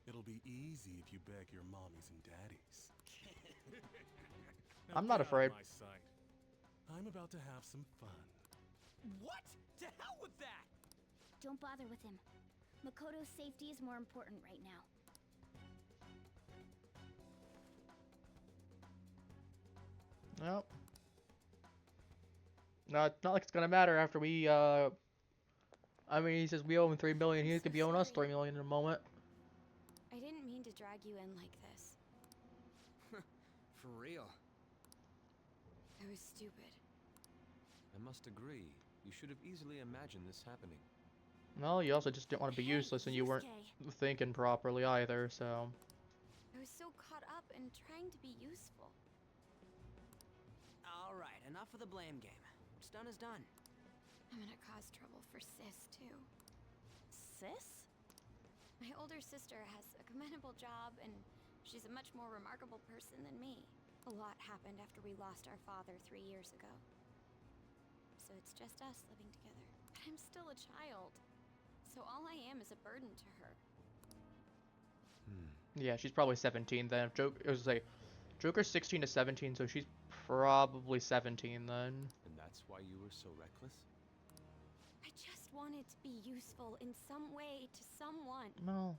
It'll be easy if you beg your mommies and daddies. I'm not afraid. My sight. I'm about to have some fun. What? To hell with that! Don't bother with him. Makoto's safety is more important right now. Nope. No, it's not like it's gonna matter after we, I mean, he says we owe him 3 million, he could be owing us 3 million in a moment. I didn't mean to drag you in like this. For real. I was stupid. I must agree. You should have easily imagined this happening. No, you also just didn't want to be useless, and you weren't thinking properly either, so... I was so caught up in trying to be useful. Alright, enough of the blame game. What's done is done. I'm gonna cause trouble for Sis, too. Sis? My older sister has a commendable job, and she's a much more remarkable person than me. A lot happened after we lost our father 3 years ago. So it's just us living together. But I'm still a child. So all I am is a burden to her. Yeah, she's probably 17 then. It was like, Joker's 16 to 17, so she's probably 17 then. And that's why you were so reckless? I just wanted to be useful in some way to someone. No.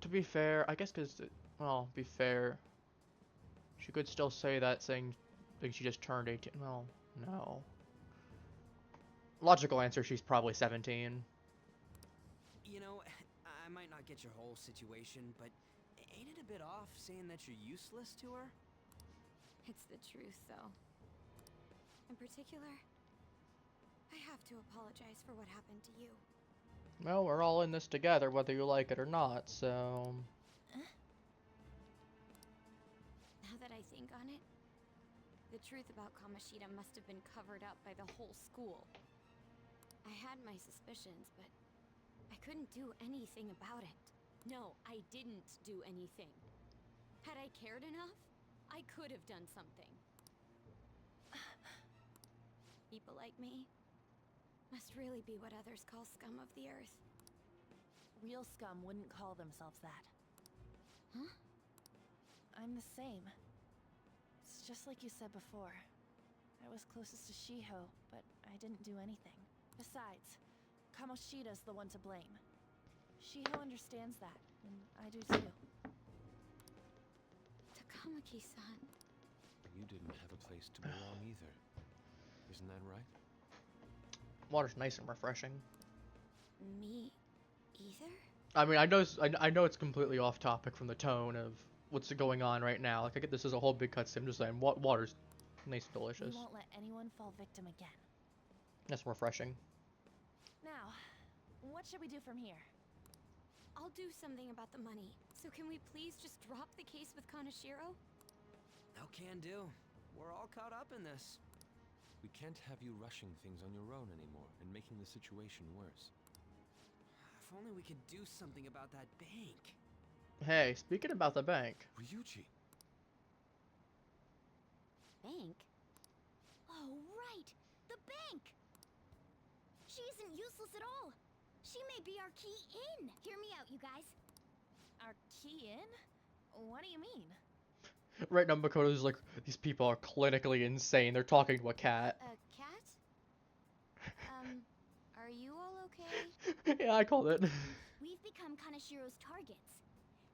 To be fair, I guess well, be fair. She could still say that saying like she just turned 18. Well, no. Logical answer, she's probably 17. You know, I might not get your whole situation, but ain't it a bit off saying that you're useless to her? It's the truth, though. In particular, I have to apologize for what happened to you. Well, we're all in this together, whether you like it or not, so... Now that I think on it, the truth about Kamoshida must have been covered up by the whole school. I had my suspicions, but I couldn't do anything about it. No, I didn't do anything. Had I cared enough, I could have done something. People like me must really be what others call scum of the earth. Real scum wouldn't call themselves that. Huh? I'm the same. It's just like you said before. I was closest to Shiho, but I didn't do anything. Besides, Kamoshida's the one to blame. Shiho understands that, and I do too. Takamaki-san. You didn't have a place to belong either. Isn't that right? Water's nice and refreshing. Me either? I mean, I know it's completely off topic from the tone of what's going on right now. Like, I get this is a whole big cutscene. I'm just saying, water's nice and delicious. We won't let anyone fall victim again. That's refreshing. Now, what should we do from here? I'll do something about the money. So can we please just drop the case with Kaneshiro? No can do. We're all caught up in this. We can't have you rushing things on your own anymore and making the situation worse. If only we could do something about that bank. Hey, speaking about the bank. Ryuji. Bank? Oh, right! The bank! She isn't useless at all. She may be our key in. Hear me out, you guys. Our key in? What do you mean? Right now, Makoto's like, these people are clinically insane. They're talking to a cat. A cat? Are you all okay? Yeah, I called it. We've become Kaneshiro's targets.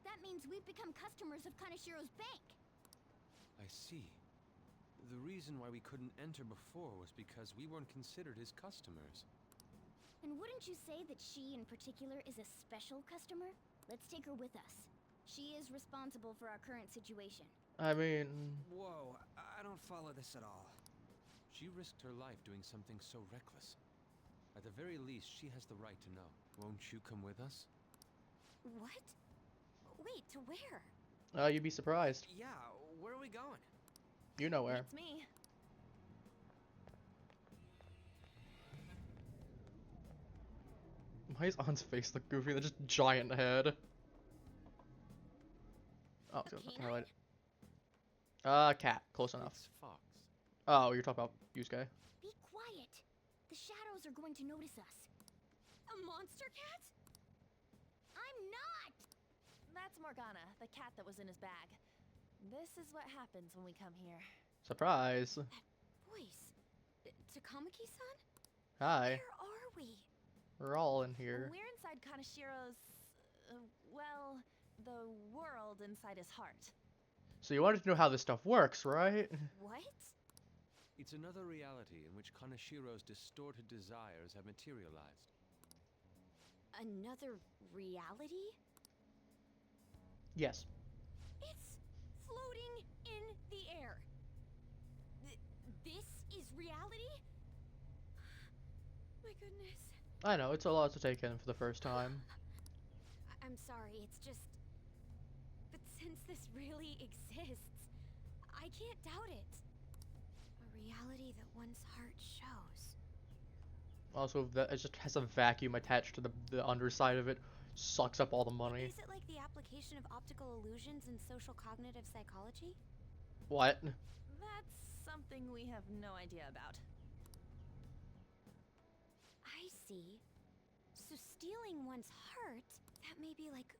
That means we've become customers of Kaneshiro's bank. I see. The reason why we couldn't enter before was because we weren't considered his customers. And wouldn't you say that she in particular is a special customer? Let's take her with us. She is responsible for our current situation. I mean... Whoa, I don't follow this at all. She risked her life doing something so reckless. At the very least, she has the right to know. Won't you come with us? What? Wait, to where? You'd be surprised. Yeah, where are we going? You know where. It's me. Why is An's face look goofy? They're just giant head. Oh, highlight. Cat. Close enough. It's Fox. Oh, you're talking about Yusuke. Be quiet. The shadows are going to notice us. A monster cat? I'm not! That's Morgana, the cat that was in his bag. This is what happens when we come here. Surprise. That voice. Takamaki-san? Hi. Where are we? We're all in here. We're inside Kaneshiro's, well, the world inside his heart. So you wanted to know how this stuff works, right? What? It's another reality in which Kaneshiro's distorted desires have materialized. Another reality? Yes. It's floating in the air. This is reality? My goodness. I know, it's a lot to take in for the first time. I'm sorry, it's just... But since this really exists, I can't doubt it. A reality that one's heart shows. Also, it just has a vacuum attached to the underside of it. Sucks up all the money. Is it like the application of optical illusions in social cognitive psychology? What? That's something we have no idea about. I see. So stealing one's heart, that may be like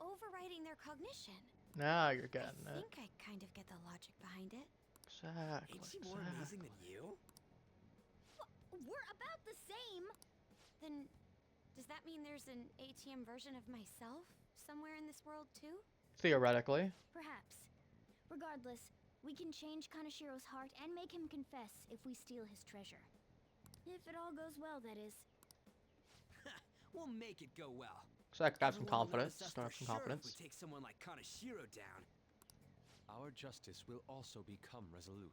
overriding their cognition. Now you're getting I it. think I kind of get the logic behind it. Exactly. Ain't she more amazing than you? We're about the same! Then, does that mean there's an ATM version of myself somewhere in this world too? Theoretically. Perhaps. Regardless, we can change Kaneshiro's heart and make him confess if we steal his treasure. If it all goes well, that is. We'll make it go well. So I have some Everyone will confidence. notice us Start for some sure confidence. If we take someone like Kaneshiro down. Our justice will also become resolute.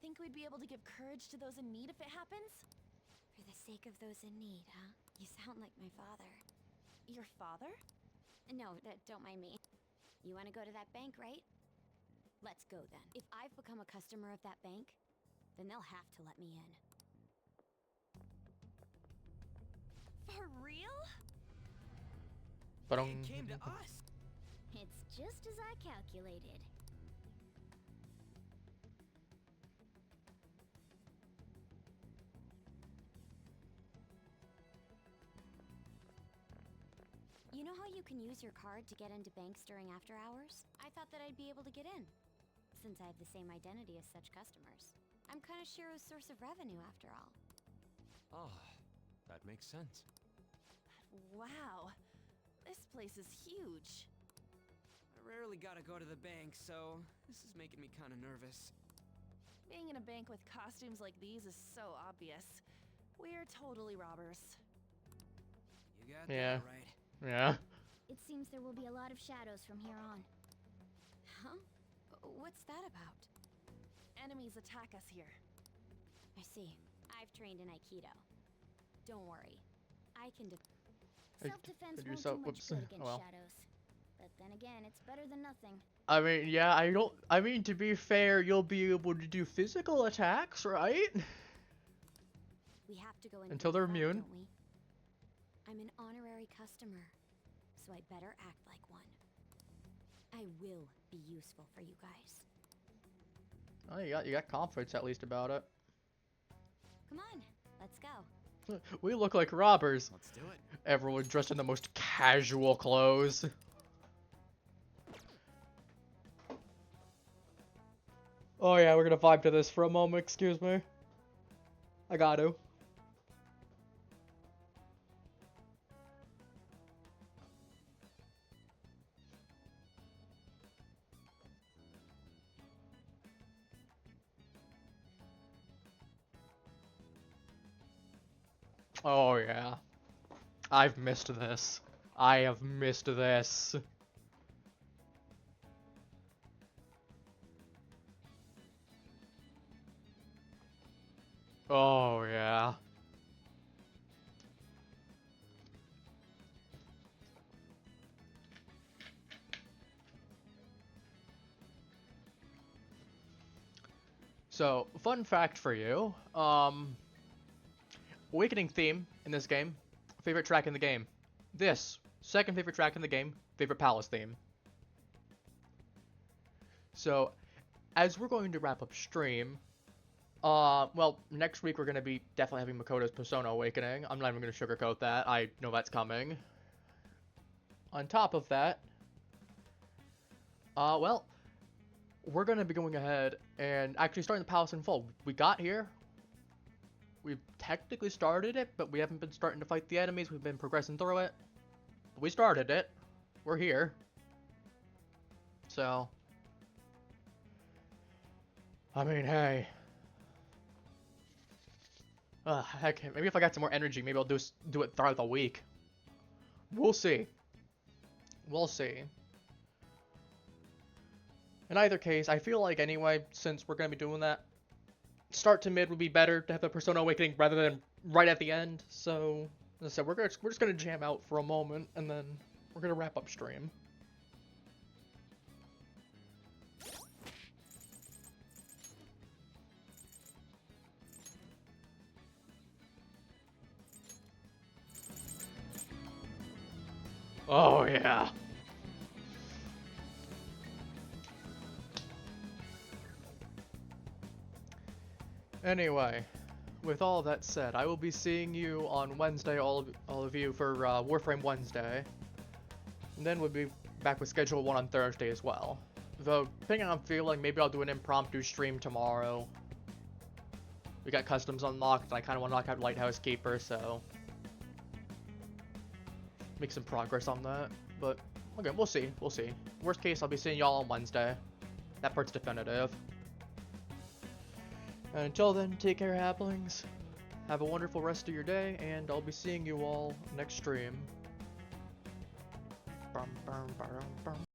Think we'd be able to give courage to those in need if it happens? For the sake of those in need, huh? You sound like my father. Your father? No, don't mind me. You want to go to that bank, right? Let's go then. If I've become a customer of that bank, then they'll have to let me in. For real? It came to us. It's just as I calculated. You know how you can use your card to get into banks during after hours? I thought that I'd be able to get in, since I have the same identity as such customers. I'm Kaneshiro's source of revenue, after all. Ah, that makes sense. Wow. This place is huge. I rarely gotta go to the bank, so this is making me kind of nervous. Being in a bank with costumes like these is so obvious. We're totally robbers. You got Yeah. that right. Yeah. It seems there will be a lot of shadows from here on. Huh? What's that about? Enemies attack us here. I see. I've trained in Aikido. Don't worry. I can self-defense could you won't so- do much whoops. good against Well. shadows. But then again, it's better than nothing. I mean, yeah, I mean, to be fair, you'll be able to do physical attacks, right? We have to go in Until for they're the fight, immune. don't we? I'm an honorary customer, so I better act like one. I will be useful for you guys. Oh, you got confidence at least about it. Come on, let's go. We look like robbers. Let's do it. Everyone dressed in the most casual clothes. Oh yeah, we're gonna vibe to this for a moment, excuse me. I got to. Oh yeah. I've missed this. I have missed this. Oh yeah. So, fun fact for you. Awakening theme in this game. Favorite track in the game. This. Second favorite track in the game. Favorite palace theme. So, as we're going to wrap up stream, well, next week we're going to be definitely having Makoto's Persona Awakening. I'm not even going to sugarcoat that. I know that's coming. On top of that, well, we're going to be going ahead and actually starting the Palace in full. We got here. We've technically started it, but we haven't been starting to fight the enemies. We've been progressing through it. But we started it. We're here. So, I mean, hey. Heck, maybe if I got some more energy, maybe I'll do it throughout the week. We'll see. We'll see. In either case, I feel like anyway, since we're going to be doing that, start to mid would be better to have the Persona Awakening rather than right at the end. So, as I said, we're just going to jam out for a moment, and then we're going to wrap up stream. Oh, yeah. Anyway, with all that said, I will be seeing you on Wednesday, all of you, for Warframe Wednesday. And then we'll be back with Schedule 1 on Thursday as well. Though, depending on how I'm feeling, maybe I'll do an impromptu stream tomorrow. We got customs unlocked, and I kind of want to knock out Lighthouse Keeper, so make some progress on that. But, okay, we'll see. We'll see. Worst case, I'll be seeing y'all on Wednesday. That part's definitive. And until then, take care, Haplings. Have a wonderful rest of your day, and I'll be seeing you all next stream.